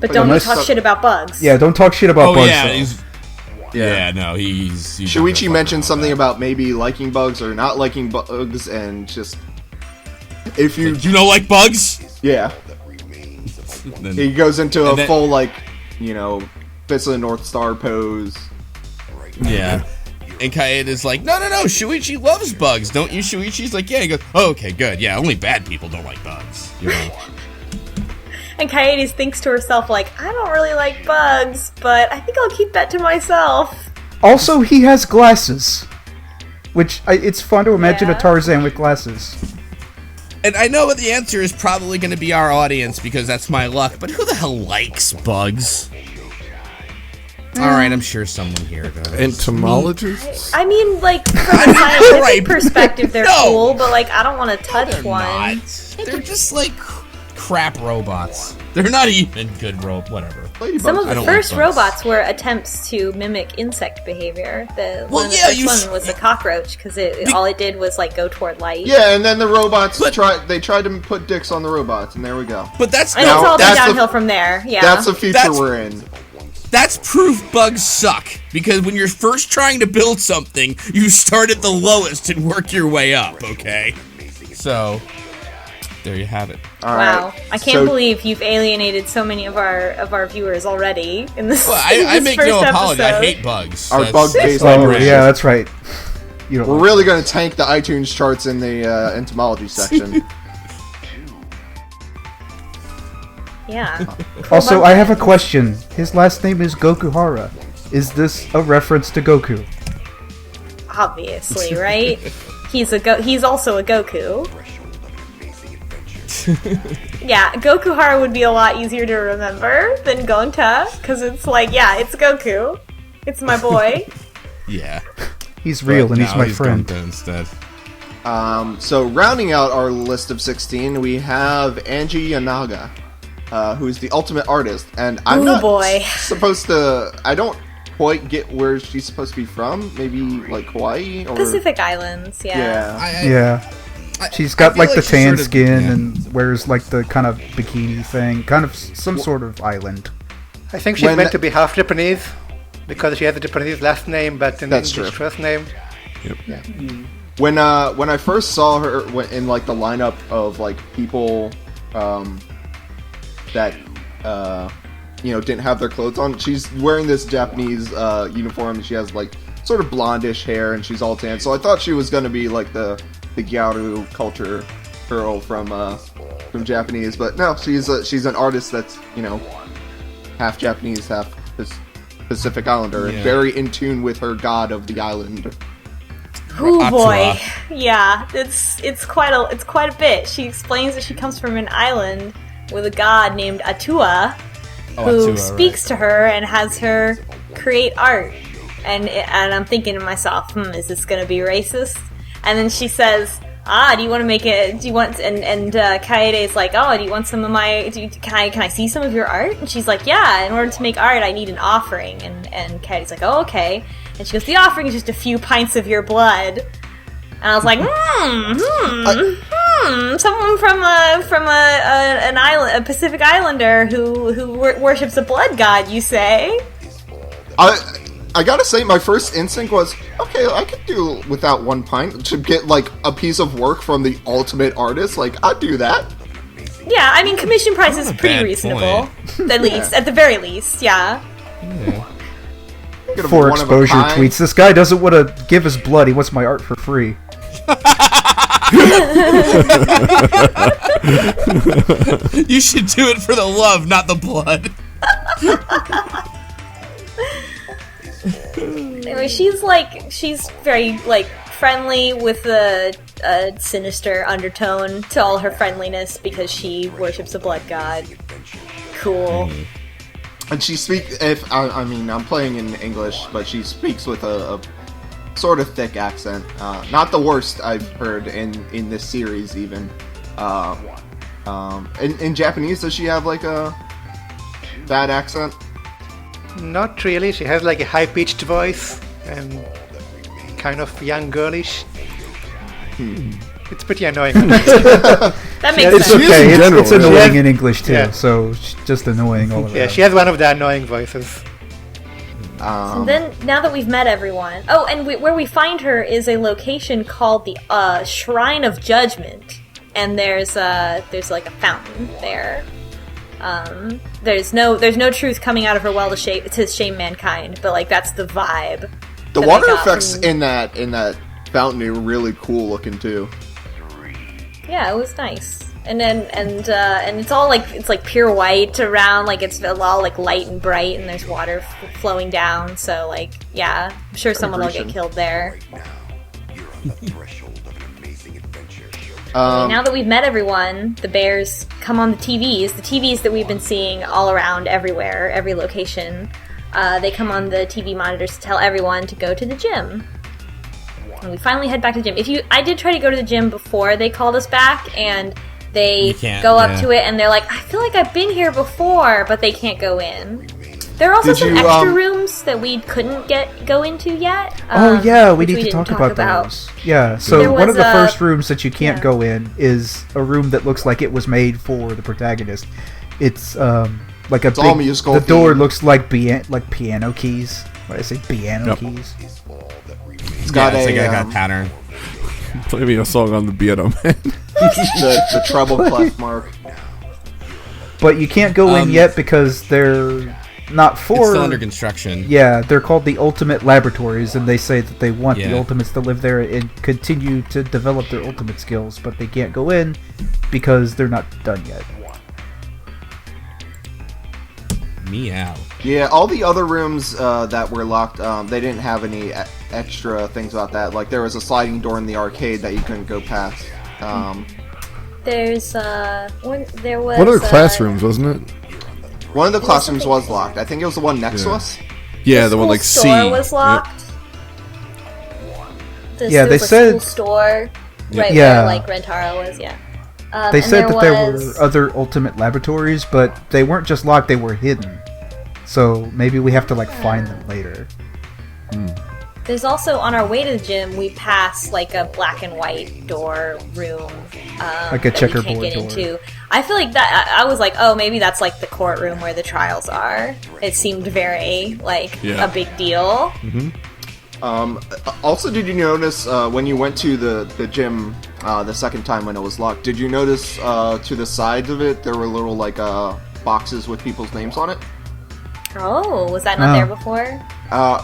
But don't unless- talk shit about bugs. Yeah, don't talk shit about Oh bugs, yeah, though. no, he's Shuichi mentioned something about maybe liking bugs or not liking bugs, and just if you You know, like bugs. yeah, Then- he goes into a And then- full like Fist of the North Star pose. Yeah. And Kaede is like, no, Shuichi loves bugs, don't you, Shuichi's like, yeah. He goes, oh, okay, good. Yeah, only bad people don't like bugs. You know? And Kaede thinks to herself, like, I don't really like bugs, but I think I'll keep that to myself. Also, he has glasses. Which, it's fun to imagine Yeah. a Tarzan with glasses. And I know what the answer is probably going to be our audience because that's my luck, but who the hell likes bugs? Alright, I'm sure someone here does. Entomologists? I mean, like, from a scientific Right. perspective, they're No. cool, but, like, I don't want to touch They're one. not. They're just like crap robots. They're not even good whatever. Some of I the don't first like bugs. robots were attempts to mimic insect behavior. One of the yeah, first one was the cockroach, because all it did was, like, go toward light. Yeah, and then the robots tried to put dicks on the robots, and there we go. But that's And Now, it's all been that's the- downhill from there, yeah. That's the future That's- we're in. that's proof bugs suck. Because when you're first trying to build something, you start at the lowest and work your way up, okay? So, there you have it. All Wow, right. I can't believe you've alienated so many of our viewers already in this. Well, in I this make first no apology. I episode. hate bugs. Our That's- bug-based Oh, operation. yeah, that's right. You don't We're like really going to tank the iTunes charts in the entomology section. Yeah. Also, I have a question. His last name is Gokuhara. Is this a reference to Goku? Obviously, right? He's also a Goku. Yeah, Gokuhara would be a lot easier to remember than Gonta, because it's like, yeah, it's Goku. It's my boy. Yeah. He's real But and he's now my friend. Gonta instead. So rounding out our list of 16, we have Angie Yanaga, who's the ultimate artist, and I'm Ooh, not boy. supposed to. I don't quite get where she's supposed to be from. Maybe like Hawaii or Pacific Islands, yeah. Yeah. Yeah. She's I got feel like the she's tan sort of- skin yeah. and wears like the kind of bikini thing. Kind of some sort of island. I think she's When- meant to be half Japanese because she has a Japanese last name but an That's English true. first name. When I first saw her in like the lineup of like people that didn't have their clothes on, she's wearing this Japanese uniform. And she has like sort of blondish hair and she's all tan. So I thought she was gonna be like the Gyaru culture girl from Japanese, but no, she's an artist that's half Japanese, half Pacific Islander, and Yeah. very in tune with her god of the island. Ooh Atua. boy, yeah, it's quite a bit. She explains that she comes from an island with a god named Atua, who Atua, speaks to her and has her create art. And I'm thinking to myself, is this gonna be racist? And then she says, do you want to make it? Do you want? And Kaede's like, do you want some of my? Can I see some of your art? And she's like, yeah. In order to make art, I need an offering. And Kaede's like, oh, okay. And she goes, the offering is just a few pints of your blood. And I was like, someone from an island, a Pacific Islander who worships a blood god. You say? I gotta say, my first instinct was, okay, I could do without one pint to get like a piece of work from the ultimate artist. Like, I'd do that. Yeah, I mean, commission price is Not a pretty bad reasonable. point. At the very least, yeah. Get a For one of a exposure kind. tweets. This guy doesn't want to give his blood. He wants my art for free. You should do it for the love, not the blood. Anyway, she's very friendly with a sinister undertone to all her friendliness because she worships a blood god. Cool. And she speaks. I mean, I'm playing in English, but she speaks with a sort of thick accent. Not the worst I've heard in this series, even. In Japanese, does she have like a bad accent? Not really. She has like a high-pitched voice and kind of young girlish. It's pretty annoying. That makes It's sense. is okay. in general, It's really. annoying in English too. Yeah. So it's just annoying all around. Yeah, she has one of the annoying voices. And then, now that we've met everyone... Oh, and where we find her is a location called the Shrine of Judgment. And there's like a fountain there. There's no truth coming out of her well to shame mankind, but like that's the vibe. The that I water got effects from- in that fountain are really cool looking too. Yeah, it was nice. And then and it's all like pure white around, like it's all like light and bright, and there's water flowing down. So like, yeah, I'm sure someone will get Vibration. killed there. Now that we've met everyone, the bears come on the TVs that we've been seeing all around, everywhere, every location. They come on the TV monitors to tell everyone to go to the gym. And we finally head back to the gym. I did try to go to the gym before they called us back, and they You can't, go up yeah. to it, and they're like, I feel like I've been here before, but they can't go in. There are also Did some you, extra rooms that we couldn't go into yet. Oh yeah, we which need to didn't talk about those. Yeah, There so one was of the a- first rooms that you can't yeah. go in is a room that looks like it was made for the protagonist. It's like a It's all big. musical The door theme. looks like piano keys. What did I say? Piano Yep. keys. It's got it's a like a pattern. Play me a song on the piano, man. the treble clef mark. But you can't go in yet because they're not It's for. still under construction. Yeah, they're called the Ultimate Laboratories, and they say that they want Yeah. the Ultimates to live there and continue to develop their Ultimate skills, but they can't go in because they're not done yet. Meow. Yeah, all the other rooms that were locked, they didn't have any extra things about that. Like, there was a sliding door in the arcade that you couldn't go past. There's there was One of the classrooms, wasn't it? One of the classrooms was locked. I think it was the one next to us. Yeah, the one school like C. store was locked. Yeah, they school said- store right Yeah. where like Rantaro was. Yeah. They and said that there was- were other Ultimate Laboratories, but they weren't just locked, they were hidden. So maybe we have to like find them later. There's also, on our way to the gym, we pass like a black and white door room, Like a that we checkerboard can't get door. into. I feel like that. I was like, oh, maybe that's like the courtroom where the trials are. It seemed very like Yeah. a big deal. Also, did you notice when you went to the gym the second time when it was locked, did you notice to the sides of it there were little like boxes with people's names on it? Oh, was that not Oh. there before?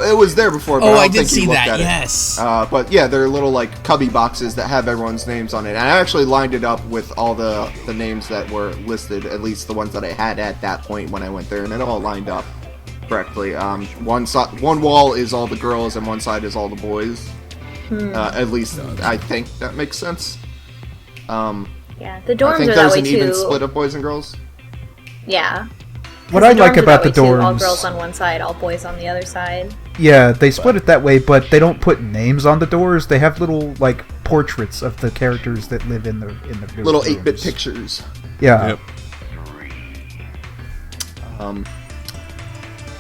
It was there before, but Oh, I I don't did think you see looked that. at it. Yes. But yeah, they're little like cubby boxes that have everyone's names on it. And I actually lined it up with all the names that were listed, at least the ones that I had at that point when I went there, and it all lined up correctly. One wall is all the girls, and one side is all the boys. At least I think that makes sense. Yeah, the I dorms think are that there's way an even too. split of boys and girls. Yeah. What 'Cause I the like dorms are about the that way, too. All dorms, girls on one side, all boys on the other side. yeah, they split it that way, but they don't put names on the doors. They have little like portraits of the characters that live in the Little rooms. 8-bit pictures. Yeah. Yep.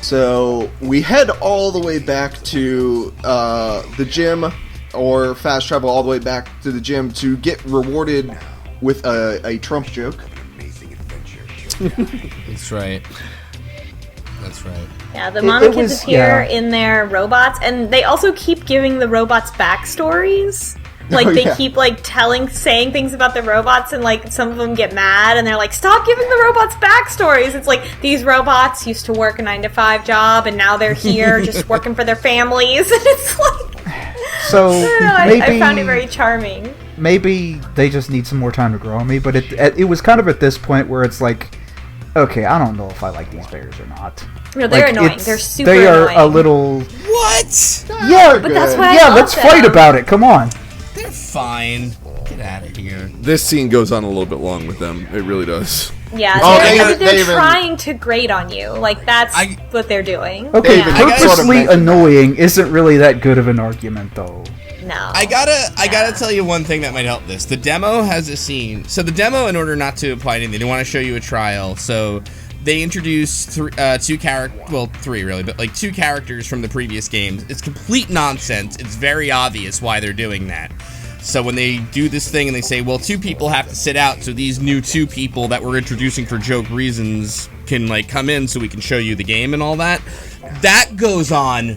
So we head all the way back to the gym, or fast travel all the way back to the gym to get rewarded with a Trump joke. That's right. That's right. Yeah, the It Monokubs was- appear yeah. in their robots, and they also keep giving the robots backstories. Like, Oh, they yeah. keep, like, saying things about the robots, and, like, some of them get mad, and they're like, stop giving the robots backstories! It's like, these robots used to work a 9-to-5 job, and now they're here just working for their families, and it's like... So I don't know, maybe I found it very charming. maybe they just need some more time to grow on me. But it was kind of at this point where it's like, okay, I don't know if I like these bears or not. No, they're Like, annoying. it's- They're super They are annoying. a little. What? Yeah, But that's why I yeah. love Let's them. fight about it. Come on. They're fine. Get out of here. This scene goes on a little bit long with them. It really does. Yeah, Oh, they're they even- trying to grate on you. Like, that's what they're doing. Okay, even Yeah. sort of purposely mentioned that. annoying isn't really that good of an argument, though. No. I gotta tell you one thing that might help this. The demo has a scene. So the demo, in order not to apply anything, they want to show you a trial. So they introduce three really, but like two characters from the previous games. It's complete nonsense. It's very obvious why they're doing that. So when they do this thing and they say, well, two people have to sit out, so these new two people that we're introducing for joke reasons can like come in so we can show you the game and all that. That goes on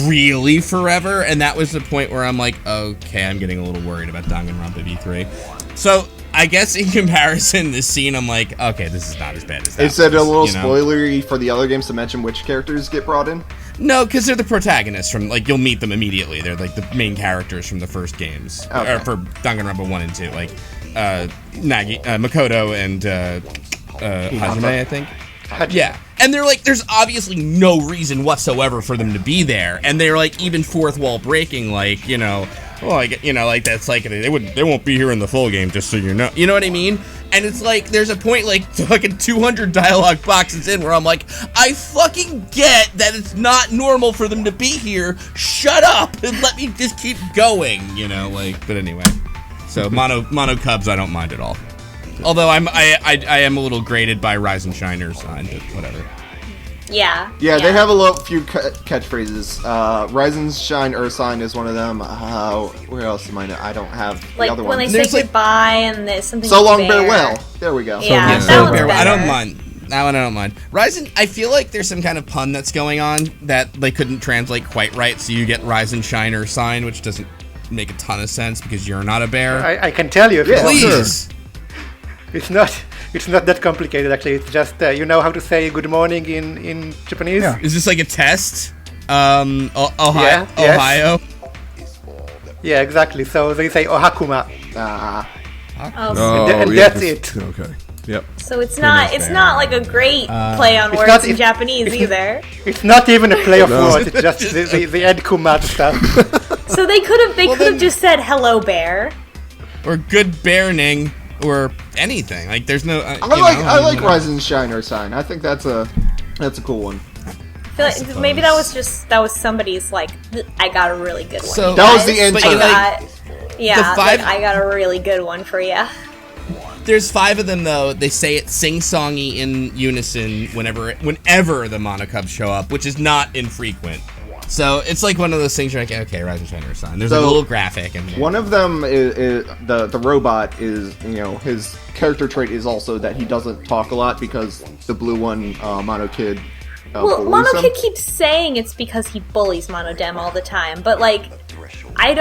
really forever, and that was the point where I'm like, okay, I'm getting a little worried about Danganronpa V3. So I guess in comparison, this scene, I'm like, okay, this is not as bad as that. Is it a little you know? spoilery for the other games to mention which characters get brought in? No, because they're the protagonists from, like, you'll meet them immediately. They're, like, the main characters from the first games. Okay. Or for Danganronpa 1 and 2. Like, Makoto and Hajime, I think. Yeah. And they're like, there's obviously no reason whatsoever for them to be there. And they're, like, even fourth wall breaking, like, you know, well, like, you know, like, that's like, they won't be here in the full game, just so you know. You know what I mean? And it's like, there's a point, like, fucking 200 dialogue boxes in where I'm like, I fucking get that it's not normal for them to be here. Shut up and let me just keep going, you know, like, but anyway. So, Monocubs, I don't mind at all. Although I am a little grated by Rise and Shiner sign, but whatever. Yeah. Yeah, they have a few catchphrases. Rise and Shine Earth Sign is one of them. Where else am I? I don't have the Like, other when ones. they There's, say like- goodbye and there's something So to long, bear. farewell. There we go. Yeah, So that long, one's farewell. better. I don't mind. That one I don't mind. Ryzen, I feel like there's some kind of pun that's going on that they couldn't translate quite right, so you get Ryzen Shine or Sign, which doesn't make a ton of sense because you're not a bear. I can tell you if you want. Please. It's not that complicated actually. It's just you know how to say good morning in Japanese. Yeah. Is this like a test? Ohio. Yeah, yes. Ohio. Yeah, exactly. So they say ohakuma. Oh, And yeah, that's it. Okay. Yep. so it's not like a great play on It's words not- in Japanese either. It's not even a play of words. It's just the Ed Kuma stuff. So they could have just said hello bear. Or good bearning. Or anything. Like, there's no... I like Rise and Shine or Sign. I think that's a cool one. I feel like maybe that was somebody's like I got a really good one. So- you That was guys. the intern. I got a really good one for you. There's 5 of them, though. They say it sing-songy in unison whenever the Monocubs show up, which is not infrequent. So it's like one of those things you're like, okay, Rise and Shine or Sign. There's a little graphic. And One of them is the robot is, his character trait is also that he doesn't talk a lot because the blue one, Mono Kid, Well, bullies Mono him. Kid keeps saying it's because he bullies Monodem all the time, but like, I'm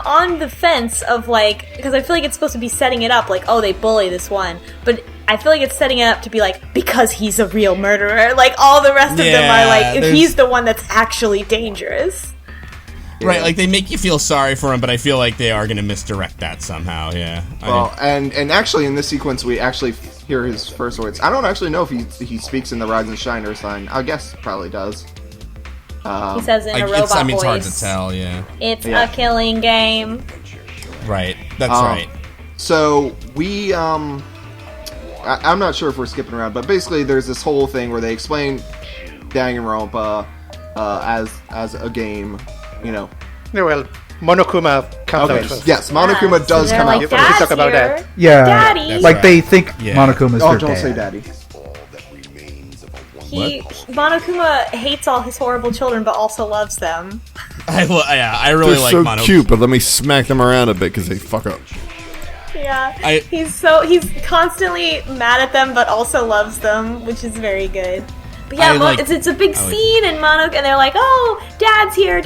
on the fence of like, because I feel like it's supposed to be setting it up like, oh, they bully this one, but I feel like it's setting it up to be like, because he's a real murderer. Like, all the rest of them are like, if he's the one that's actually dangerous. Right, like they make you feel sorry for him, but I feel like they are going to misdirect that somehow, yeah. Well, and actually in this sequence we actually hear his first words. I don't actually know if he speaks in the Rise and Shine or Sign. I guess he probably does. He says in a robot voice. it's hard to tell, yeah. It's a killing game. Right, that's right. So we I'm not sure if we're skipping around, but basically there's this whole thing where they explain Danganronpa as a game, Yeah, well, Monokuma comes out first. Yes, Monokuma does so come like, out Dad's first. talk about here. that. Yeah, Daddy. like they think Yeah. Monokuma's Oh, their don't dad. say daddy. Monokuma hates all his horrible children, but also loves them. I really They're like so Mono. cute, but let me smack them around a bit because they fuck up. Yeah, I- he's constantly mad at them, but also loves them, which is very good. But yeah, I like- it's a big scene, and and they're like, "Oh, Dad's here,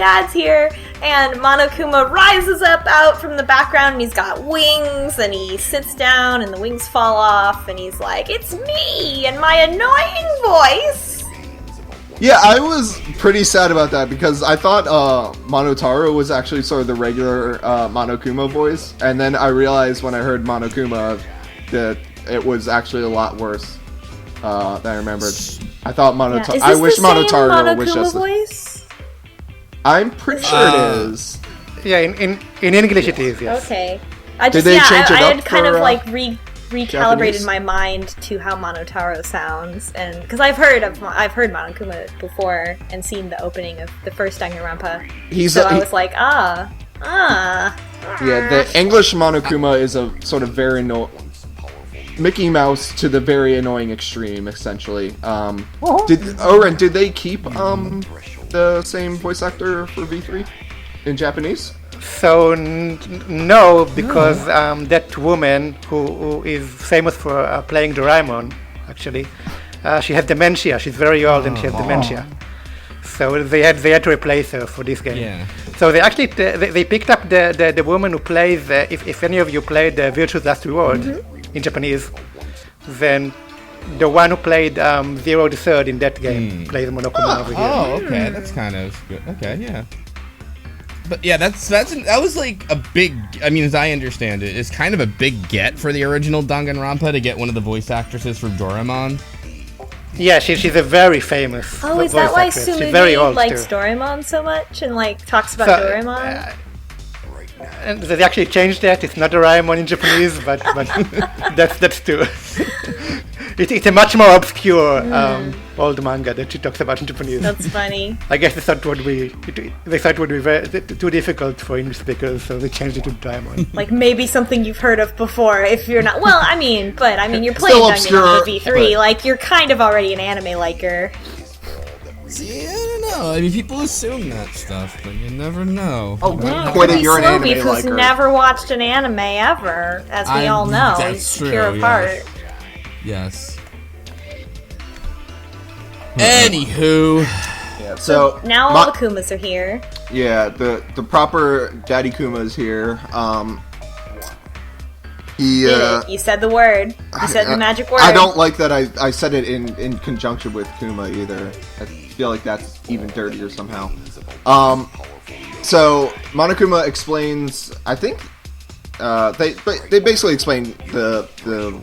and Monokuma rises up out from the background, and he's got wings, and he sits down, and the wings fall off, and he's like, "It's me and my annoying voice." Yeah, I was pretty sad about that because I thought Monotaro was actually sort of the regular Monokuma voice, and then I realized when I heard Monokuma that it was actually a lot worse than I remembered. I thought Monotaro. Is I this wish the same Monotaro was Monokuma just. voice? I'm pretty sure it is. Yeah, in English it is, yes. Okay. I just Did they change it I up had kind for, of like recalibrated Japanese? my mind to how Monotaro sounds, and because I've heard Monokuma before and seen the opening of the first Danganronpa, I was like, Yeah, the English Monokuma is a sort of very Mickey Mouse to the very annoying extreme, essentially. Did they keep the same voice actor for V3 in Japanese? So no, because that woman who is famous for playing Doraemon, actually, she has dementia. She's very old and she has dementia. So they had to replace her for this game. Yeah. So they actually they picked up the woman who plays. If any of you played Virtue's Last Reward in Japanese, then the one who played Zero the Third in that game plays Monokuma over here. Oh, okay, that's kind of good. Okay, yeah. But yeah, that was like a big. I mean, as I understand it, it's kind of a big get for the original Danganronpa to get one of the voice actresses from Doraemon. Yeah, she's a very famous. oh, is voice that why actress. She's very Sumire old likes too. Doraemon so much and like talks about So, Doraemon? And they actually changed that. It's not Doraemon in Japanese, but that's too. It's a much more obscure old manga that she talks about in Japanese. That's funny. I guess they thought it would be too difficult for English speakers, so they changed it to Doraemon. Like maybe something you've heard of before if you're not. Well, I mean, you're playing Still obscure, Danganronpa V3. but- Like you're kind of already an anime liker. See, I don't know. I mean, people assume that stuff, but you never know. Oh, Yeah, quit could it, be you're an Slowbeef, anime who's liker. never watched an anime ever, as we all know. That's He's true, pure of yeah. heart. Yes. Anywho, Yeah, so Now all the Kumas are here. Yeah, the proper Daddy Kuma's here. He Did it. You said the word. You said the magic word. I don't like that I said it in conjunction with Kuma either. I feel like that's even dirtier somehow. So Monokuma explains. I think they basically explain the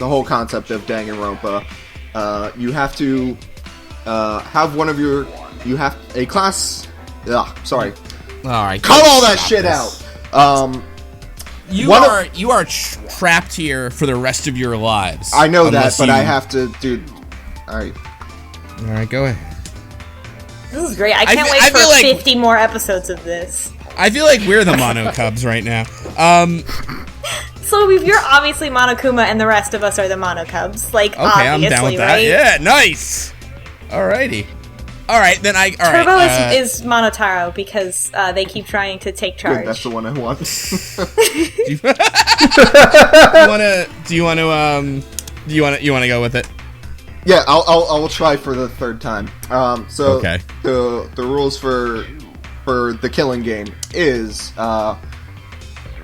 whole concept of Danganronpa. You have to have one of your. You have a class. Sorry. all right, Cut all that stop shit this. out. You are trapped here for the rest of your lives. I know that, unless but you- I have to do. All right. All right, go ahead. This is great. I can't fe- wait I for feel like- 50 more episodes of this. I feel like we're the Monocubs right now. So you're obviously Monokuma, and the rest of us are the Monocubs. Like, Okay, obviously, I'm down with that. right? Yeah, nice. Alrighty. All right, then all Turbo right. is Monotaro because they keep trying to take charge. Good, that's the one I want. Do you want to go with it? Yeah, I'll try for the third time. So Okay. the rules for the killing game is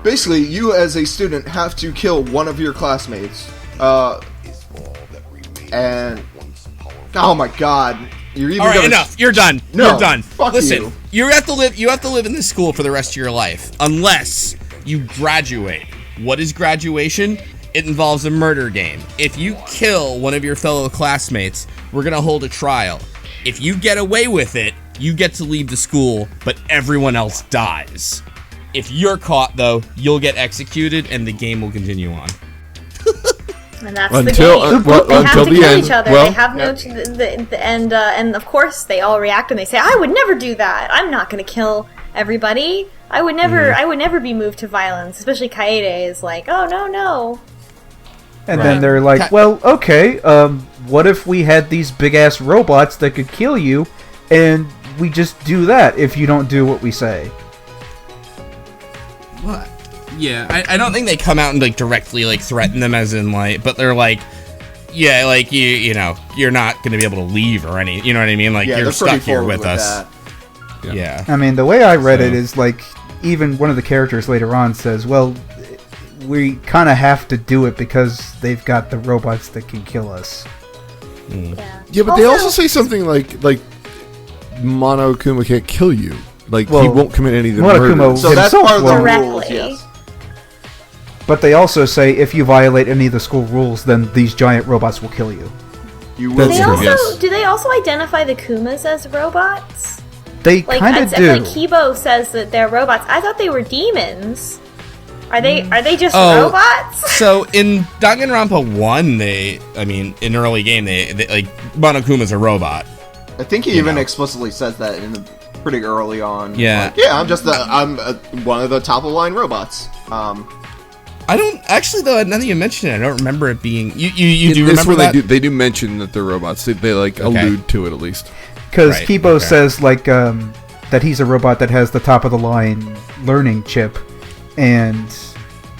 basically you as a student have to kill one of your classmates. And oh my god, you're even All right, gonna enough. You're done. No, You're done. fuck Listen, you. you have to live. You have to live in this school for the rest of your life, unless you graduate. What is graduation? It involves a murder game. If you kill one of your fellow classmates, we're gonna hold a trial. If you get away with it, you get to leave the school, but everyone else dies. If you're caught, though, you'll get executed, and the game will continue on. And that's Until- the game. well, They have until to the kill end. each other. Well- They have no, and of course they all react and they say, "I would never do that. I'm not going to kill everybody. I would never. I would never be moved to violence." Especially Kaede is like, "Oh no." And Right. then they're like, well, okay, what if we had these big-ass robots that could kill you, and we just do that if you don't do what we say? What? Yeah, I don't think they come out and like directly like threaten them as in like, but they're like, yeah, like you know, you're not gonna be able to leave or any, you know what I mean? Like yeah, you're they're pretty stuck here forward with us. that. Yeah. I mean, the way I read So- it is like, even one of the characters later on says, well, we kind of have to do it because they've got the robots that can kill us. Yeah, but they also say something like Monokuma can't kill you. Like he Well, won't commit any of the Monokuma- murders. So that's Himself part of the won't. rules. Directly. Yes. But they also say if you violate any of the school rules, then these giant robots will kill you. You will. That's They true, also yes. do they also identify the Kumas as robots? They Like kind I of feel do. like Kibo says that they're robots. I thought they were demons. Are they just Oh. robots? So in Danganronpa 1, in early game, they like Monokuma's a robot. I think he You even know. explicitly says that in the, pretty early on. Yeah. Like, yeah, I'm one of the top of the line robots. I don't actually though. Now that you mention it, I don't remember it being. You In do this remember where that? they do mention that they're robots. They like Okay. allude to it at least. Because Right, Kibo okay. says like that he's a robot that has the top of the line learning chip, and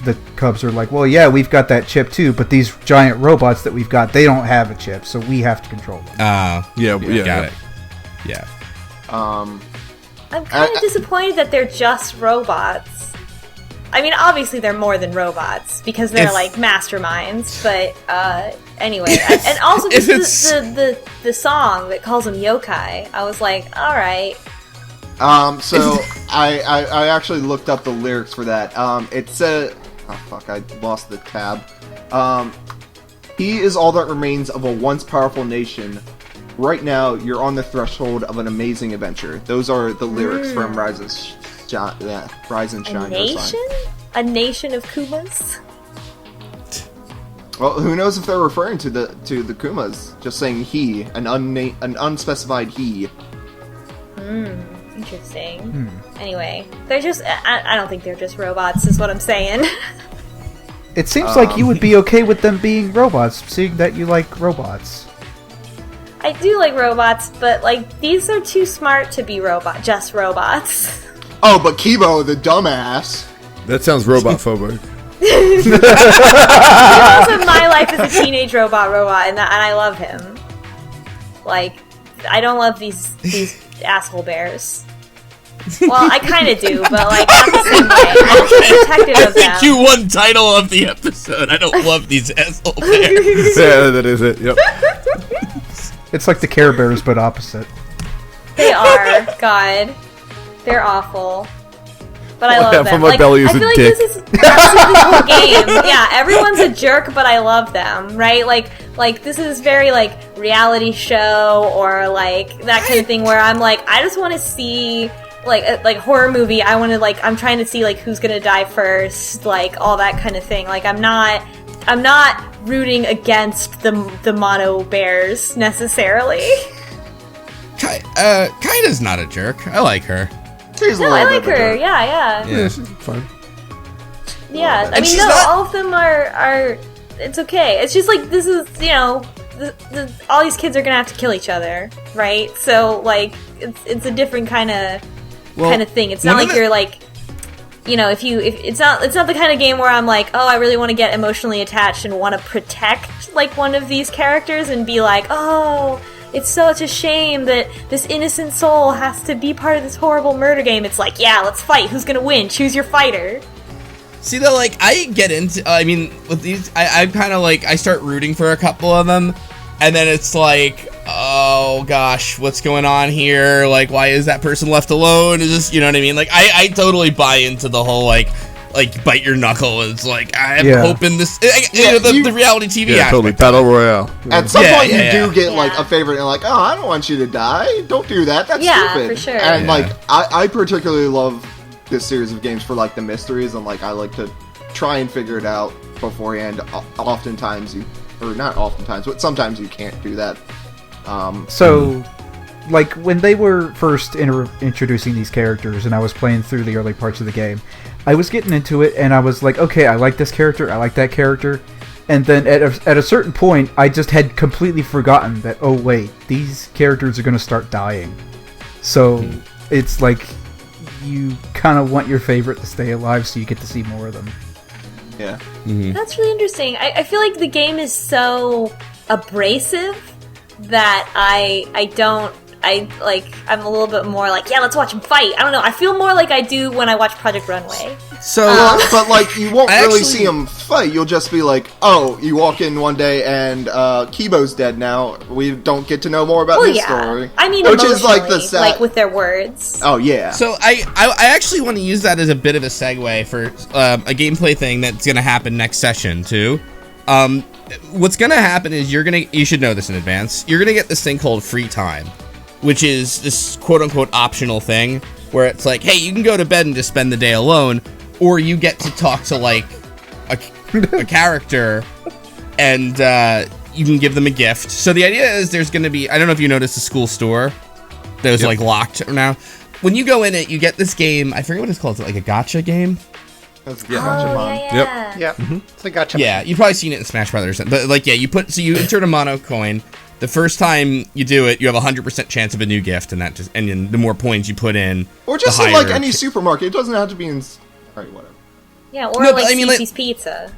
the Cubs are like, well, yeah, we've got that chip too, but these giant robots that we've got, they don't have a chip, so we have to control them. Yeah, Got it. Yeah. I'm kind of disappointed that they're just robots. I mean, obviously they're more than robots because they're If- like masterminds. But anyway, and also if just the song that calls them yokai. I was like, all right. So I actually looked up the lyrics for that. It said, oh fuck, I lost the tab. He is all that remains of a once powerful nation. Right now, you're on the threshold of an amazing adventure. Those are the lyrics from Rise and Shine. A nation? A nation of Kumas? Well, who knows if they're referring to the Kumas? Just saying he, an unspecified he. Interesting. Anyway, they're just. I don't think they're just robots, is what I'm saying. It seems like you would be okay with them being robots, seeing that you like robots. I do like robots, but like these are too smart to be just robots. Oh, but Kibo, the dumbass. That sounds robot phobic. Also, my life is a teenage robot, and I love him. Like, I don't love these asshole bears. Well, I kind of do, but like not the same way. I'm just protective I of them. think you won title of the episode. I don't love these asshole bears. Yeah, that is it. Yep. It's like the Care Bears, but opposite. They are. God, they're awful. But I love yeah, them. from my belly is I feel a like dick. this is absolutely the whole game. Yeah, everyone's a jerk, but I love them, right? Like this is very like reality show or like that kind of thing where I'm like, I just want to see like a horror movie. I want to like, I'm trying to see like who's gonna die first, like all that kind of thing. Like I'm not rooting against the mono bears necessarily. Kaida's not a jerk. I like her. She's a No, little I bit like of a her. jerk. Yeah. Yeah, she's fine. Yeah, I And mean, she's no, not- all of them are. It's okay. It's just like this is, you know, all these kids are gonna have to kill each other, right? So like, it's a different kind of thing. It's not one of like the- you're like, you know, if it's not the kind of game where I'm like, oh, I really want to get emotionally attached and want to protect like one of these characters and be like, oh, it's such a shame that this innocent soul has to be part of this horrible murder game. It's like, yeah, let's fight. Who's gonna win? Choose your fighter. See, though, like, I get into, I mean, with these, I'm kind of like, I start rooting for a couple of them, and then it's like, oh gosh, what's going on here? Like, why is that person left alone? Is this, you know what I mean? Like, I totally buy into the whole, like bite your knuckle. It's like, I'm hoping this, Yeah, the reality TV Yeah, aspect. totally. Battle Royale. Yeah. At some Yeah, point, yeah, you do yeah. get like Yeah. a favorite, and like, oh, I don't want you to die. Don't do that. That's Yeah, stupid. for sure. And Yeah. like, I particularly love this series of games for like the mysteries, and like I like to try and figure it out beforehand. Oftentimes or not oftentimes, but sometimes you can't do that. So, like, when they were first introducing these characters and I was playing through the early parts of the game, I was getting into it and I was like, okay, I like this character, I like that character. And then at a certain point, I just had completely forgotten that, oh wait, these characters are going to start dying. So, it's like, you kind of want your favorite to stay alive so you get to see more of them. Yeah. That's really interesting. I feel like the game is so abrasive that I'm a little bit more like, yeah, let's watch them fight. I don't know. I feel more like I do when I watch Project Runway. So, But like, you won't I really actually- see them fight. You'll just be like, oh, you walk in one day and Kibo's dead now. We don't get to know more about Well, his yeah. story. I mean, which emotionally, is like the sad. like with their words. Oh yeah. So I actually want to use that as a bit of a segue for a gameplay thing that's going to happen next session too. What's going to happen is you should know this in advance. You're going to get this thing called free time, which is this quote unquote optional thing where it's like, hey, you can go to bed and just spend the day alone, or you get to talk to like a character and you can give them a gift. So the idea is there's going to be, I don't know if you noticed the school store that was like locked now. When you go in it, you get this game. I forget what it's called. Is it like a gotcha game? That's Oh, Gachapon. yeah. Yeah, it's a gotcha. Yeah, you've probably seen it in Smash Brothers. But like, yeah, you insert a mono coin. The first time you do it, you have a 100% chance of a new gift, and then the more points you put in, Or just the in like higher any ch- supermarket. It doesn't have to be in. Alright, whatever. Yeah, or No, but like I mean, like- Cece's Pizza.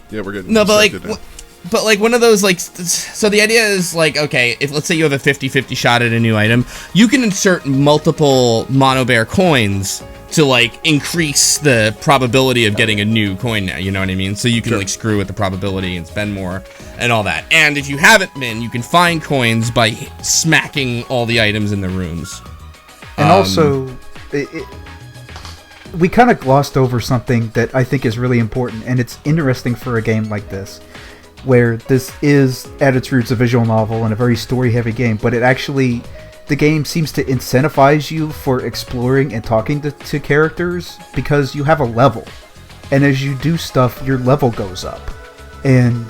Yeah, we're getting No, but like, distracted now. but like one of those like, so the idea is like, okay, if let's say you have a 50-50 shot at a new item, you can insert multiple mono bear coins to like increase the probability of getting a new coin now, you know what I mean? So you can like screw with the probability and spend more and all that. And if you haven't been, you can find coins by smacking all the items in the rooms. And also, we kind of glossed over something that I think is really important, and it's interesting for a game like this, where this is, at its roots, a visual novel and a very story-heavy game, but it actually, the game seems to incentivize you for exploring and talking to characters, because you have a level. And as you do stuff, your level goes up. And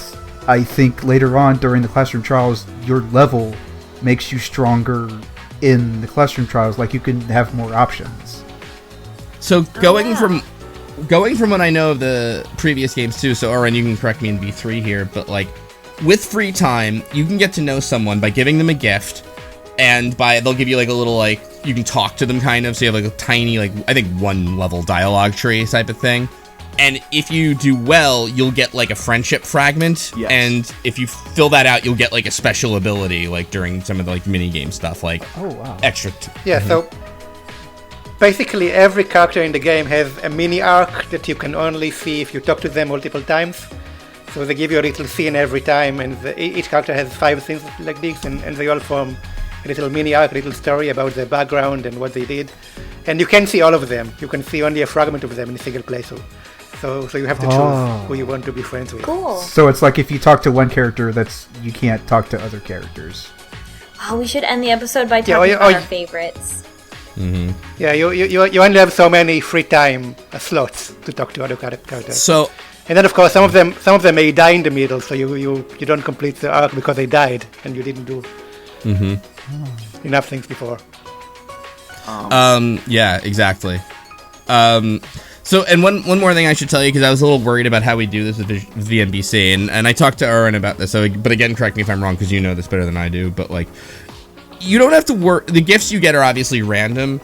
I think later on, during the classroom trials, your level makes you stronger in the classroom trials, like you can have more options. So going from what I know of the previous games too, so Oren, you can correct me in V3 here, but like with free time, you can get to know someone by giving them a gift, and they'll give you like a little like you can talk to them kind of, so you have like a tiny like I think 1 level dialogue tree type of thing. And if you do well, you'll get like a friendship fragment. Yes. And if you fill that out, you'll get like a special ability, like during some of the like mini game stuff, like extra. Yeah, so basically every character in the game has a mini arc that you can only see if you talk to them multiple times. So they give you a little scene every time, and each character has 5 scenes like this, and they all form a little mini arc, a little story about their background and what they did. And you can't see all of them. You can see only a fragment of them in a single playthrough. So you have to choose who you want to be friends with. Cool. So it's like if you talk to one character, you can't talk to other characters. Oh, we should end the episode by talking about our favorites. Yeah, you only have so many free time slots to talk to other characters. So, and then of course some of them may die in the middle, so you don't complete the arc because they died and you didn't do enough things before. Yeah, exactly. So, and one more thing I should tell you, because I was a little worried about how we do this with VNBC, and I talked to Aaron about this, but again, correct me if I'm wrong, because you know this better than I do, but like, you don't have to work, the gifts you get are obviously random.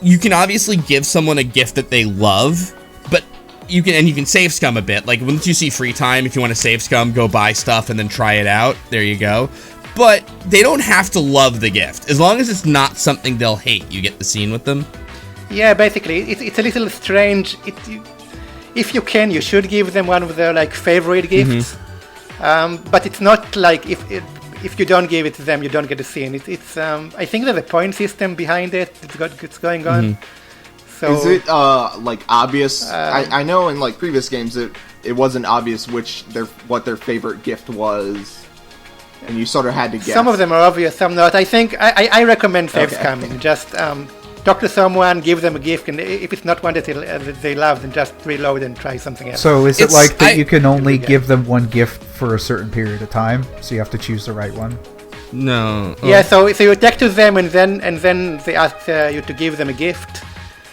You can obviously give someone a gift that they love, but you can save scum a bit. Like, once you see free time, if you want to save scum, go buy stuff and then try it out. There you go. But they don't have to love the gift. As long as it's not something they'll hate, you get the scene with them. Yeah, basically, it's a little strange. If you can, you should give them one of their like favorite gifts. But it's not like if you don't give it to them, you don't get a scene. It's I think there's a point system behind it. It's going on. So is it like obvious? I know in like previous games it wasn't obvious what their favorite gift was, and you sort of had to guess. Some of them are obvious, some not. I think I recommend save scamming. Just talk to someone, give them a gift, and if it's not one that they love, then just reload and try something else. So is it like that you can only give them one gift for a certain period of time, so you have to choose the right one? No. Yeah, so you talk to them, and then they ask you to give them a gift,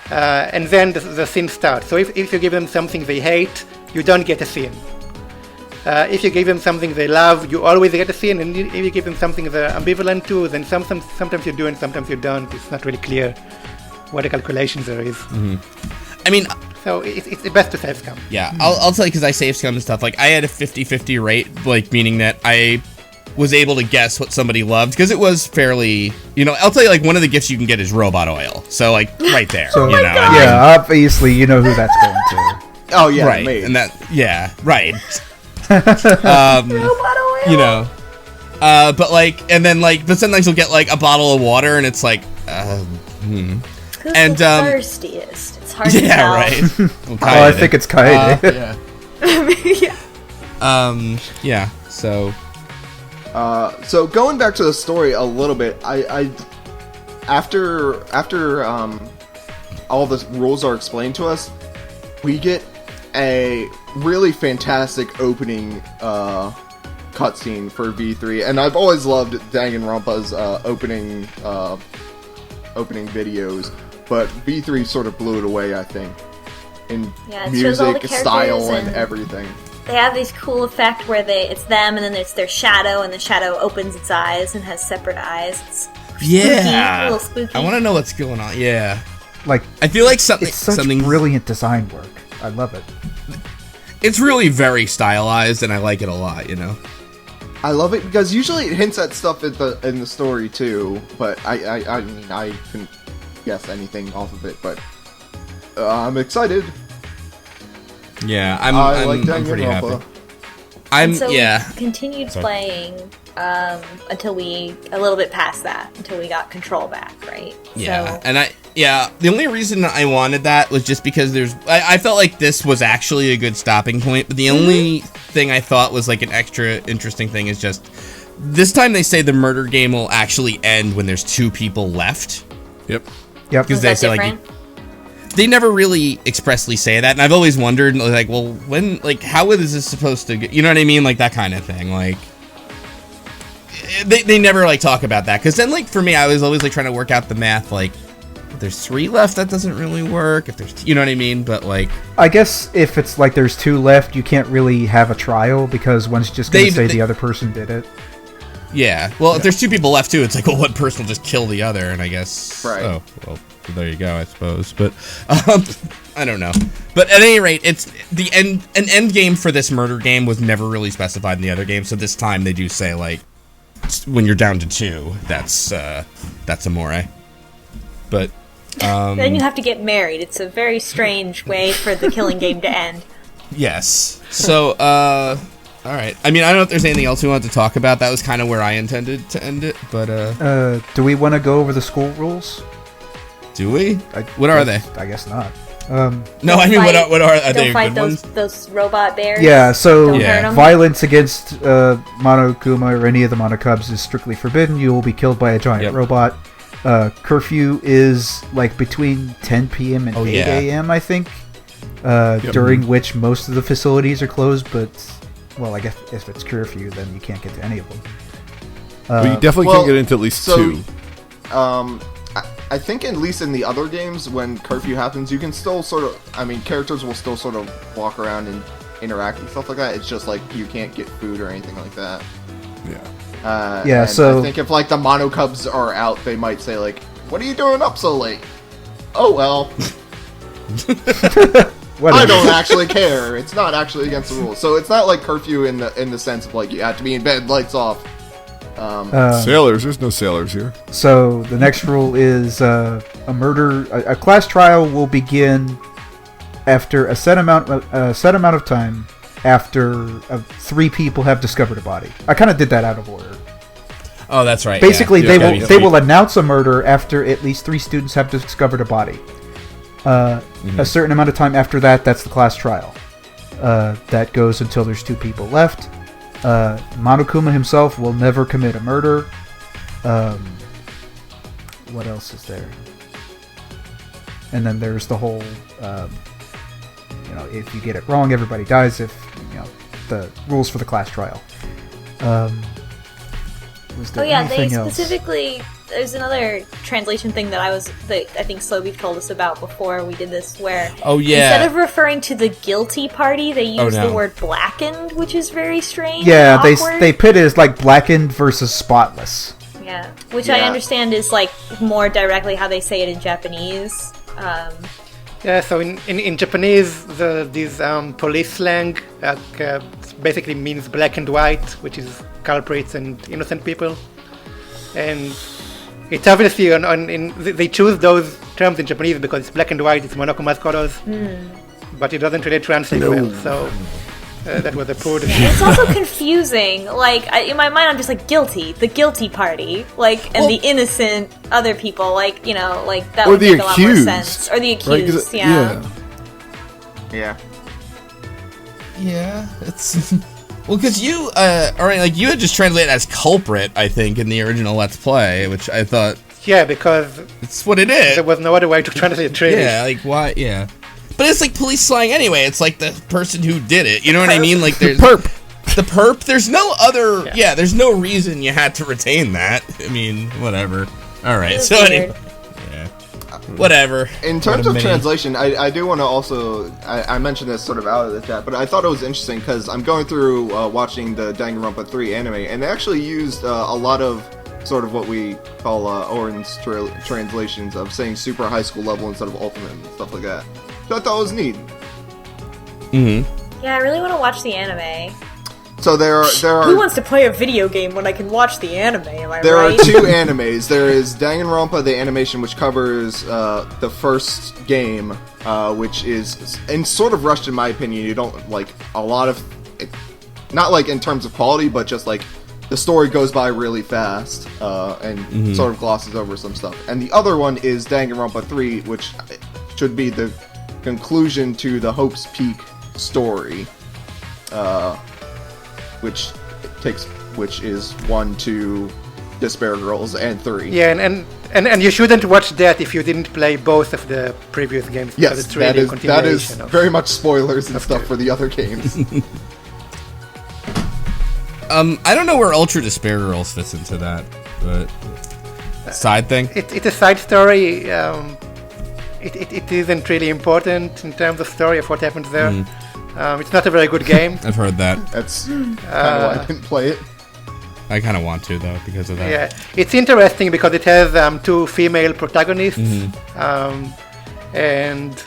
and then the scene starts. So if you give them something they hate, you don't get a scene. If you give them something they love, you always get a scene, and if you give them something they're ambivalent to, then sometimes you do and sometimes you don't. It's not really clear what the calculations there is. I mean, so it's the best to save scum. Yeah, I'll tell you, because I save scum and stuff. Like, I had a 50-50 rate, like, meaning that I was able to guess what somebody loved, because it was fairly, I'll tell you, like, one of the gifts you can get is robot oil. So, like, right there, so, yeah, obviously, you know who that's going to. Oh, yeah, right, me. and right. Robot oil. But like, and then like, but sometimes you'll get like a bottle of water, and it's like, And the thirstiest. It's hard to tell. Yeah, right. Well, I think it's Kaede. Yeah. So. So going back to the story a little bit, I after all the rules are explained to us, we get a really fantastic opening cutscene for V3, and I've always loved Danganronpa's opening videos, but V3 sort of blew it away, I think, in music, style, and everything. They have these cool effect where it's them, and then it's their shadow, and the shadow opens its eyes and has separate eyes. It's spooky, a little spooky. I want to know what's going on. Yeah, like I feel like it's such brilliant design work. I love it. It's really very stylized, and I like it a lot. I love it because usually it hints at stuff in the story too, but I mean I couldn't guess anything off of it, but I'm excited. Yeah, I like I'm pretty happy. We continued playing until a little bit past that, until we got control back, right? Yeah, the only reason I wanted that was just because I felt like this was actually a good stopping point, but the only thing I thought was like an extra interesting thing is just, this time they say the murder game will actually end when there's 2 people left. Yep. Because they say like, they never really expressly say that, and I've always wondered, like, well, when, like, how is this supposed to get, you know what I mean? Like, that kind of thing, like, they never, like, talk about that, because then, like, for me, I was always, like, trying to work out the math, like, if there's 3 left, that doesn't really work, if there's, you know what I mean? But, like, I guess if it's, like, there's 2 left, you can't really have a trial, because one's just gonna say the other person did it. Yeah, well, if there's 2 people left, too, it's like, well, one person will just kill the other, and I guess, right. Oh, well, So there you go, I suppose. But I don't know. But at any rate, it's an end game for this murder game was never really specified in the other game. So this time they do say like when you're down to 2, that's amore. But then you have to get married. It's a very strange way for the killing game to end. Yes. So all right. I mean, I don't know if there's anything else we want to talk about. That was kind of where I intended to end it, but do we want to go over the school rules? do we? What are they? I guess not. No, I mean, what are they? Don't fight Good ones? those robot bears. Yeah, so Don't hurt 'em. violence against Monokuma or any of the Monocubs is strictly forbidden. You will be killed by a giant robot. Curfew is like between 10 p.m. and 8 a.m., I think, during which most of the facilities are closed, but, well, I guess if it's curfew, then you can't get to any of them. But you definitely can't get into at least 2. I think at least in the other games, when curfew happens, you can still sort of, I mean, characters will still sort of walk around and interact and stuff like that. It's just like you can't get food or anything like that. Yeah. So I think if like the Monocubs are out, they might say like, "What are you doing up so late?" Oh well, I don't actually care. It's not actually against the rules, so it's not like curfew in the sense of like you have to be in bed, lights off. Sailors, there's no sailors here. So the next rule is a class trial will begin after a set amount of time after 3 people have discovered a body. I kind of did that out of order. Oh, that's right. Basically, they will announce a murder after at least 3 students have discovered a body. A certain amount of time after that, that's the class trial. That goes until there's 2 people left. Monokuma himself will never commit a murder. What else is there? And then there's the whole, if you get it wrong, everybody dies. If the rules for the class trial. Was there anything else? Specifically. There's another translation thing that I think Slowbeef told us about before we did this, where instead of referring to the guilty party, they use the word blackened, which is very strange. Yeah, and awkward. they pit it as like blackened versus spotless. Yeah, which I understand is like more directly how they say it in Japanese. So in Japanese, these police slang basically means black and white, which is culprits and innocent people, and it's obviously they choose those terms in Japanese because it's black and white, it's Monokuma's colors, but it doesn't really translate well, so that was a poor decision. It's also confusing, like, in my mind I'm just like, the guilty party, like, and the innocent other people, like, that would make a lot more sense. Or the accused, Yeah, it's... Well, because you, you had just translated as culprit, I think, in the original Let's Play, which I thought... Yeah, because... It's what it is. There was no other way to translate it, really. Yeah, like, why, yeah. But it's like police slang anyway, it's like the person who did it, you know what I mean? Like, there's... The perp, there's no other... Yeah, there's no reason you had to retain that. I mean, whatever. Alright, so anyway... Whatever. In terms of translation, I do want to also... I mentioned this sort of out of the chat, but I thought it was interesting because I'm going through watching the Danganronpa 3 anime, and they actually used a lot of sort of what we call Oren's translations of saying super high school level instead of ultimate and stuff like that. So I thought it was neat. Yeah, I really want to watch the anime. So there are. Who wants to play a video game when I can watch the anime? Am I there right? are 2 animes. There is Danganronpa, the animation, which covers the first game, which is sort of rushed in my opinion. You don't like a lot of, not like in terms of quality, but just like the story goes by really fast and sort of glosses over some stuff. And the other one is Danganronpa 3, which should be the conclusion to the Hope's Peak story. Which is 1, 2, Despair Girls, and 3. Yeah, and you shouldn't watch that if you didn't play both of the previous games. Yes, it's really that is very much spoilers and stuff for the other games. I don't know where Ultra Despair Girls fits into that, but... Side thing? It's a side story. It isn't really important in terms of story of what happens there. It's not a very good game. I've heard that. That's kind of why I didn't play it. I kind of want to though because of that. Yeah, it's interesting because it has 2 female protagonists, and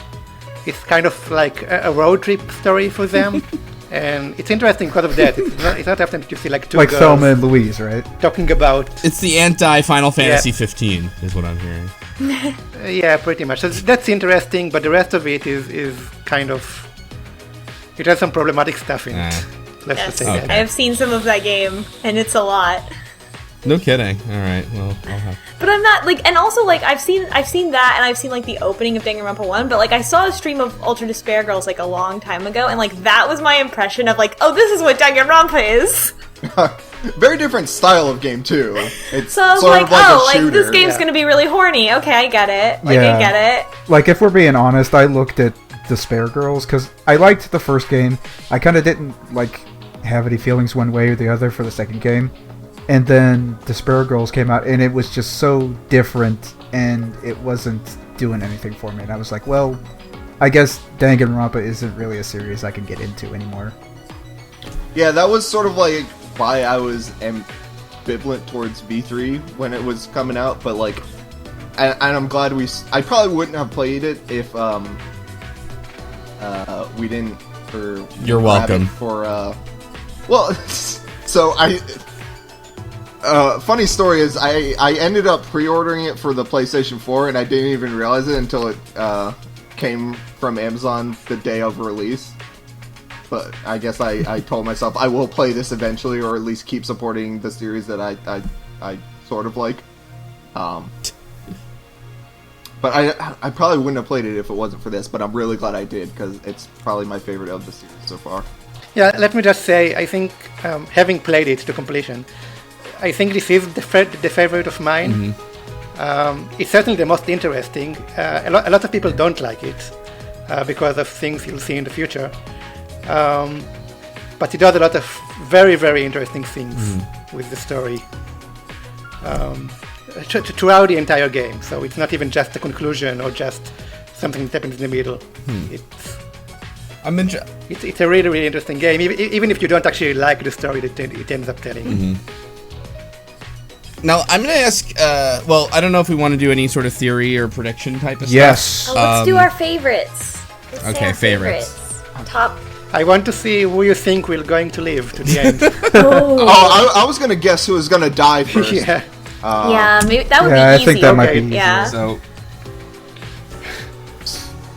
it's kind of like a road trip story for them. And it's interesting because of that. It's not often that you see like 2 like girls Thelma and Louise, right? talking about. It's the anti-Final Fantasy 15 is what I'm hearing. Yeah, pretty much. So that's interesting, but the rest of it is kind of. It has some problematic stuff in it. Let's just say that. I have seen some of that game, and it's a lot. No kidding. All right. Well, I'll have. But I'm not like, and also like I've seen that, and I've seen like the opening of Danganronpa 1. But like I saw a stream of Ultra Despair Girls like a long time ago, and like that was my impression of like, oh, this is what Danganronpa is. Very different style of game too. It's So I was sort like, of like oh, a shooter. like this game's gonna be really horny. Okay, I get it. Like I get it. Like if we're being honest, I looked at Despair Girls because I liked the first game. I kind of didn't like have any feelings one way or the other for the second game. And then Despair Girls came out, and it was just so different, and it wasn't doing anything for me. And I was like, well, I guess Danganronpa isn't really a series I can get into anymore. Yeah, that was sort of like why I was ambivalent towards V3 when it was coming out, but like, and I'm glad I probably wouldn't have played it if we didn't. Or You're welcome. Well, so funny story is I ended up pre-ordering it for the PlayStation 4 and I didn't even realize it until it came from Amazon the day of release. But I guess I told myself I will play this eventually, or at least keep supporting the series that I sort of like. But I probably wouldn't have played it if it wasn't for this, but I'm really glad I did, because it's probably my favorite of the series so far. Yeah, let me just say, I think having played it to completion, I think this is the favorite of mine. It's certainly the most interesting. A lot of people don't like it because of things you'll see in the future. But it does a lot of very, very interesting things with the story throughout the entire game. So it's not even just a conclusion or just something that happens in the middle. It's a really, really interesting game, even if you don't actually like the story that it ends up telling. Now, I'm going to ask, well, I don't know if we want to do any sort of theory or prediction type of Yes. stuff. Let's do our favorites. Let's say Okay, our favorites. Top. I want to see who you think will going to live to the end. Oh, I was gonna guess who was gonna die first. Yeah. Yeah, maybe that would Yeah, be easy. I think that might be Okay. easier. Yeah. So,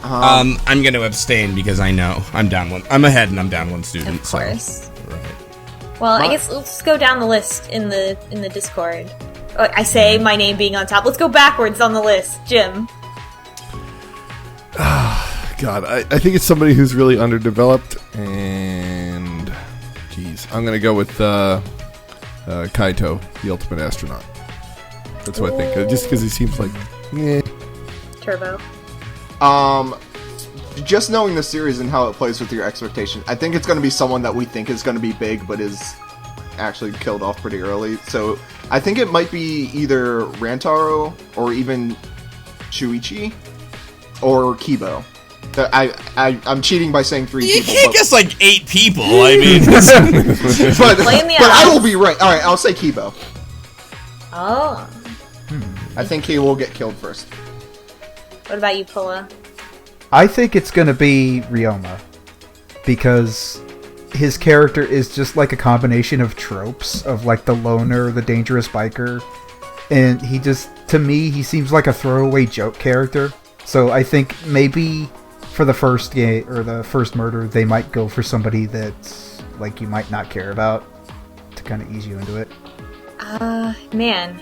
I'm going to abstain because I know I'm down one. I'm ahead and I'm down one student. Of course. So, right. Well, I guess let's go down the list in the Discord. I say my name being on top. Let's go backwards on the list, Jim. God, I think it's somebody who's really underdeveloped, and geez, I'm gonna go with Kaito, the ultimate astronaut. That's what I think. Just because he seems like, Turbo. Just knowing the series and how it plays with your expectation, I think it's going to be someone that we think is going to be big, but is actually killed off pretty early. So I think it might be either Rantaro or even Shuichi or Kibo. I'm cheating by saying 3 You people. can't guess like 8 people. I mean, but Blame the I odds. will be right. All right, I'll say Kibo. Oh. I think he will get killed first. What about you, Pula? I think it's gonna be Ryoma, because his character is just like a combination of tropes of like the loner, the dangerous biker, and he just, to me, he seems like a throwaway joke character. So I think maybe for the first game or the first murder, they might go for somebody that's like you might not care about to kind of ease you into it. Man.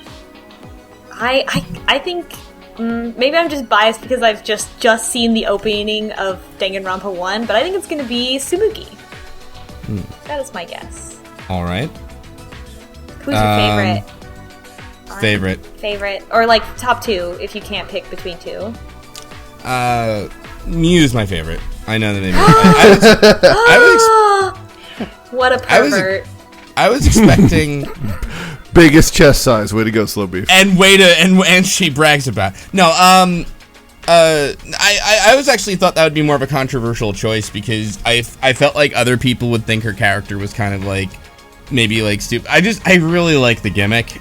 I think maybe I'm just biased because I've just seen the opening of Danganronpa 1, but I think it's going to be Tsumugi. That is my guess. all right. Who's your favorite? Favorite. Or like top 2 if you can't pick between 2. Mew's my favorite. I know the name. What a pervert. I was expecting. biggest chest size. Way to go, slowbeef. And she brags about it. No, I was actually thought that would be more of a controversial choice because I felt like other people would think her character was kind of like maybe like stupid. I really like the gimmick.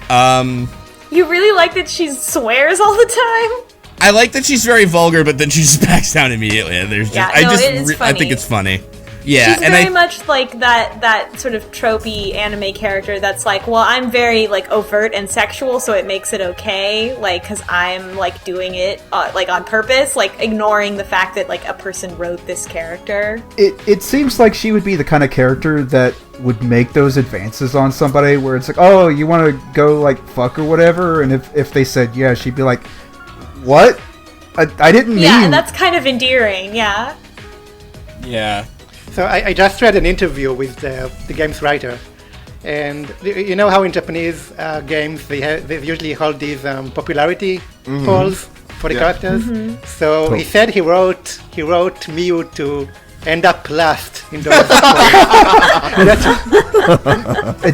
You really like that she swears all the time? I like that she's very vulgar, but then she just backs down immediately. There's just, it is funny. I think it's funny. Yeah, she's very much like that sort of tropey anime character that's like, well, I'm very like overt and sexual, so it makes it okay, like, because I'm like doing it like on purpose, like ignoring the fact that like a person wrote this character. It seems like she would be the kind of character that would make those advances on somebody where it's like, oh, you want to go like fuck or whatever, and if they said yeah, she'd be like, what? I didn't mean. Yeah, that's kind of endearing. Yeah. Yeah. So I just read an interview with the game's writer, and you know how in Japanese games they usually hold these popularity polls for the characters. So he said he wrote Miyu to end up last in those polls.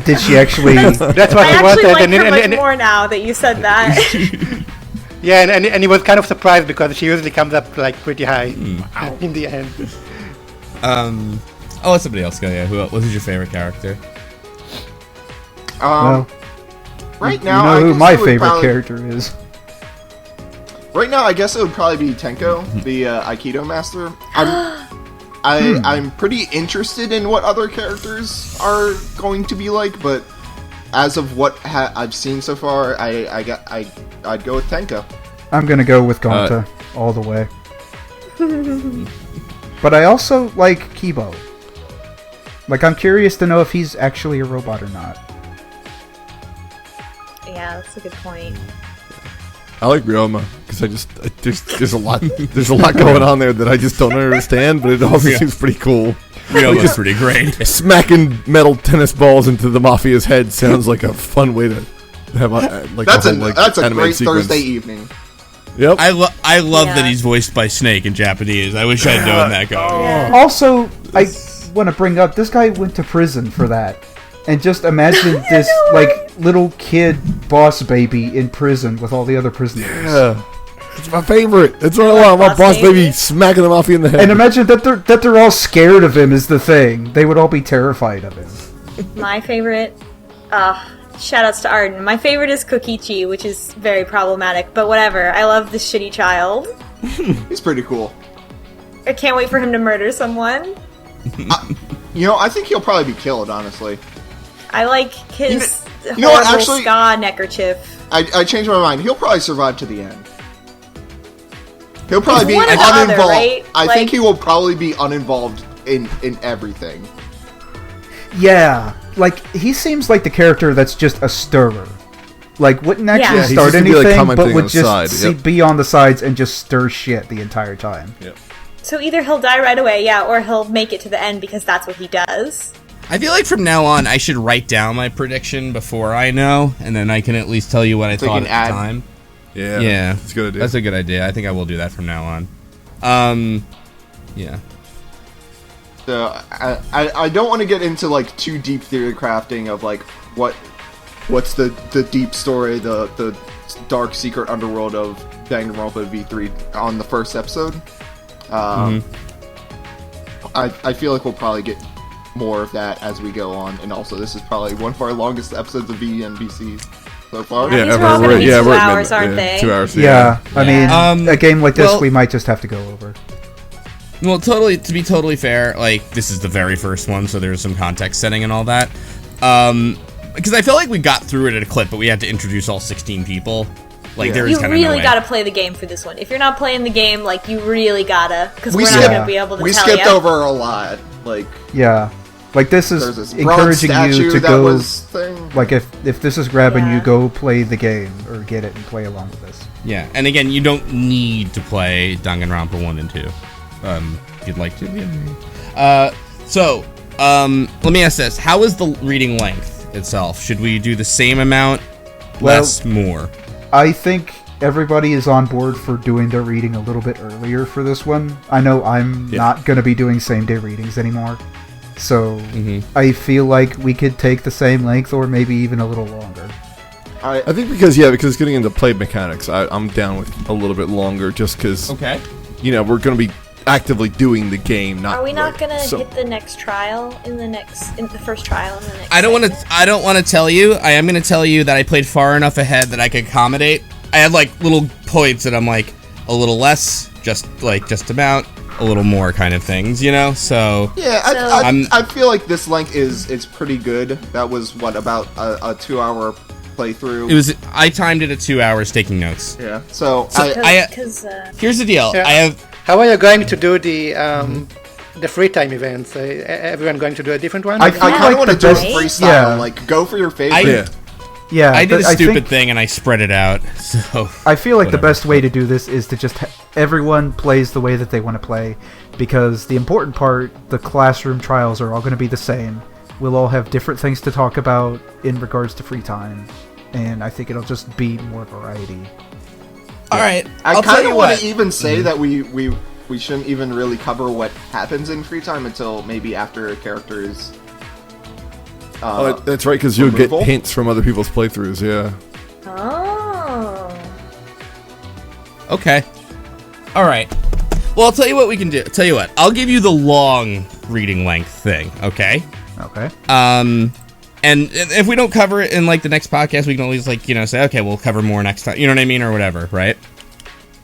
Did she actually? That's what I he actually wanted. like her much and more now that you said that. yeah, and he was kind of surprised because she usually comes up like pretty high in the end. I'll let somebody else go. Yeah, what is your favorite character? Well, right now, you know I who guess my it would favorite probably- character is. Right now, I guess it would probably be Tenko, the Aikido master. I'm pretty interested in what other characters are going to be like, but as of what I've seen so far, I'd go with Tenko. I'm gonna go with Gonta all the way. But I also like Kibo. Like, I'm curious to know if he's actually a robot or not. Yeah, that's a good point. I like Ryoma because there's a lot going on there that I just don't understand, but it also seems pretty cool. Ryoma's pretty great. Smacking metal tennis balls into the mafia's head sounds like a fun way to have like That's a whole, like, that's a animated great sequence. Thursday evening. Yep. I love Yeah. that he's voiced by Snake in Japanese. I wish I'd known that guy. Yeah. Also, I want to bring up, this guy went to prison for that. And just imagine this, like, little kid boss baby in prison with all the other prisoners. Yeah. It's my favorite. It's what I like want. My Boss boss Baby? baby smacking the mafia in the head. And imagine that they're all scared of him is the thing. They would all be terrified of him. My favorite, shoutouts to Arden. My favorite is Kokichi, which is very problematic, but whatever. I love the shitty child. He's pretty cool. I can't wait for him to murder someone. I think he'll probably be killed, honestly. I like his You know what, horrible actually- ska neckerchief. I changed my mind. He'll probably survive to the end. He'll probably be one or the other, uninvolved. right? I Like- think he will probably be uninvolved in everything. Yeah. Like, he seems like the character that's just a stirrer. Like, wouldn't actually Yeah, he's start just gonna be, like, anything, commenting but on would the just side, yep. be on the sides and just stir shit the entire time. Yep. So either he'll die right away, or he'll make it to the end because that's what he does. I feel like from now on, I should write down my prediction before I know, and then I can at least tell you what I So you thought can at add- the time. Yeah. It's a good idea. That's a good idea. I think I will do that from now on. Yeah. So I don't want to get into like too deep theory crafting of like what's the deep story, the dark secret underworld of Danganronpa V3 on the first episode. I feel like we'll probably get more of that as we go on, and also this is probably one of our longest episodes of VNBC so far. Yeah, these are all gonna be 2 we're at hours, midnight. aren't they? 2 hours. Yeah, I Yeah. mean, a game like this well- we might just have to go over. Well, to be totally fair, like, this is the very first one, so there's some context setting and all that. Because I feel like we got through it at a clip, but we had to introduce all 16 people. Like, there is You kind of no really way. gotta play the game for this one. If you're not playing the game, like, you really gotta, because We we're not skipped- gonna be able to We tell skipped you. over a lot. Like Yeah. Like, this there's is this bronze encouraging statue you to that go... was thing. Like, if this is grabbing Yeah. you, go play the game, or get it and play along with this. Yeah, and again, you don't need to play Danganronpa 1 and 2. If you'd like to. Let me ask this. How is the reading length itself? Should we do the same amount, less, more? I think everybody is on board for doing their reading a little bit earlier for this one. I know I'm not going to be doing same-day readings anymore. So, I feel like we could take the same length or maybe even a little longer. I think because it's getting into play mechanics, I'm down with a little bit longer just because, Okay. we're going to be actively doing the game. Not Are we not like, gonna so- hit the next trial in the first trial in the next? I don't want segment? to. I don't want to tell you. I am going to tell you that I played far enough ahead that I could accommodate. I had like little points that I'm like a little less, just about, a little more kind of things, you know. So Yeah, So- I feel like this length is pretty good. That was what, about a 2-hour playthrough. it was. I timed it at 2 hours taking notes. Yeah. So Because Here's the deal. Yeah. I have. How are you going to do the free time events? Everyone going to do a different one? I kind of want to do a best- freestyle. yeah. Like, go for your favorite. Yeah, I did a I stupid think- thing and I spread it out. So I feel like the whatever. best way to do this is to just everyone plays the way that they want to play, because the important part, the classroom trials, are all going to be the same. We'll all have different things to talk about in regards to free time, and I think it'll just be more variety. All right. I I'll tell kind you of want what. to even say that we shouldn't even really cover what happens in free time until maybe after a character is. Oh, that's right, because you'll get removal? hints from other people's playthroughs. Yeah. oh, Okay. All right. Well, I'll tell you what we can do. Tell you what. I'll give you the long reading length thing. Okay. Okay. And if we don't cover it in like the next podcast, we can always like say, okay, we'll cover more next time. You know what I mean, or whatever, right?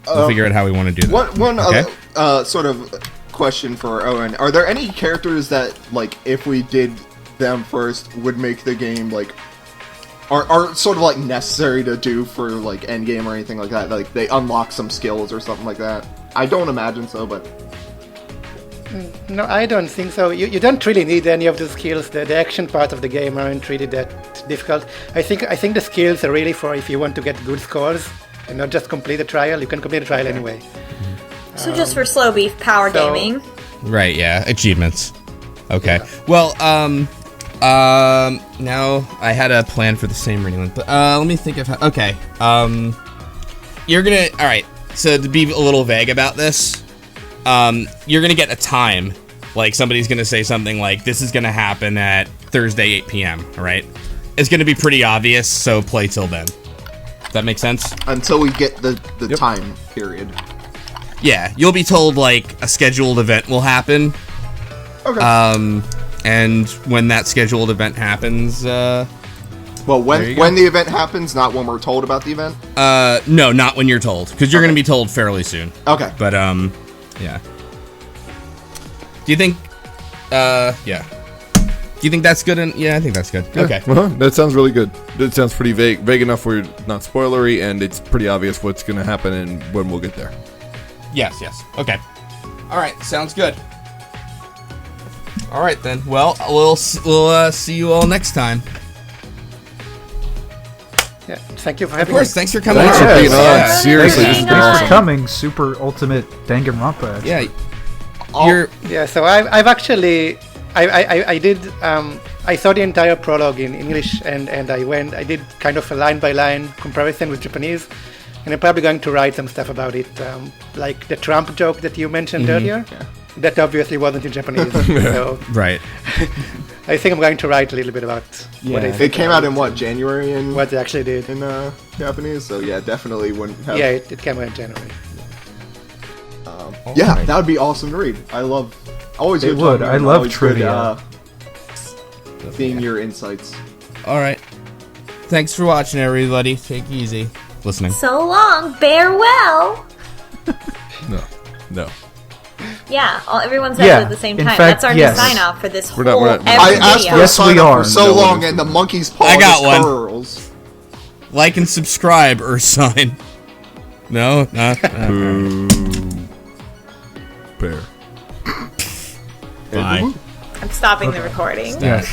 We'll figure out how we want to do that. One Okay. other sort of question for Owen: are there any characters that, like, if we did them first, would make the game like are sort of like necessary to do for like endgame or anything like that? Like they unlock some skills or something like that? I don't imagine so, but No, I don't think so. You don't really need any of the skills. The action part of the game aren't really that difficult. I think the skills are really for if you want to get good scores and not just complete the trial. You can complete the trial anyway. so just for slow beef power so- gaming. Right. Yeah. Achievements. Okay. Well. Now I had a plan for the same reading length, but let me think of how. Okay. You're gonna. All right. So to be a little vague about this, you're gonna get a time. Like somebody's gonna say something like, "This is gonna happen at Thursday 8 p.m." All right. It's gonna be pretty obvious, so play till then. Does that make sense? until we get the time period. Yeah. You'll be told like a scheduled event will happen. Okay. And when that scheduled event happens, well, there you when the event happens, not when we're told about the event. no, not when you're told, because you're gonna be told fairly soon. Okay. But yeah. Do you think? Yeah. Do you think that's good? Yeah, I think that's good. Yeah. Okay. Uh-huh. That sounds really good. That sounds pretty vague enough where it's not spoilery, and it's pretty obvious what's going to happen and when we'll get there. Yes. Okay. All right. Sounds good. All right then. Well, we'll see you all next time. Yeah. Thank you for Of having course. me. Thanks for coming. Thanks for on. being on. Yeah. Seriously, Thanks this for has been being Thanks awesome. for coming, super ultimate Danganronpa. Yeah. Oh. You're. Yeah. So I've actually I did I saw the entire prologue in English and I did kind of a line by line comparison with Japanese, and I'm probably going to write some stuff about it, like the Trump joke that you mentioned earlier. That obviously wasn't in Japanese, so Right. I think I'm going to write a little bit about what I Yeah. think It came out in what, January in what they actually did. Japanese? So yeah, definitely wouldn't have. Yeah, it came out in January. Yeah, Alright. that would be awesome to read. I love. Always It good. would. talking I and love always good, trivia. seeing your insights. All right. Thanks for watching, everybody. Take it easy. Listening. So long, bear well. No. Yeah, everyone says Yeah, it at the same in time. fact, That's our yes. new sign off for this We're not- whole we're not- every I asked video. for Yes, a sign we up are. for so No, long, it and the monkey's paw I got just one. curls. Like and subscribe, Ursine. No. Boo. Bear. Bye. I'm stopping the recording. Yes.